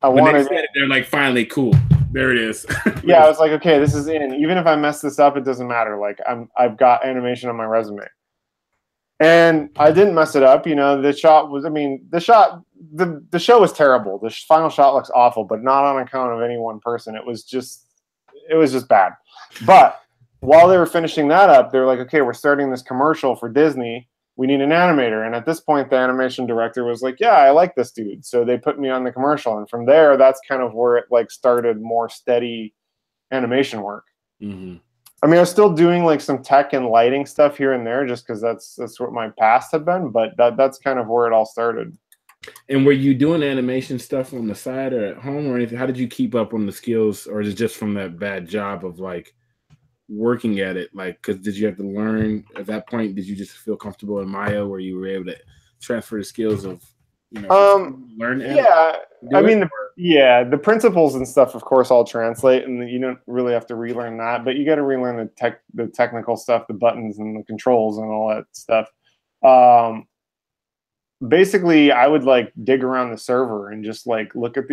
They said it, they're like, finally, cool. There it is. Yeah, I was like, okay, this is in. Even if I mess this up, it doesn't matter. Like I've got animation on my resume. And I didn't mess it up. You know, the shot was, the show was terrible. The final shot looks awful, but not on account of any one person. It was just bad. But while they were finishing that up, they were like, okay, we're starting this commercial for Disney. We need an animator. And at this point, the animation director was like, yeah, I like this dude. So they put me on the commercial. And from there, that's kind of where it like started more steady animation work. Mm-hmm. I was still doing like some tech and lighting stuff here and there just because that's what my past had been. But that's kind of where it all started. And were you doing animation stuff on the side or at home or anything? How did you keep up on the skills, or is it just from that bad job of like working at it? Like, because did you have to learn at that point? Did you just feel comfortable in Maya where you were able to transfer the skills of, learn? The principles and stuff, of course, all translate, and you don't really have to relearn that, but you got to relearn the technical stuff, the buttons and the controls and all that stuff. Basically, I would like dig around the server and just like look at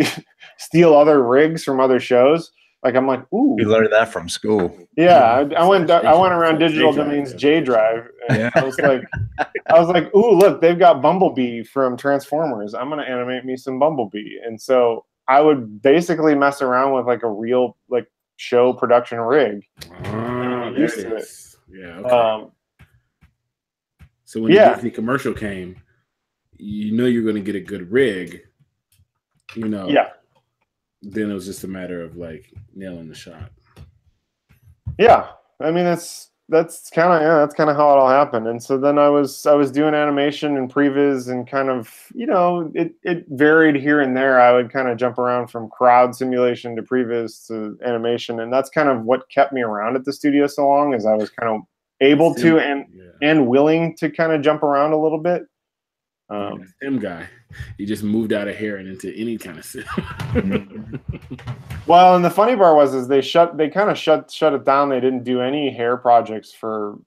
steal other rigs from other shows. Like I'm like, ooh, we learned that from school. Yeah, I went around Digital Domains J Drive, and yeah. I was like, ooh, look, they've got Bumblebee from Transformers. I'm gonna animate me some Bumblebee, and so I would basically mess around with like a real like show production rig. Used to it. Yeah. Okay. So when the Disney commercial came, you know you're going to get a good rig. Yeah. Then it was just a matter of like nailing the shot. Yeah, that's kind of how it all happened. And so then I was doing animation and previs and kind of, it varied here and there. I would kind of jump around from crowd simulation to previs to animation, and that's kind of what kept me around at the studio so long, is I was kind of able to and willing to kind of jump around a little bit. Sim guy, he just moved out of hair and into any kind of sim. Well, and the funny part was they kind of shut it down. They didn't do any hair projects for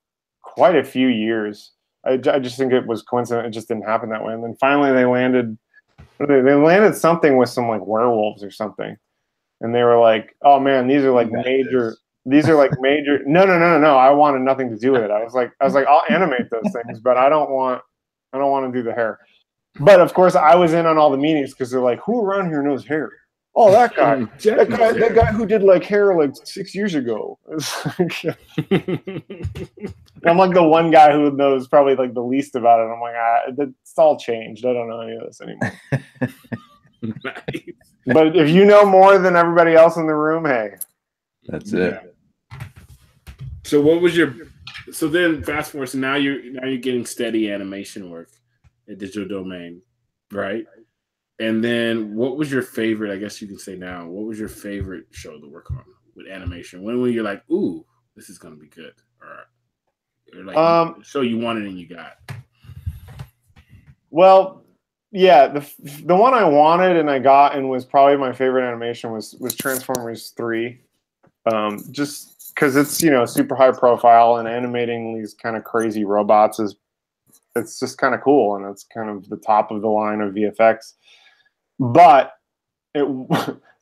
quite a few years. I just think it was coincident. It just didn't happen that way. And then finally they landed something with some like werewolves or something, and they were like, "Oh man, these are like major." These are like major. No. I wanted nothing to do with it. I was like, I'll animate those things, but I don't want to do the hair. But of course, I was in on all the meetings because they're like, who around here knows hair? Oh, that guy. that guy who did like hair like 6 years ago. I'm like the one guy who knows probably like the least about it. I'm like, it's all changed. I don't know any of this anymore. Nice. But if you know more than everybody else in the room, hey. That's it. So so then fast forward, so now you're getting steady animation work at Digital Domain, right? And then what was your favorite, I guess you can say now, what was your favorite show to work on with animation? When were you like, ooh, this is gonna be good? Or like the show you wanted and you got? Well, yeah, the one I wanted and I got and was probably my favorite animation was Transformers 3. Just because it's super high profile, and animating these kind of crazy robots is it's just kind of cool, and it's kind of the top of the line of VFX. But it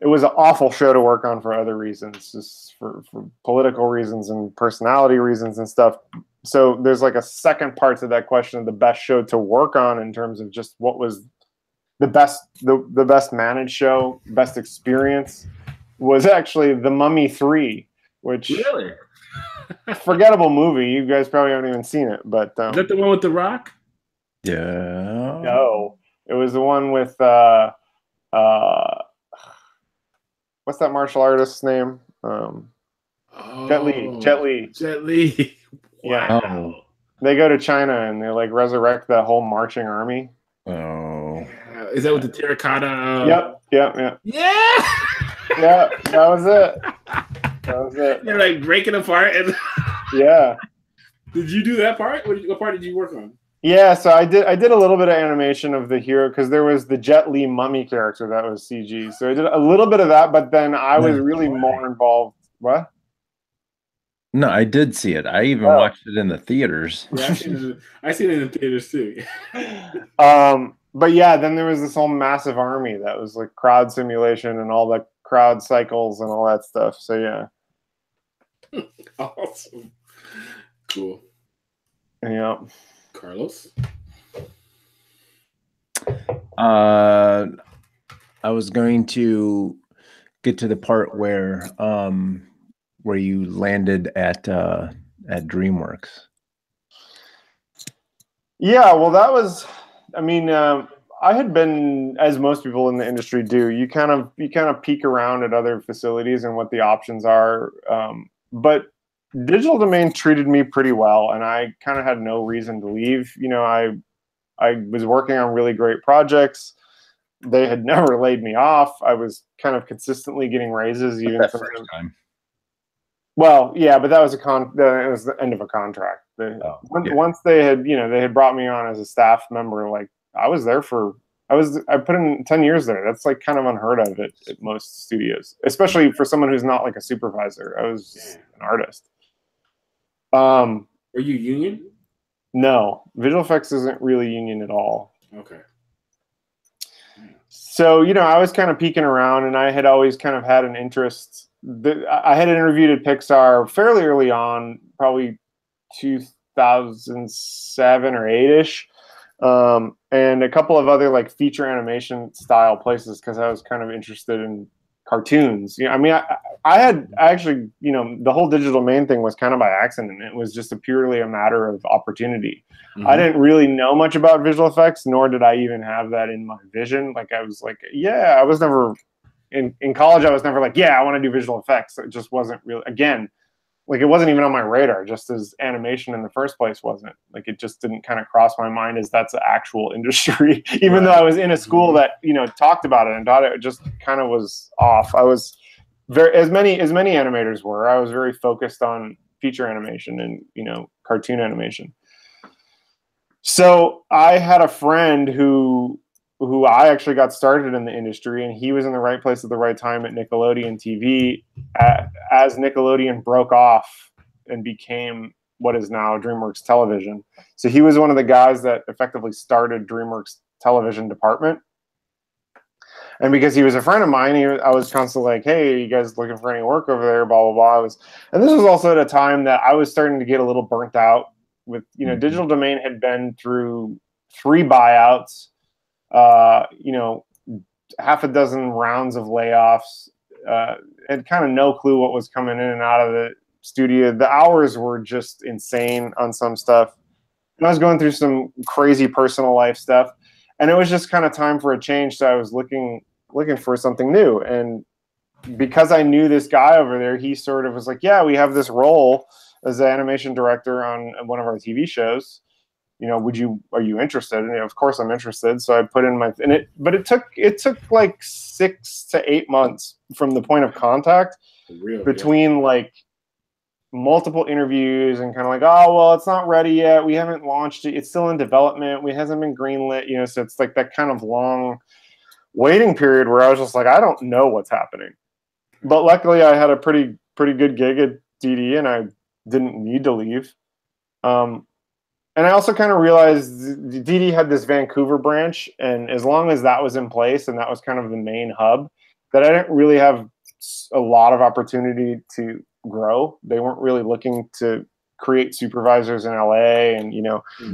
it was an awful show to work on for other reasons, just for political reasons and personality reasons and stuff. So there's like a second part to that question of the best show to work on in terms of just what was the best managed show, best experience, was actually The Mummy 3, which really forgettable movie. You guys probably haven't even seen it, but is that the one with The Rock? Yeah. No, it was the one with what's that martial artist's name? Jet Li. Jet Li. Yeah. Oh. They go to China and they like resurrect that whole marching army. Oh. Is that with the terracotta? Yep. Yeah. Yeah. That was it. That was it. They're like breaking apart. And Yeah. did you do that part? What part did you work on? Yeah, so I did a little bit of animation of the hero because there was the Jet Li mummy character that was CG. So I did a little bit of that, but then I was really more involved. What? No, I did see it. I even watched it in the theaters. Yeah, I seen it in theaters too. But yeah, then there was this whole massive army that was like crowd simulation and all the crowd cycles and all that stuff. So yeah. Awesome. Cool. Yeah. Carlos? I was going to get to the part where you landed at DreamWorks. Yeah, well, that was. I mean, I had been, as most people in the industry do, you kind of peek around at other facilities and what the options are. But Digital Domain treated me pretty well, and I kind of had no reason to leave. You know, I was working on really great projects. They had never laid me off. I was kind of consistently getting raises, even That first time. Well, yeah, but that was it was the end of a contract. Once they had brought me on as a staff member, like I put in 10 years there. That's like kind of unheard of at most studios, especially for someone who's not like a supervisor. I was just an artist. Are you union? No, visual effects isn't really union at all. Okay. So, I was kind of peeking around, and I had always kind of had an interest. I had interviewed at Pixar fairly early on, probably 2007 or 8-ish, and a couple of other like feature animation style places because I was kind of interested in cartoons. I mean, I actually, the whole Digital Domain thing was kind of by accident. It was just purely a matter of opportunity. Mm-hmm. I didn't really know much about visual effects, nor did I even have that in my vision. Like I was like, I was never in college. I was never like, I want to do visual effects. It just wasn't really, again, like it wasn't even on my radar, just as animation in the first place wasn't. Like it just didn't kind of cross my mind as that's the actual industry, even though I was in a school that, talked about it and thought it just kind of was off. I was as many animators were. I was very focused on feature animation and, cartoon animation. So I had a friend who I actually got started in the industry, and he was in the right place at the right time at Nickelodeon TV as Nickelodeon broke off and became what is now DreamWorks Television. So he was one of the guys that effectively started DreamWorks Television department. And because he was a friend of mine, I was constantly like, hey, you guys looking for any work over there, blah, blah, blah. And this was also at a time that I was starting to get a little burnt out with, Digital Domain had been through 3 buyouts, half a dozen rounds of layoffs, and kind of no clue what was coming in and out of the studio. The hours were just insane on some stuff. And I was going through some crazy personal life stuff, and it was just kind of time for a change. So I was looking for something new. And because I knew this guy over there, he sort of was like, yeah, we have this role as the animation director on one of our TV shows. Are you interested? And of course I'm interested. So I put in but it took like 6 to 8 months from the point of contact between like multiple interviews and kind of like, oh, well, it's not ready yet. We haven't launched it. It's still in development. We hasn't been greenlit, so it's like that kind of long waiting period where I was just like, I don't know what's happening. But luckily I had a pretty good gig at DD and I didn't need to leave. And I also kind of realized DD had this Vancouver branch, and as long as that was in place and that was kind of the main hub, that I didn't really have a lot of opportunity to grow. They weren't really looking to create supervisors in LA, and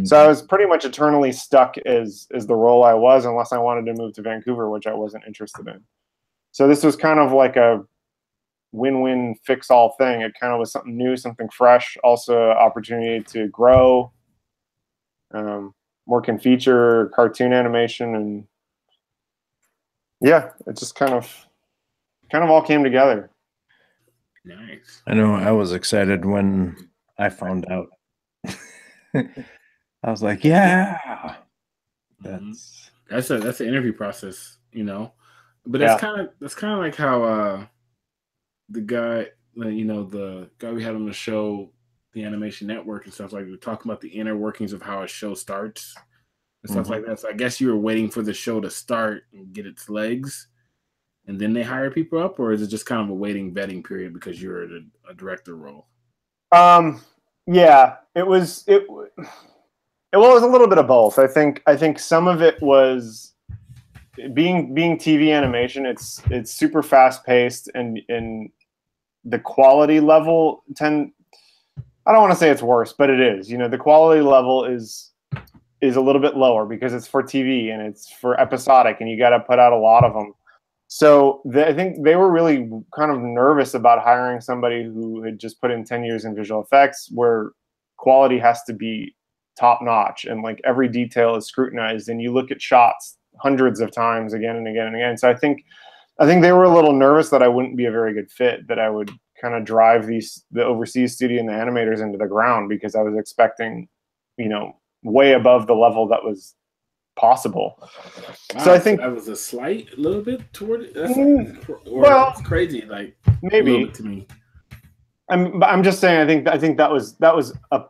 so I was pretty much eternally stuck as the role I was, unless I wanted to move to Vancouver, which I wasn't interested in. So this was kind of like a win-win fix-all thing. It kind of was something new, something fresh, also opportunity to grow. More can feature cartoon animation, and yeah, it just kind of all came together. Nice. I know I was excited when I found out. I was like, yeah. That's an interview process, But that's kind of like how the guy, the guy we had on the show, the Animation Network and stuff, like we're talking about the inner workings of how a show starts and stuff like that. So I guess you were waiting for the show to start and get its legs, and then they hire people up, or is it just kind of a waiting vetting period because you're a director role? Yeah, it was it was a little bit of both. I think some of it was being TV animation. It's super fast paced, and the quality level I don't want to say it's worse, but it is. The quality level is a little bit lower because it's for TV and it's for episodic, and you got to put out a lot of them. So I think they were really kind of nervous about hiring somebody who had just put in 10 years in visual effects, where quality has to be top notch and like every detail is scrutinized, and you look at shots hundreds of times again and again and again. So I think they were a little nervous that I wouldn't be a very good fit, that I would kind of drive the overseas studio and the animators into the ground, because I was expecting, way above the level that was possible. Wow, so I think that was a slight little bit toward it. It's crazy, like maybe to me. I'm just saying. I think that was a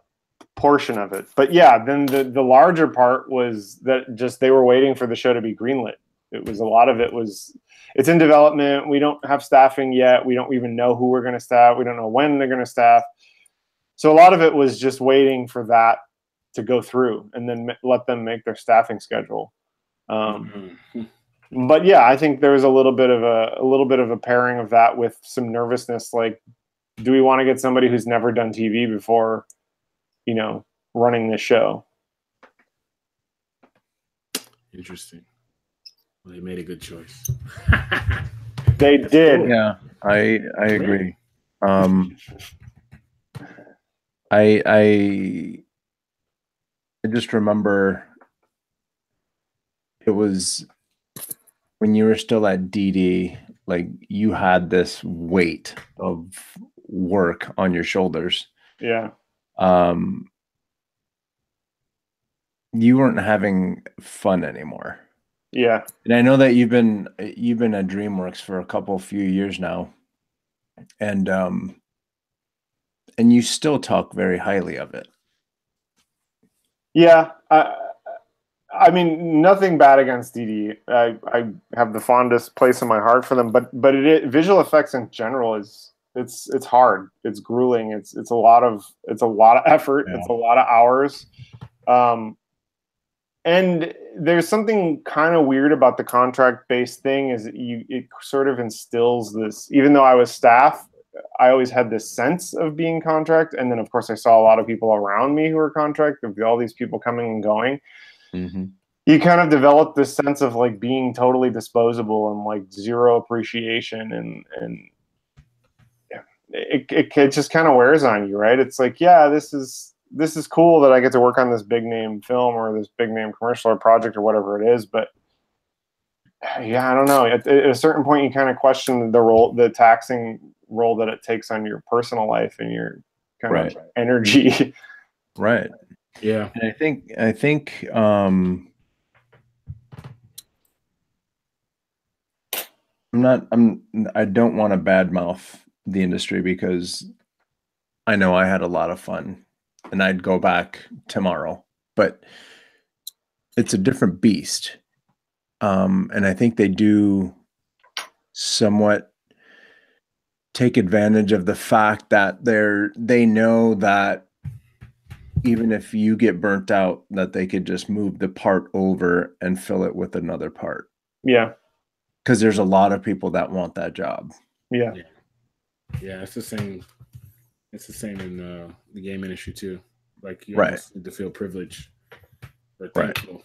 portion of it. But yeah, then the larger part was that just they were waiting for the show to be greenlit. It was a lot of it was it's in development. We don't have staffing yet. We don't even know who we're going to staff. We don't know when they're going to staff. So a lot of it was just waiting for that to go through and then let them make their staffing schedule. But yeah, I think there was a little bit of a pairing of that with some nervousness. Like, do we want to get somebody who's never done TV before, running the show? Interesting. Well, they made a good choice. They did. Cool. Yeah, I agree. I just remember it was when you were still at DD, like you had this weight of work on your shoulders. Yeah. You weren't having fun anymore. Yeah. And I know that you've been at DreamWorks for a few years now. And you still talk very highly of it. Yeah. I mean, nothing bad against DD. I have the fondest place in my heart for them, but visual effects in general it's hard. It's grueling. It's a lot of effort. Yeah. It's a lot of hours. And there's something kind of weird about the contract-based thing, is it sort of instills this, even though I was staff, I always had this sense of being contract. And then of course I saw a lot of people around me who were contract, of all these people coming and going. Mm-hmm. You kind of develop this sense of like being totally disposable and like zero appreciation, and it just kind of wears on you, right? It's like, yeah, this is cool that I get to work on this big name film or this big name commercial or project or whatever it is. But yeah, I don't know. At a certain point, you kind of question the taxing role that it takes on your personal life and your kind of energy. Right. Yeah. And I think I don't want to badmouth the industry, because I know I had a lot of fun and I'd go back tomorrow, but it's a different beast. And I think they do somewhat take advantage of the fact that they know that even if you get burnt out, that they could just move the part over and fill it with another part. Yeah. Because there's a lot of people that want that job. Yeah. Yeah, it's the same. It's the same in the game industry too. Like you Right. almost need to feel privileged or Right. thankful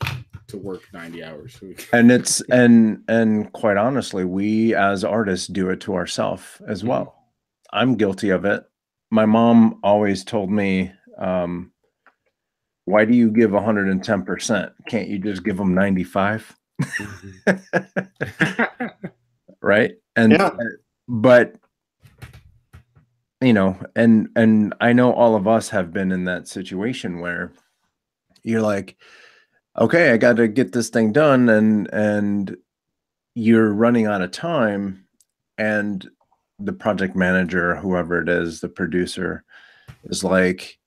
to work 90 hours a week. And it's and quite honestly, we as artists do it to ourselves as well. I'm guilty of it. My mom always told me, why do you give 110%? Can't you just give them 95? Right? And Yeah. but you know, and I know all of us have been in that situation where you're like, okay, I got to get this thing done, and you're running out of time, and the project manager, whoever it is, the producer, is like,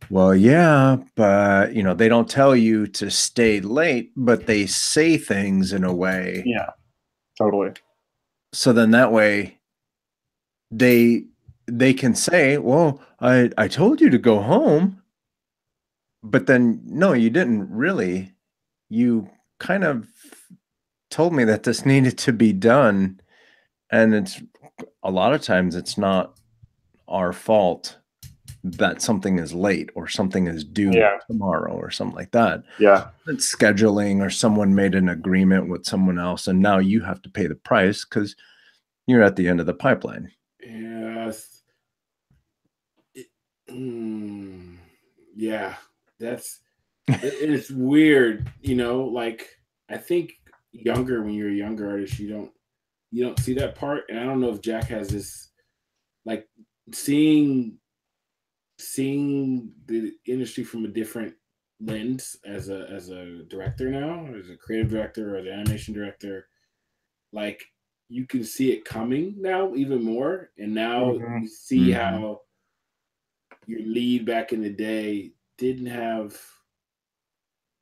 well, yeah, but you know, they don't tell you to stay late, but they say things in a way. Yeah. Totally. So then that way they can say, well, I told you to go home, but then no, you didn't really. You kind of told me that this needed to be done, and it's a lot of times it's not our fault that something is late or something is due tomorrow or something like that. Yeah. It's scheduling, or someone made an agreement with someone else and now you have to pay the price because you're at the end of the pipeline. Yes. Yeah, that's it's weird, you know, like I think when you're a younger artist, you don't see that part. And I don't know if Jack has this, like, seeing the industry from a different lens as a director now, as a creative director or as an animation director, like you can see it coming now even more. And now you see how your lead back in the day didn't have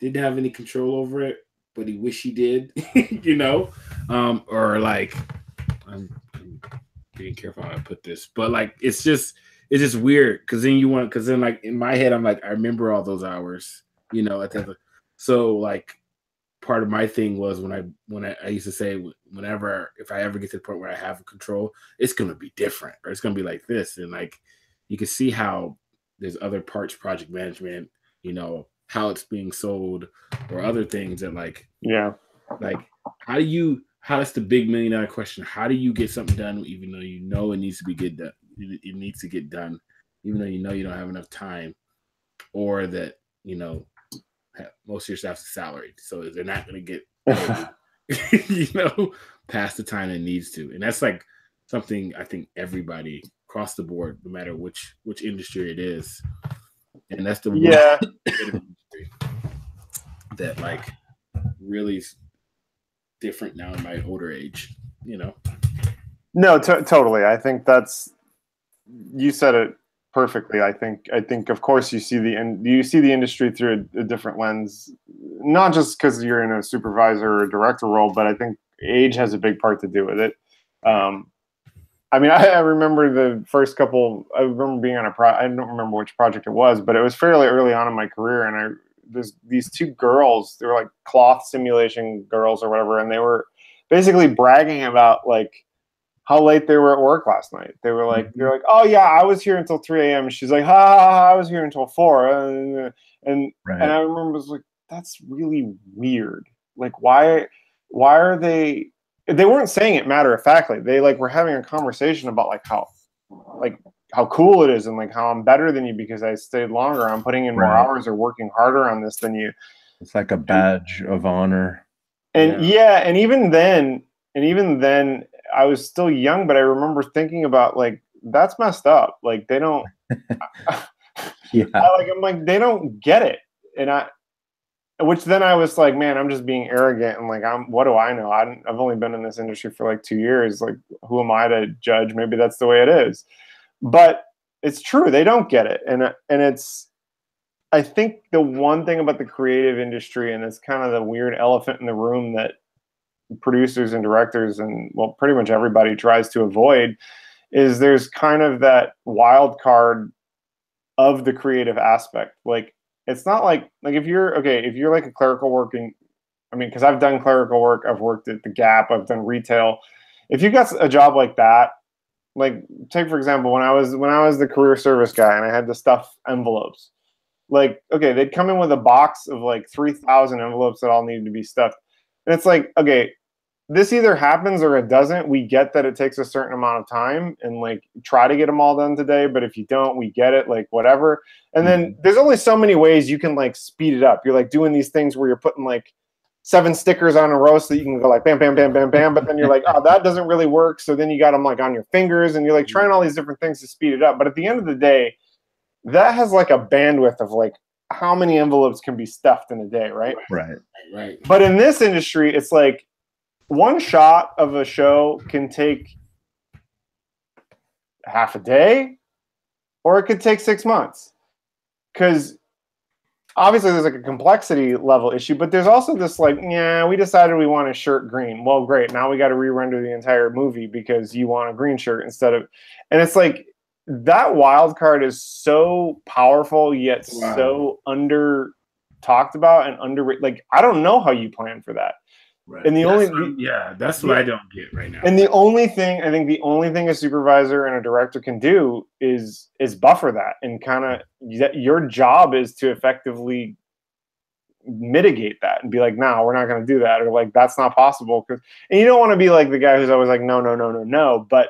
any control over it, but he wished he did, you know, or like I'm being careful how I put this, but like it's just weird because then like in my head I'm like, I remember all those hours, you know, so like part of my thing was when I used to say, if I ever get to the point where I have control, it's gonna be different, or it's gonna be like this. And like you can see how there's other parts, project management, you know, how it's being sold or other things that like how that's the big $1 million question. How do you get something done even though you know it needs to be get done? It needs to get done, even though you know you don't have enough time, or that, you know, most of your staff's salaried, so they're not going to get you know, past the time it needs to. And that's like something I think everybody across the board, no matter which industry it is, and that's the industry that like really is different now in my older age, you know. No, totally. I think you said it perfectly. I think of course you see the industry through a different lens, not just because you're in a supervisor or a director role, but I think age has a big part to do with it. I mean, I remember the first couple. I remember being on I don't remember which project it was, but it was fairly early on in my career, and there's these two girls. They were like cloth simulation girls or whatever, and they were basically bragging about like how late they were at work last night. They were like, they're like, oh yeah, I was here until 3 a.m. She's like, ha, I was here until 4. And I remember I was like, that's really weird. Like, why are they weren't saying it matter of factly. They like were having a conversation about like how cool it is and like how I'm better than you because I stayed longer. I'm putting in more hours or working harder on this than you. It's like a badge of honor. And and even then I was still young, but I remember thinking about like, that's messed up. Like they don't, I'm like, they don't get it. And which then I was like, man, I'm just being arrogant. And like, what do I know? I've only been in this industry for like 2 years. Like, who am I to judge? Maybe that's the way it is. But it's true. They don't get it. And I think the one thing about the creative industry, and it's kind of the weird elephant in the room that producers and directors and pretty much everybody tries to avoid, is there's kind of that wild card of the creative aspect. Like it's not like if you're like a clerical working, I mean, because I've done clerical work, I've worked at the Gap, I've done retail. If you got a job like that, like take for example, when I was the career service guy and I had to stuff envelopes, like okay, they'd come in with a box of like 3,000 envelopes that all needed to be stuffed, and it's like okay, this either happens or it doesn't. We get that it takes a certain amount of time and like try to get them all done today. But if you don't, we get it, like whatever. And then there's only so many ways you can like speed it up. You're like doing these things where you're putting like 7 stickers on a row so you can go like bam, bam, bam, bam, bam. But then you're like, oh, that doesn't really work. So then you got them like on your fingers and you're like trying all these different things to speed it up. But at the end of the day, that has like a bandwidth of like how many envelopes can be stuffed in a day, right? Right. But in this industry, it's like, one shot of a show can take half a day, or it could take 6 months. Because obviously there's like a complexity level issue, but there's also this like, yeah, we decided we want a shirt green. Well, great. Now we got to re-render the entire movie because you want a green shirt instead of, and it's like that wild card is so powerful yet so under talked about and underrated. Like I don't know how you plan for that. Right. And that's what I don't get right now. And the only thing a supervisor and a director can do is buffer that and kind of your job is to effectively mitigate that and be like, no, we're not going to do that, or like that's not possible. And you don't want to be like the guy who's always like, no, no, no, no, no. But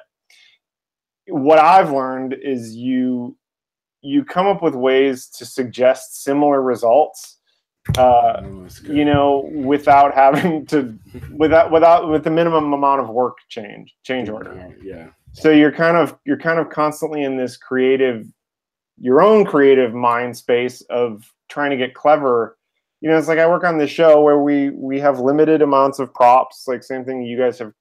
what I've learned is you come up with ways to suggest similar results. You know, without having to, with the minimum amount of work change order. Yeah. So you're kind of constantly in this your own creative mind space of trying to get clever. You know, it's like I work on this show where we have limited amounts of props. Like same thing you guys have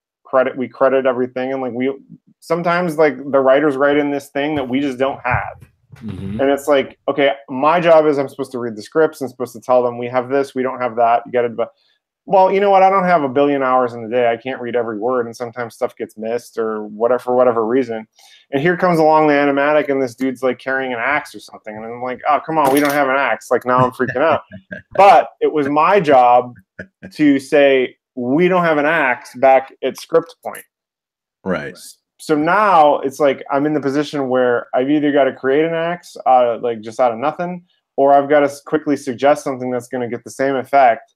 we credit everything, and like we sometimes like the writers write in this thing that we just don't have. And it's like, okay, my job is I'm supposed to read the scripts and supposed to tell them we have this, we don't have that. You got to, well, you know what? I don't have a billion hours in the day. I can't read every word, and sometimes stuff gets missed or whatever for whatever reason. And here comes along the animatic, and this dude's like carrying an axe or something, and I'm like, oh, come on, we don't have an axe. Like now I'm freaking out. But it was my job to say we don't have an axe back at script point. Right. So now it's like I'm in the position where I've either got to create an axe like just out of nothing, or I've got to quickly suggest something that's going to get the same effect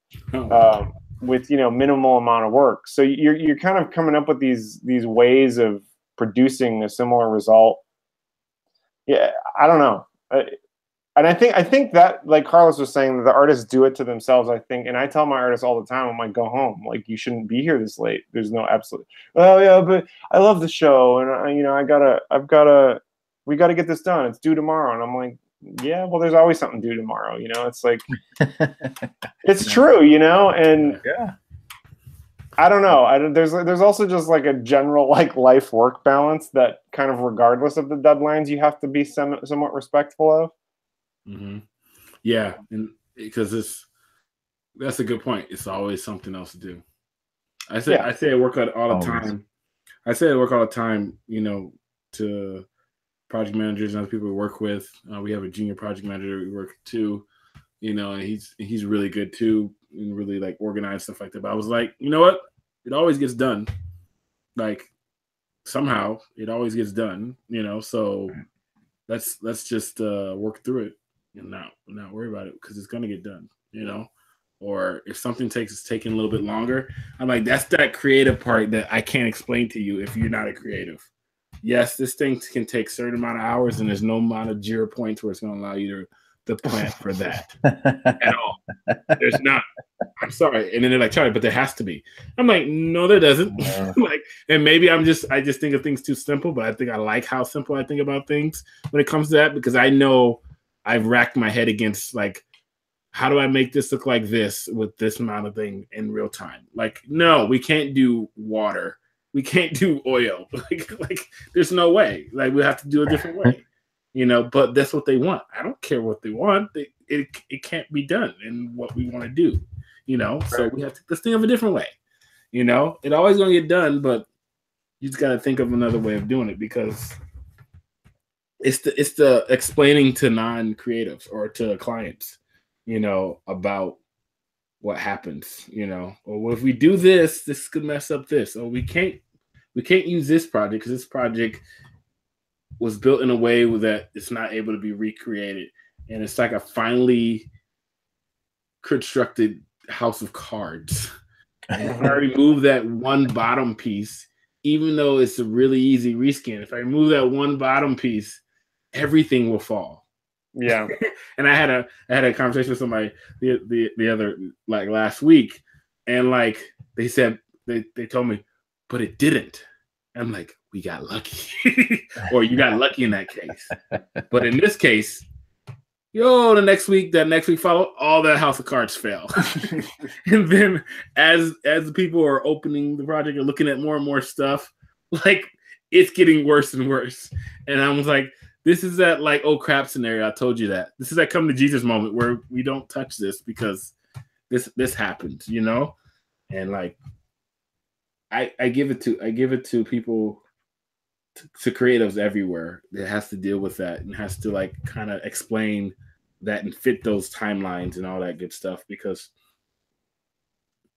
with minimal amount of work. So you're kind of coming up with these ways of producing a similar result. Yeah, I don't know. And I think that, like Carlos was saying, that the artists do it to themselves, I think. And I tell my artists all the time, I'm like, go home. Like, you shouldn't be here this late. There's no absolute, oh yeah, but I love the show. And we got to get this done. It's due tomorrow. And I'm like, yeah, well, there's always something due tomorrow. It's like, it's true, and yeah. I don't know. There's also just like a general like life work balance that kind of regardless of the deadlines, you have to be somewhat respectful of. Yeah, and because that's a good point. It's always something else to do. I say I work out all the time. I say I work all the time. To project managers and other people we work with. We have a junior project manager we work with too. And he's really good too, and really like organized stuff like that. But I was like, you know what? It always gets done. Like somehow it always gets done. So let's just work through it. And not worry about it because it's gonna get done, Or if something taking a little bit longer, I'm like, that's that creative part that I can't explain to you if you're not a creative. Yes, this thing can take a certain amount of hours, and there's no amount of Jira points where it's gonna allow you to plan for that at all. There's not. I'm sorry. And then they're like, Charlie, but there has to be. I'm like, no, there doesn't. And maybe I just think of things too simple, but I think I like how simple I think about things when it comes to that, because I know I've racked my head against like, how do I make this look like this with this amount of thing in real time? Like, no, we can't do water. We can't do oil. Like there's no way. Like we have to do a different way, but that's what they want. I don't care what they want. It can't be done in what we want to do, so we have to, let's think of a different way. It always going to get done, but you just got to think of another way of doing it, because it's the explaining to non-creatives or to clients you know, about what happens, you know, or well, if we do this, this could mess up this, or we can't use this project because this project was built in a way that it's not able to be recreated, and it's like a finely constructed house of cards. And if I remove that one bottom piece, even though it's a really easy reskin, if I remove that one bottom piece, everything will fall. Yeah. And I had a conversation with somebody the other, like, last week, and like they said, they told me, but it didn't. I'm like, we got lucky. Or you got lucky in that case. But in this case, that next week follow, all that house of cards fell. And then as the people are opening the project and looking at more and more stuff, like, it's getting worse and worse. And I was like, this is that, like, oh crap scenario. I told you that. This is that come to Jesus moment where we don't touch this because this happened, you know? And like, I give it to people, to creatives everywhere that has to deal with that and has to, like, kind of explain that and fit those timelines and all that good stuff, because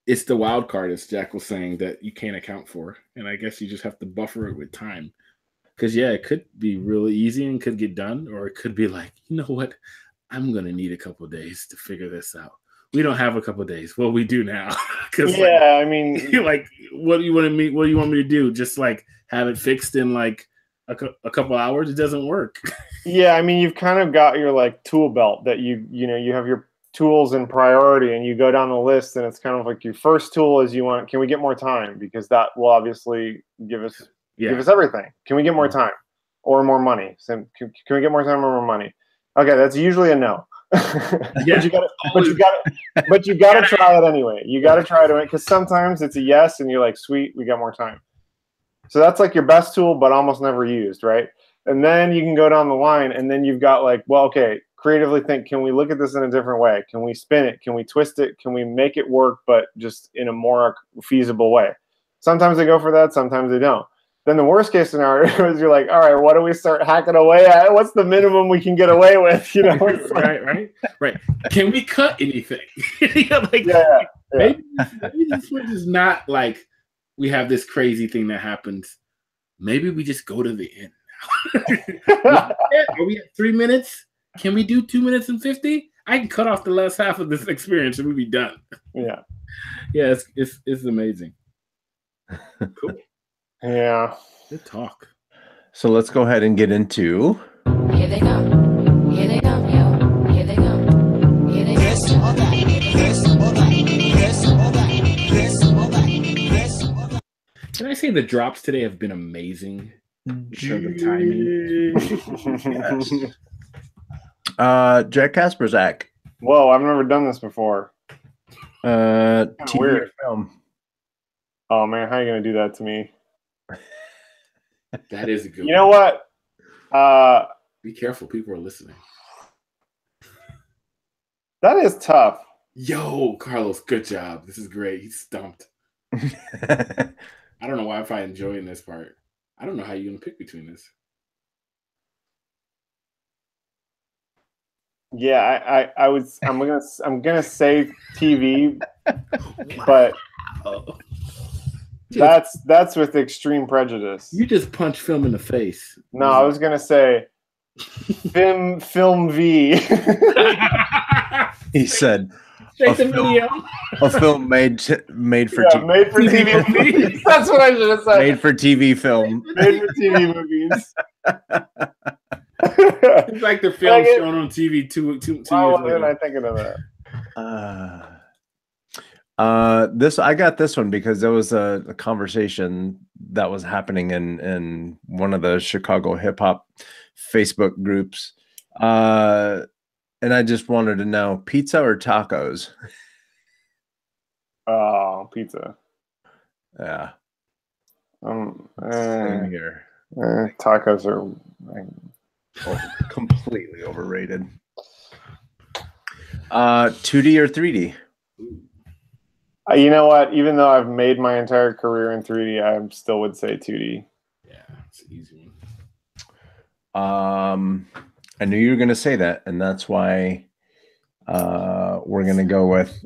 it's the wild card, as Jack was saying, that you can't account for. And I guess you just have to buffer it with time. Because, yeah, it could be really easy and could get done, or it could be like, you know what? I'm going to need a couple of days to figure this out. We don't have a couple of days. Well, we do now. Yeah, like, I mean, like, what do you want me to do? Just, like, have it fixed in, like, a couple hours? It doesn't work. Yeah, I mean, you've kind of got your, like, tool belt that you have your tools in priority, and you go down the list, and it's kind of like your first tool is can we get more time? Because that will obviously give us everything. Can we get more time or more money? So can we get more time or more money? Okay, that's usually a no. Yeah. but you gotta try it anyway. You gotta try it because sometimes it's a yes, and you're like, sweet, we got more time. So that's like your best tool, but almost never used, right? And then you can go down the line, and then you've got, like, well, okay, creatively think, can we look at this in a different way? Can we spin it? Can we twist it? Can we make it work, but just in a more feasible way? Sometimes they go for that, sometimes they don't. Then the worst case scenario is you're like, all right, what do we start hacking away at? What's the minimum we can get away with? You know, right. Can we cut anything? Maybe this one is not like we have this crazy thing that happens. Maybe we just go to the end now. Are we at 3 minutes? Can we do 2 minutes and 50? I can cut off the last half of this experience and we'll be done. Yeah. Yeah, it's amazing. Cool. Yeah. Good talk. So let's go ahead and get into. Here they come. Here they come, yo. Here they come. Here they come. Can I say the drops today have been amazing in terms of timing? Yes. Jack Kasprzak. Whoa, I've never done this before. TV weird. film. Oh man, how are you gonna do that to me? That is a good You know what? Be careful, people are listening. That is tough. Yo, Carlos, good job. This is great. He's stumped. I don't know why I'm enjoying this part. I don't know how you're gonna pick between this. Yeah, I'm gonna say TV, but that's with extreme prejudice. You just punch film in the face. No, I was gonna say film V. He said a film made for TV. Made for TV movies. That's what I should have said. Made for TV film. Made for TV movies. It's like the film shown on TV two years later. Why wasn't I thinking of that? I got this one because there was a conversation that was happening in one of the Chicago hip hop Facebook groups. And I just wanted to know, pizza or tacos? Oh, pizza. Yeah. Same here. Tacos are completely overrated. 2D or 3D? You know what? Even though I've made my entire career in 3D, I still would say 2D. Yeah, it's an easy one. I knew you were going to say that, and that's why We're gonna go with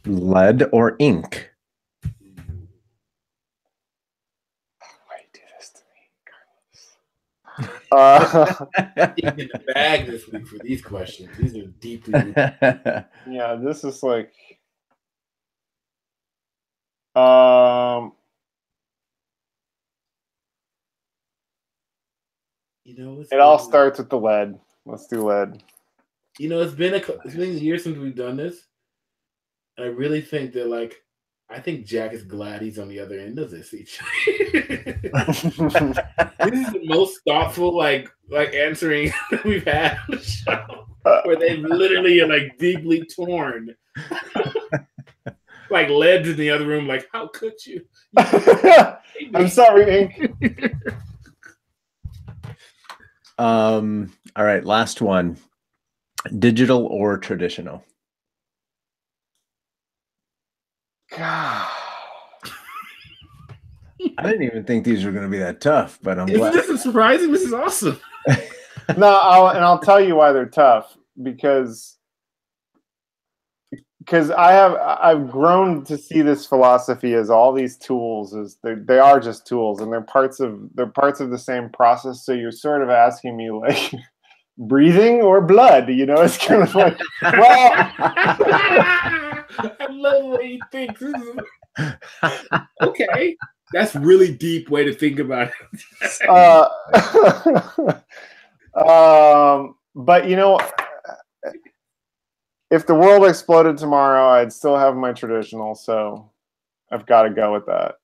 lead or ink. Why you do this to me, Carlos? Deep in the bag this week for these questions. These are deeply Yeah, this is like it all starts with the lead. Let's do lead. You know, it's been years since we've done this. And I really think that, like, I think Jack is glad he's on the other end of this each. This is the most thoughtful, like answering that we've had on the show, where they've literally are like deeply torn. Like Led's in the other room, like, how could you? I'm sorry, Ink. All right, last one. Digital or traditional? God. I didn't even think these were going to be that tough, but I'm Isn't glad. this surprising? This is awesome. No, I'll tell you why they're tough because I've grown to see this philosophy as all these tools as they are just tools, and they're parts of the same process. So you're sort of asking me like breathing or blood, you know? It's kind of like, well, I love the way he thinks. Okay, that's really deep way to think about it. But you know, if the world exploded tomorrow, I'd still have my traditional, so I've got to go with that.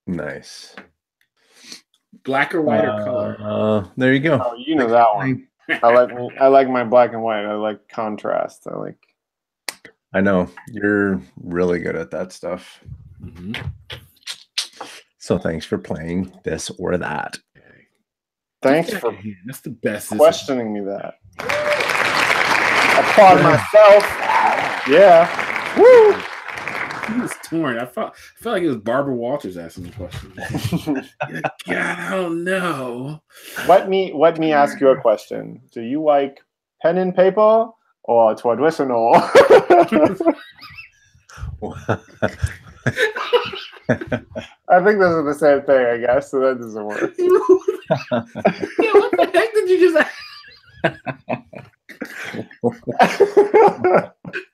Nice. Black or white or color? There you go. Oh, you know that one. I like my black and white. I like contrast. I know you're really good at that stuff. Mm-hmm. So thanks for playing this or that. Thanks for that's the best questioning me that. I applaud myself. Yeah. Woo. He was torn. I felt like it was Barbara Walters asking the question. God, I don't know. Let me ask you a question. Do you like pen and paper or traditional? I think those are the same thing, I guess, so that doesn't work. Yeah, what the heck did you just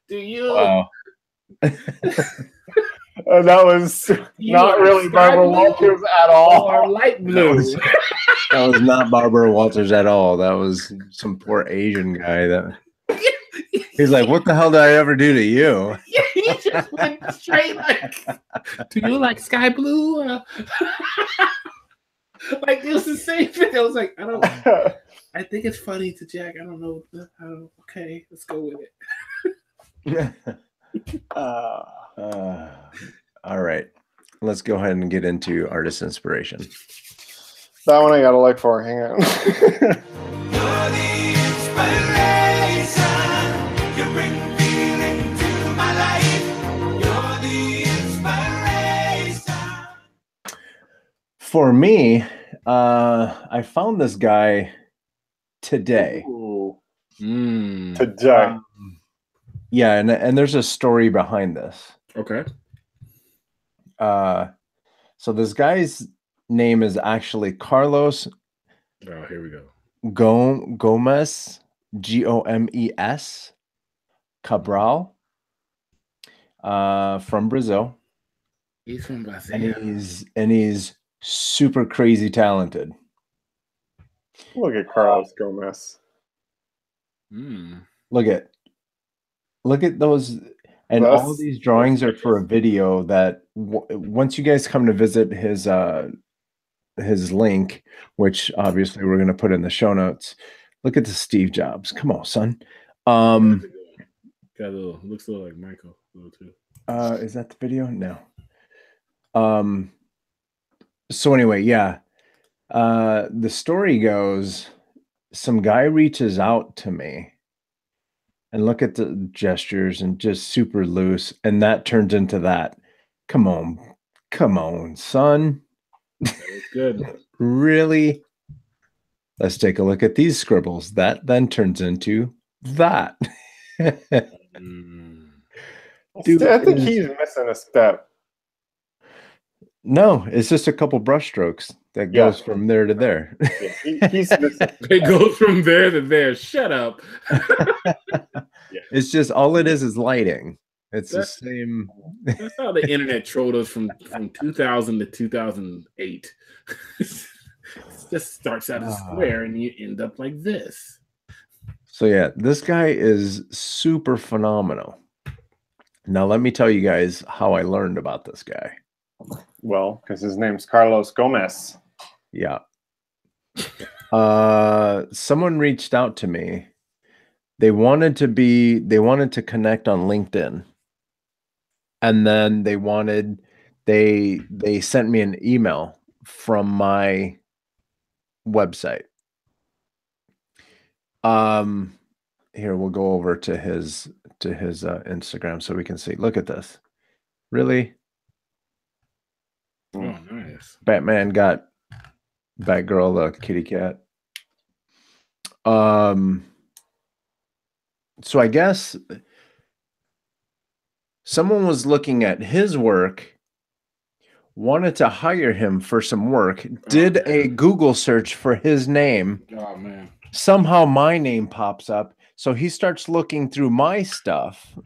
Do you? Wow. That was not really Barbara Walters at all. Or light blue. That was not Barbara Walters at all. That was some poor Asian guy that he's like, what the hell did I ever do to you? Yeah, he just went straight like, do you like sky blue? Like it was the same thing. I was like, I think it's funny to Jack. I don't know. Okay, let's go with it. All right. Let's go ahead and get into artist inspiration. That one I gotta look for. Hang on. You're the inspiration. You bring feeling to my life. You're the inspiration. For me, I found this guy today. Today. Yeah, and there's a story behind this. Okay. So this guy's name is actually Carlos. Oh, here we go. Gomes, Gomes, Cabral, from Brazil. He's from Brazil. And he's super crazy talented. Look at Carlos Gomez. Look at those. And all of these drawings are for a video that once you guys come to visit his link, which obviously we're going to put in the show notes. Look at the Steve Jobs. Come on, son. Got a little, looks a little like Michael, a little too. Is that the video? No. So anyway, yeah. The story goes, some guy reaches out to me and look at the gestures and just super loose. And that turns into that. Come on, son. That was good. Really? Let's take a look at these scribbles. That then turns into that. Mm. Dude I think is- he's missing a step. No, it's just a couple brush strokes that Yeah. goes from there to there. Yeah, he's missing. It goes from there to there. Shut up. It's just all it is lighting. It's That's- the same. That's how the internet trolled us from 2000 to 2008. It just starts out as square and you end up like this. So yeah, this guy is super phenomenal. Now let me tell you guys how I learned about this guy. Well, because his name's Carlos Gomez. Yeah. Someone reached out to me. They wanted to connect on LinkedIn. And then they sent me an email from my website. Here we'll go over to his Instagram so we can see. Look at this. Really? Oh, nice. Batman got Batgirl, the kitty cat. So I guess someone was looking at his work, wanted to hire him for some work, did a Google search for his name. Oh man. Somehow my name pops up. So he starts looking through my stuff.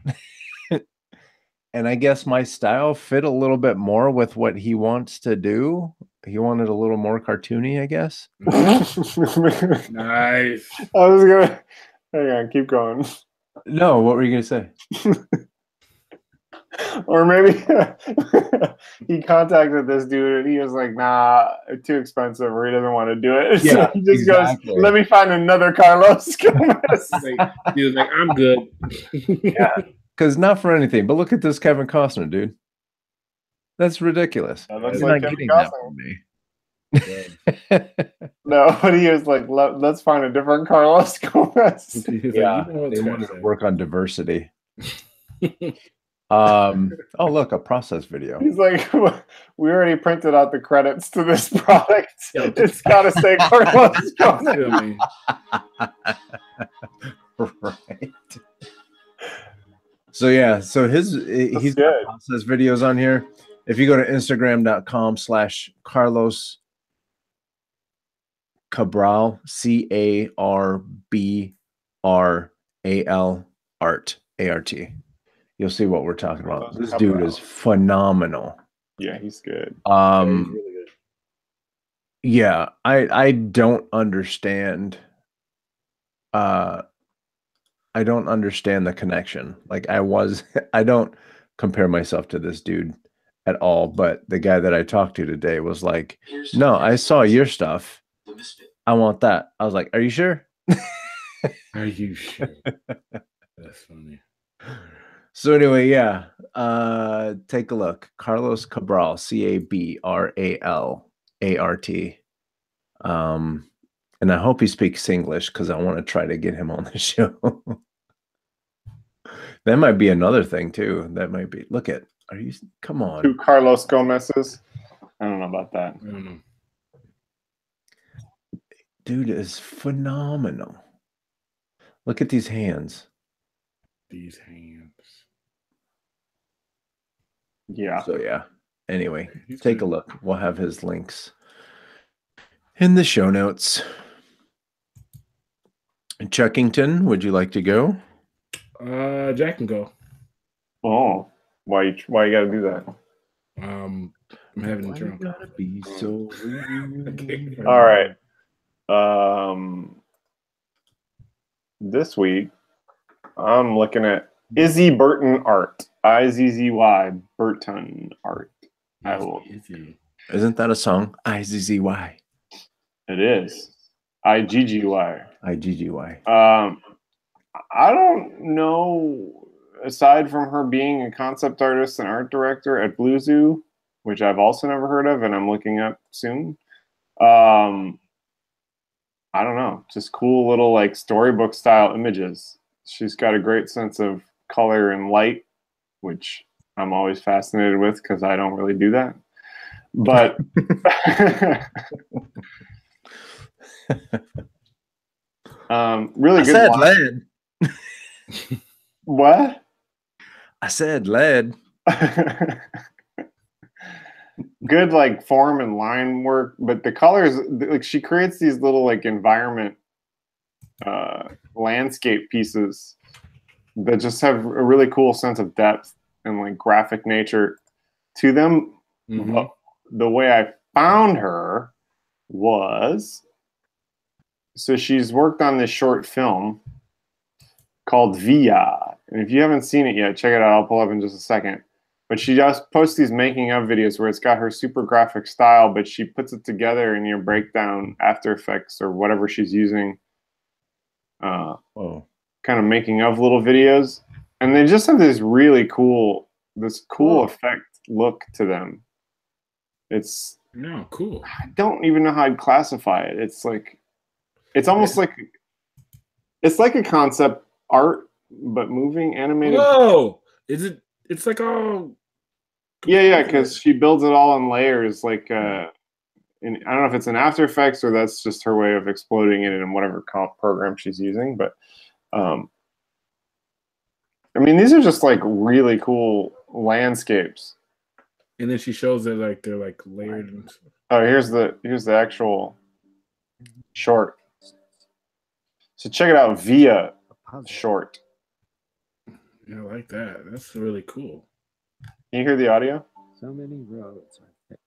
And I guess my style fit a little bit more with what he wants to do. He wanted a little more cartoony, I guess. I Nice. was gonna hang on, keep going. No, what were you going to say? Or maybe he contacted this dude and he was like, nah, too expensive, or he doesn't want to do it. Yeah, So he just exactly. goes, let me find another Carlos Gomez. He was like, I'm good. Yeah. Because not for anything, but look at this Kevin Costner, dude. That's ridiculous. That looks You're like not Kevin getting that Costner. from me. No, but he was like, let's find a different Carlos Gomez. He was like, Yeah, you know what's they gonna wanted to say. work on diversity. Oh, look, a process video. He's like, we already printed out the credits to this product. Yeah. It's got to say Carlos Gomez. Feel me? Right. So yeah, so he's good. got process videos on here. If you go to Instagram.com/Carlos Cabral, CARBRAL art, ART. You'll see what we're talking about. This dude is phenomenal. Yeah, he's good. He's really good. Yeah, I don't understand. I don't understand the connection. Like I don't compare myself to this dude at all. But the guy that I talked to today was like, no, I saw your stuff. I want that. I was like, are you sure? Are you sure? That's funny. So anyway, yeah. Take a look. Carlos Cabral, CABRALART. And I hope he speaks English because I want to try to get him on the show. That might be another thing too. That might be. Look at. Are you? Come on. 2 Carlos Gomez's. I don't know about that. I don't know. Dude is phenomenal. Look at these hands. These hands. Yeah. So yeah. Anyway, He's take good. a look. We'll have his links in the show notes. Chuckington, would you like to go? Jack can go. Oh, why you got to do that? I'm having a drunk. Gotta be so rude. All right. This week, I'm looking at Izzy Burton art. IZZY Burton art. I will. Isn't that a song? IZZY. It is IGGY. IGGY. I don't know. Aside from her being a concept artist and art director at Blue Zoo, which I've also never heard of, and I'm looking up soon. I don't know. Just cool little like storybook style images. She's got a great sense of color and light, which I'm always fascinated with because I don't really do that. But really good. lad. What? I said lead. Good like form and line work, but the colors, like she creates these little like environment landscape pieces that just have a really cool sense of depth and like graphic nature to them. But the way I found her was, so she's worked on this short film called Via. And if you haven't seen it yet, check it out. I'll pull up in just a second. But she just posts these making of videos where it's got her super graphic style, but she puts it together in your breakdown, After Effects, or whatever she's using. Kind of making of little videos. And they just have this really cool, effect look to them. It's cool. I don't even know how I'd classify it. It's like, it's almost like, it's like a concept art, but moving animated. Whoa! Is it? It's like all. Yeah, because she builds it all in layers. Like, I don't know if it's in After Effects or that's just her way of exploding it in whatever program she's using. But, I mean, these are just like really cool landscapes. And then she shows it like they're like layered. And stuff. Oh, here's the actual short. So check it out, Via short. Yeah, I like that. That's really cool. Can you hear the audio? So many roads.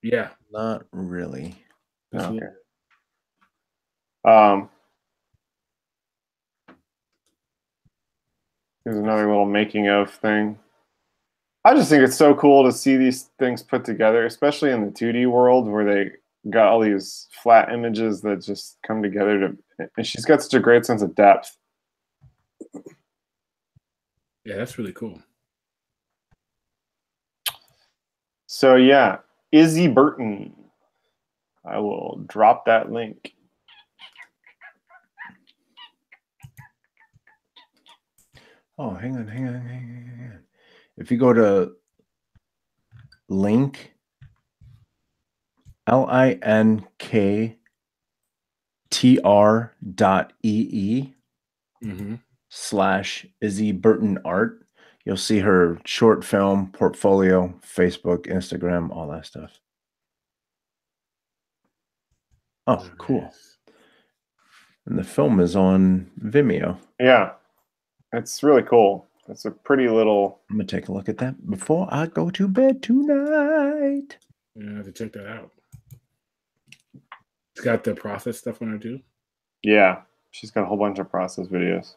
Yeah. Not really. Okay. Here's another little making of thing. I just think it's so cool to see these things put together, especially in the 2D world where they got all these flat images that just come together to, and she's got such a great sense of depth. Yeah, that's really cool. So yeah, Izzy Burton. I will drop that link. Oh, hang on. If you go to link, linktr.ee / Izzy Burton Art, you'll see her short film, portfolio, Facebook, Instagram, all that stuff. Oh, cool. And the film is on Vimeo. Yeah, it's really cool. It's a pretty little. I'm going to take a look at that before I go to bed tonight. Yeah, I have to check that out. It's got the process stuff on it too. Yeah, she's got a whole bunch of process videos.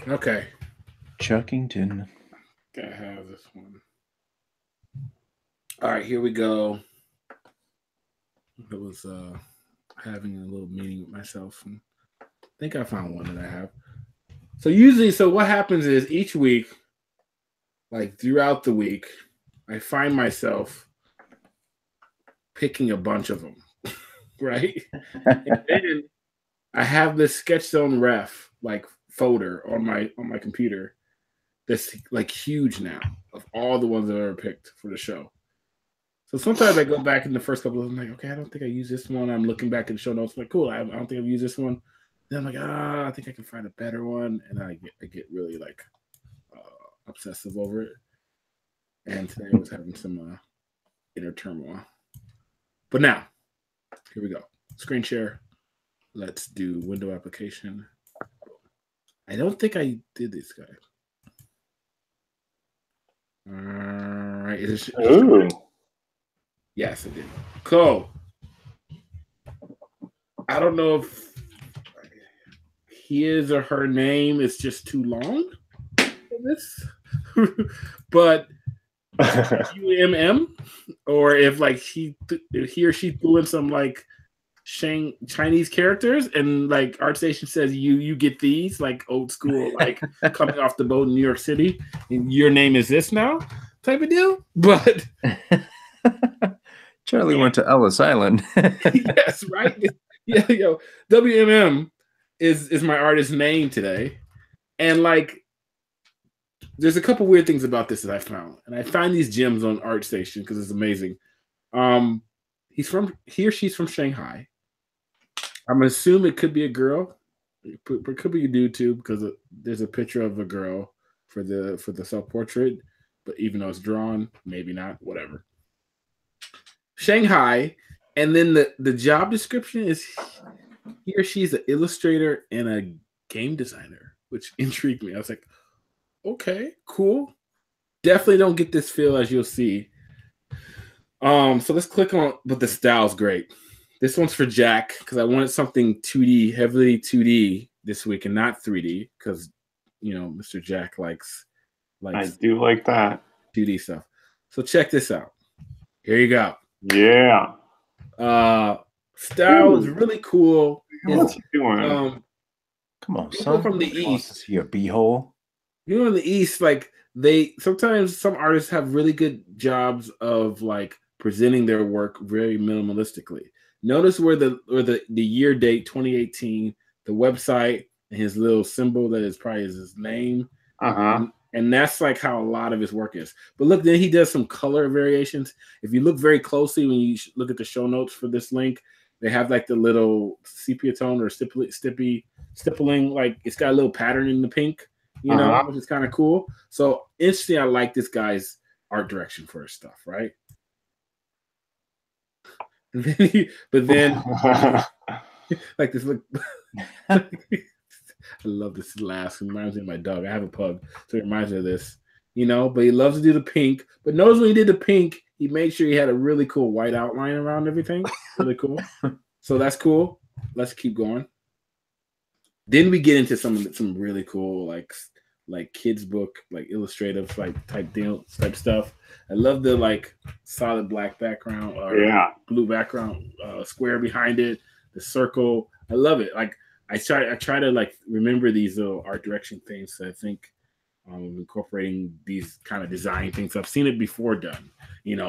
Okay. Chuckington. Gotta have this one. All right, here we go. I was having a little meeting with myself, and I think I found one that I have. So what happens is each week, like throughout the week, I find myself picking a bunch of them, right? And then I have this Sketchzone Ref like folder on my computer that's like huge now of all the ones that I ever picked for the show. So sometimes I go back in the first couple of them, I'm like, okay, I don't think I use this one. I'm looking back in the show notes, I'm like, cool, I don't think I've used this one. Then I'm like, I think I can find a better one, and I get really like obsessive over it. And today I was having some inner turmoil. But now, here we go. Screen share. Let's do window application. I don't think I did this, guys. All right. Ooh. Yes, I did. Cool. I don't know if his or her name is just too long for this, but UMM, or if like he or she threw in some like Chinese characters, and like ArtStation says you get these like old school like coming off the boat in New York City, and your name is this now type of deal. But Charlie went to Ellis Island. yes, right. Yeah, yo, WMM is my artist name today, and like, there's a couple weird things about this that I found, and I find these gems on ArtStation because it's amazing. He or she's from Shanghai. I'm assuming it could be a girl. It could be YouTube because there's a picture of a girl for the self portrait, but even though it's drawn, maybe not. Whatever. Shanghai, and then the job description is he or she's an illustrator and a game designer, which intrigued me. I was like, okay, cool. Definitely don't get this feel as you'll see. So let's click on, but the style's great. This one's for Jack because I wanted something 2D, heavily 2D this week and not 3D because Mr. Jack likes I do like that 2D stuff. So check this out. Here you go. Yeah. Style is really cool. What's he doing? Come on, people son. from the Who wants to East. see your beehole. In the East, like they sometimes some artists have really good jobs of like presenting their work very minimalistically. Notice where the year date 2018, the website and his little symbol that is probably his name. And that's like how a lot of his work is. But look, then he does some color variations. If you look very closely, when you look at the show notes for this link, they have like the little sepia tone or stippling, like it's got a little pattern in the pink, which is kind of cool. So instantly, I like this guy's art direction for his stuff, right? But then, like this look. I love this last. It reminds me of my dog. I have a pug, so it reminds me of this. But he loves to do the pink. But notice when he did the pink, he made sure he had a really cool white outline around everything. Really cool. So that's cool. Let's keep going. Then we get into some really cool like kids book, like illustrative type stuff. I love the like solid black background or blue background square behind it, the circle. I love it. Like I try to like remember these little art direction things. So I think incorporating these kind of design things. I've seen it before done,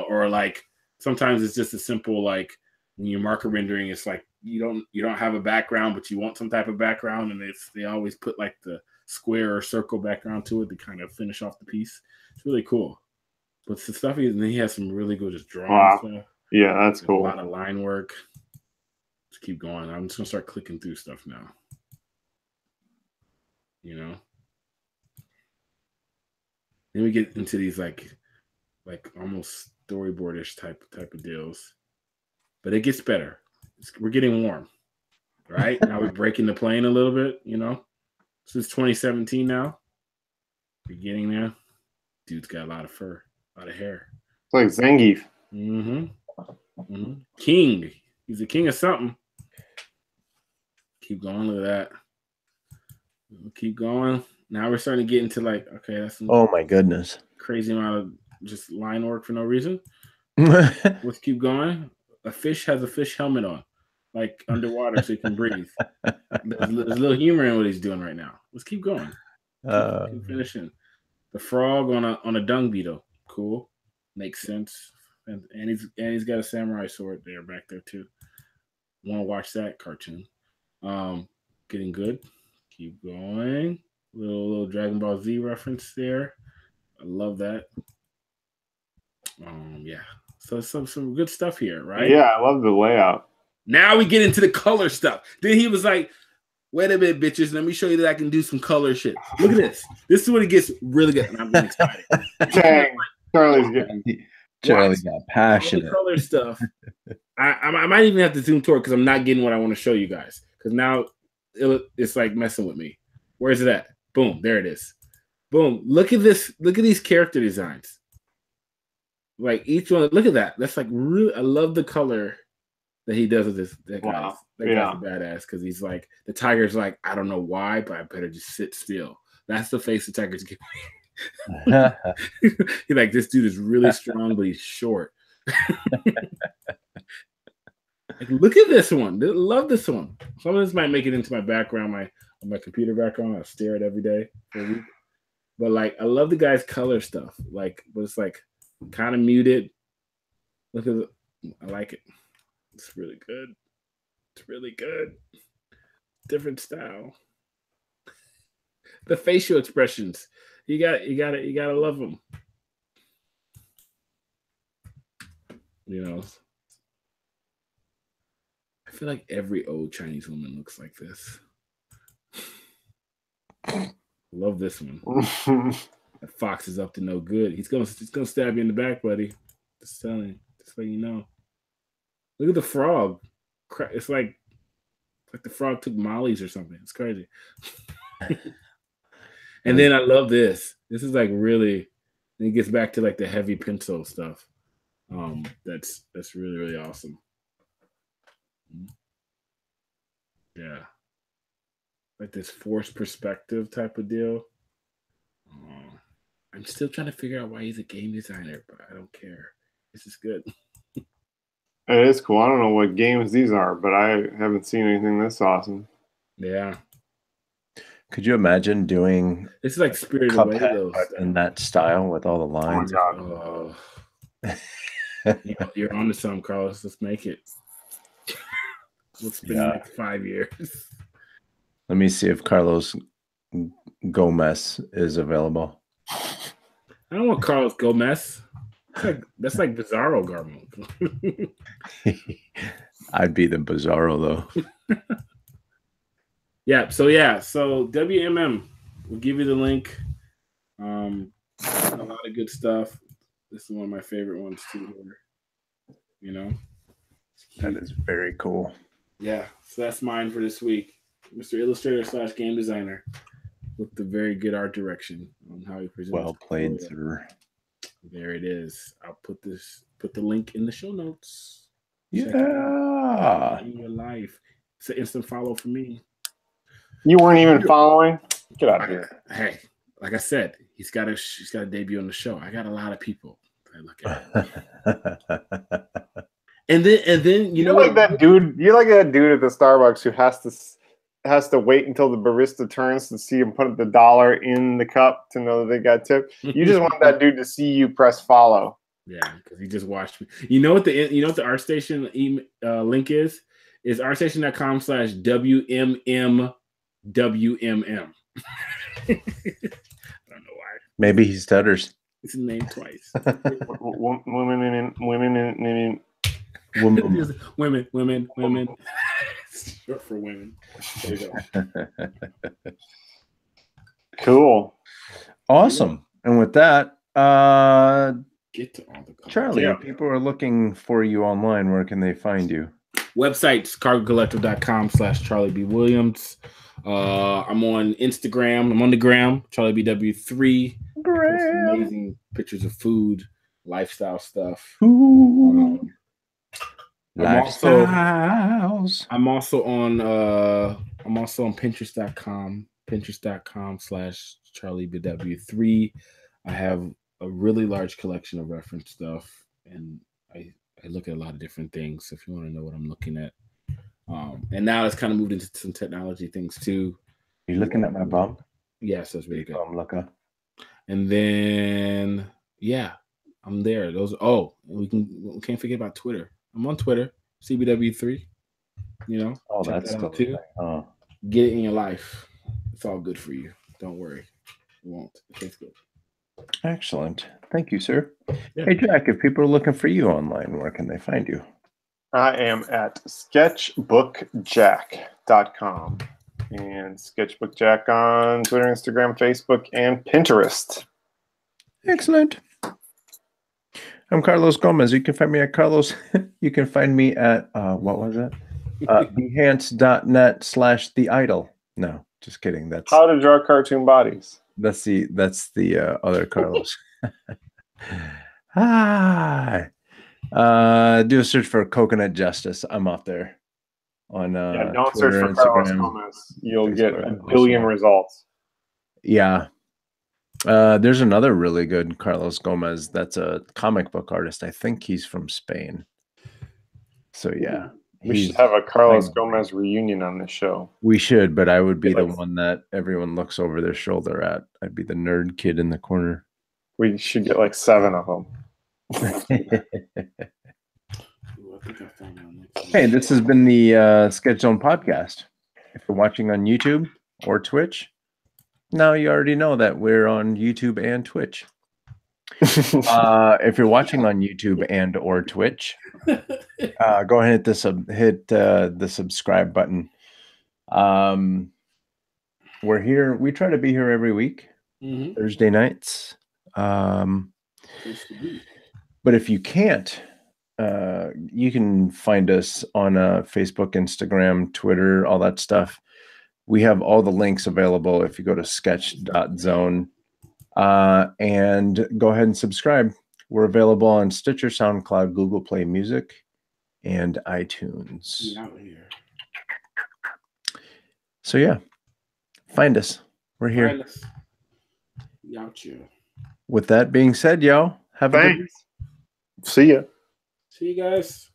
or like sometimes it's just a simple like when you're marker rendering, it's like you don't have a background, but you want some type of background, and they always put like the square or circle background to it to kind of finish off the piece. It's really cool. But the stuff he has some really good just drawing stuff. Yeah, that's cool. A lot of line work. Let's keep going. I'm just gonna start clicking through stuff now. Then we get into these like almost storyboardish type of deals. But it gets better. We're getting warm. Right? Now we're breaking the plane a little bit, Since 2017 now. We're getting there. Dude's got a lot of fur, a lot of hair. It's like Zangief. King. He's a king of something. Keep going. Look at that. Keep going. Now we're starting to get into like, okay, that's oh my goodness, crazy amount of just line work for no reason. Let's keep going. A fish has a fish helmet on, like underwater, so he can breathe. There's a little humor in what he's doing right now. Let's keep going. Keep finishing. The frog on a dung beetle. Cool. Makes sense. And he's got a samurai sword there back there too. Want to watch that cartoon? Getting good. Keep going. Little Dragon Ball Z reference there. I love that. Yeah. So some good stuff here, right? Yeah, I love the layout. Now we get into the color stuff. Then he was like, wait a minute, bitches. Let me show you that I can do some color shit. Look at this. This is when it gets really good. And I'm really excited. Dang. Charlie got passionate. The color stuff. I might even have to zoom toward because I'm not getting what I want to show you guys. Because now it's like messing with me. Where's it at? Boom. There it is. Boom. Look at this. Look at these character designs. Like each one. Look at that. That's like really. I love the color that he does with this. That guy's a badass because he's like the tiger's like, I don't know why, but I better just sit still. That's the face the tiger's giving me. He's like, this dude is really strong, but he's short. Like, look at this one. I love this one. Some of this might make it into my background, my computer background. I stare at every day for a week. But like, I love the guy's color stuff. Like, but it's like kind of muted. Look at it. I like it. It's really good. It's really good. Different style. The facial expressions. You gotta love them. I feel like every old Chinese woman looks like this. Love this one. That fox is up to no good. He's gonna stab you in the back, buddy. Just telling you, just so you know. Look at the frog. It's like the frog took Molly's or something. It's crazy. And then I love this. This is like really. It gets back to like the heavy pencil stuff. That's really, really awesome. Yeah. Like this forced perspective type of deal. I'm still trying to figure out why he's a game designer, but I don't care. This is good. It is cool. I don't know what games these are, but I haven't seen anything this awesome. Yeah. Could you imagine doing It's like Spirited Away Cuphead though. but in that style with all the Oh my lines? god. You're on to something, Carlos. Let's make it. We'll spend the next 5 years. Let me see if Carlos Gomez is available. I don't want Carlos Gomez. That's like Bizarro Garmo. I'd be the Bizarro though. Yeah. So WMM. We'll give you the link. A lot of good stuff. This is one of my favorite ones too. You know, That is very cool. yeah. So that's mine for this week, Mr. Illustrator / game designer, with the very good art direction on how he presents. Well played, sir. There it is. I'll put the link in the show notes. Check it Yeah. out in your life. It's an instant follow for me. You weren't even following? Get out of here. Hey, like I said, he's got a debut on the show. I got a lot of people that look at it. And then you know You're like that dude. You're like that dude at the Starbucks who has to wait until the barista turns to see him put the dollar in the cup to know that they got tipped. You just want that dude to see you press follow. Yeah, because he just watched me. You know what the ArtStation link is? Is artstation.com/WMMWMM. I don't know why. Maybe he stutters. It's named twice. Women. Short for women. There you go. Cool. Awesome. And with that, Get to all the Charlie, Yeah. if people are looking for you online, where can they find you? Websites, cargocollective.com/Charlie B. Williams. I'm on Instagram. I'm on the gram, CharlieBW3. Amazing pictures of food, lifestyle stuff. Ooh. Lifestyles. I'm also I'm also on Pinterest.com, Pinterest.com/CharlieBW3. I have a really large collection of reference stuff, and I look at a lot of different things. So if you want to know what I'm looking at, and now it's kind of moved into some technology things too. You looking at my bum? Yes, that's really good. Looker. And then I'm there. We can't forget about Twitter. I'm on Twitter, CBW3. You know, Oh, check that's that out still too. Oh. Get it in your life. It's all good for you. Don't worry. It won't. It tastes good. Excellent. Thank you, sir. Yeah. Hey, Jack, if people are looking for you online, where can they find you? I am at sketchbookjack.com and sketchbookjack on Twitter, Instagram, Facebook, and Pinterest. Excellent. I'm Carlos Gomez. You can find me at Carlos. You can find me at, what was it? Behance.net/The Idol. No, just kidding. That's How to draw cartoon bodies. That's the other Carlos. Hi. Do a search for Coconut Justice. I'm up there on Don't Twitter, search for Carlos Instagram. Gomez. You'll Facebook, get a billion results. Yeah. There's another really good Carlos Gomez that's a comic book artist. I think he's from Spain. So yeah. We should have a Carlos Gomez reunion on this show. We should, but I would be the Like- one that everyone looks over their shoulder at. I'd be the nerd kid in the corner. We should get like 7 of them. Hey, this has been the Sketch Zone podcast. If you're watching on YouTube or Twitch, now you already know that we're on YouTube and Twitch. If you're watching on YouTube and or Twitch, go ahead and hit the subscribe button. we're here. We try to be here every week, Thursday nights. But if you can't, you can find us on Facebook, Instagram, Twitter, all that stuff. We have all the links available if you go to sketch.zone and go ahead and subscribe. We're available on Stitcher, SoundCloud, Google Play Music, and iTunes. So yeah, find us. We're here. Find us. We out here. With that being said, y'all, have a good Thanks. See ya. See you guys.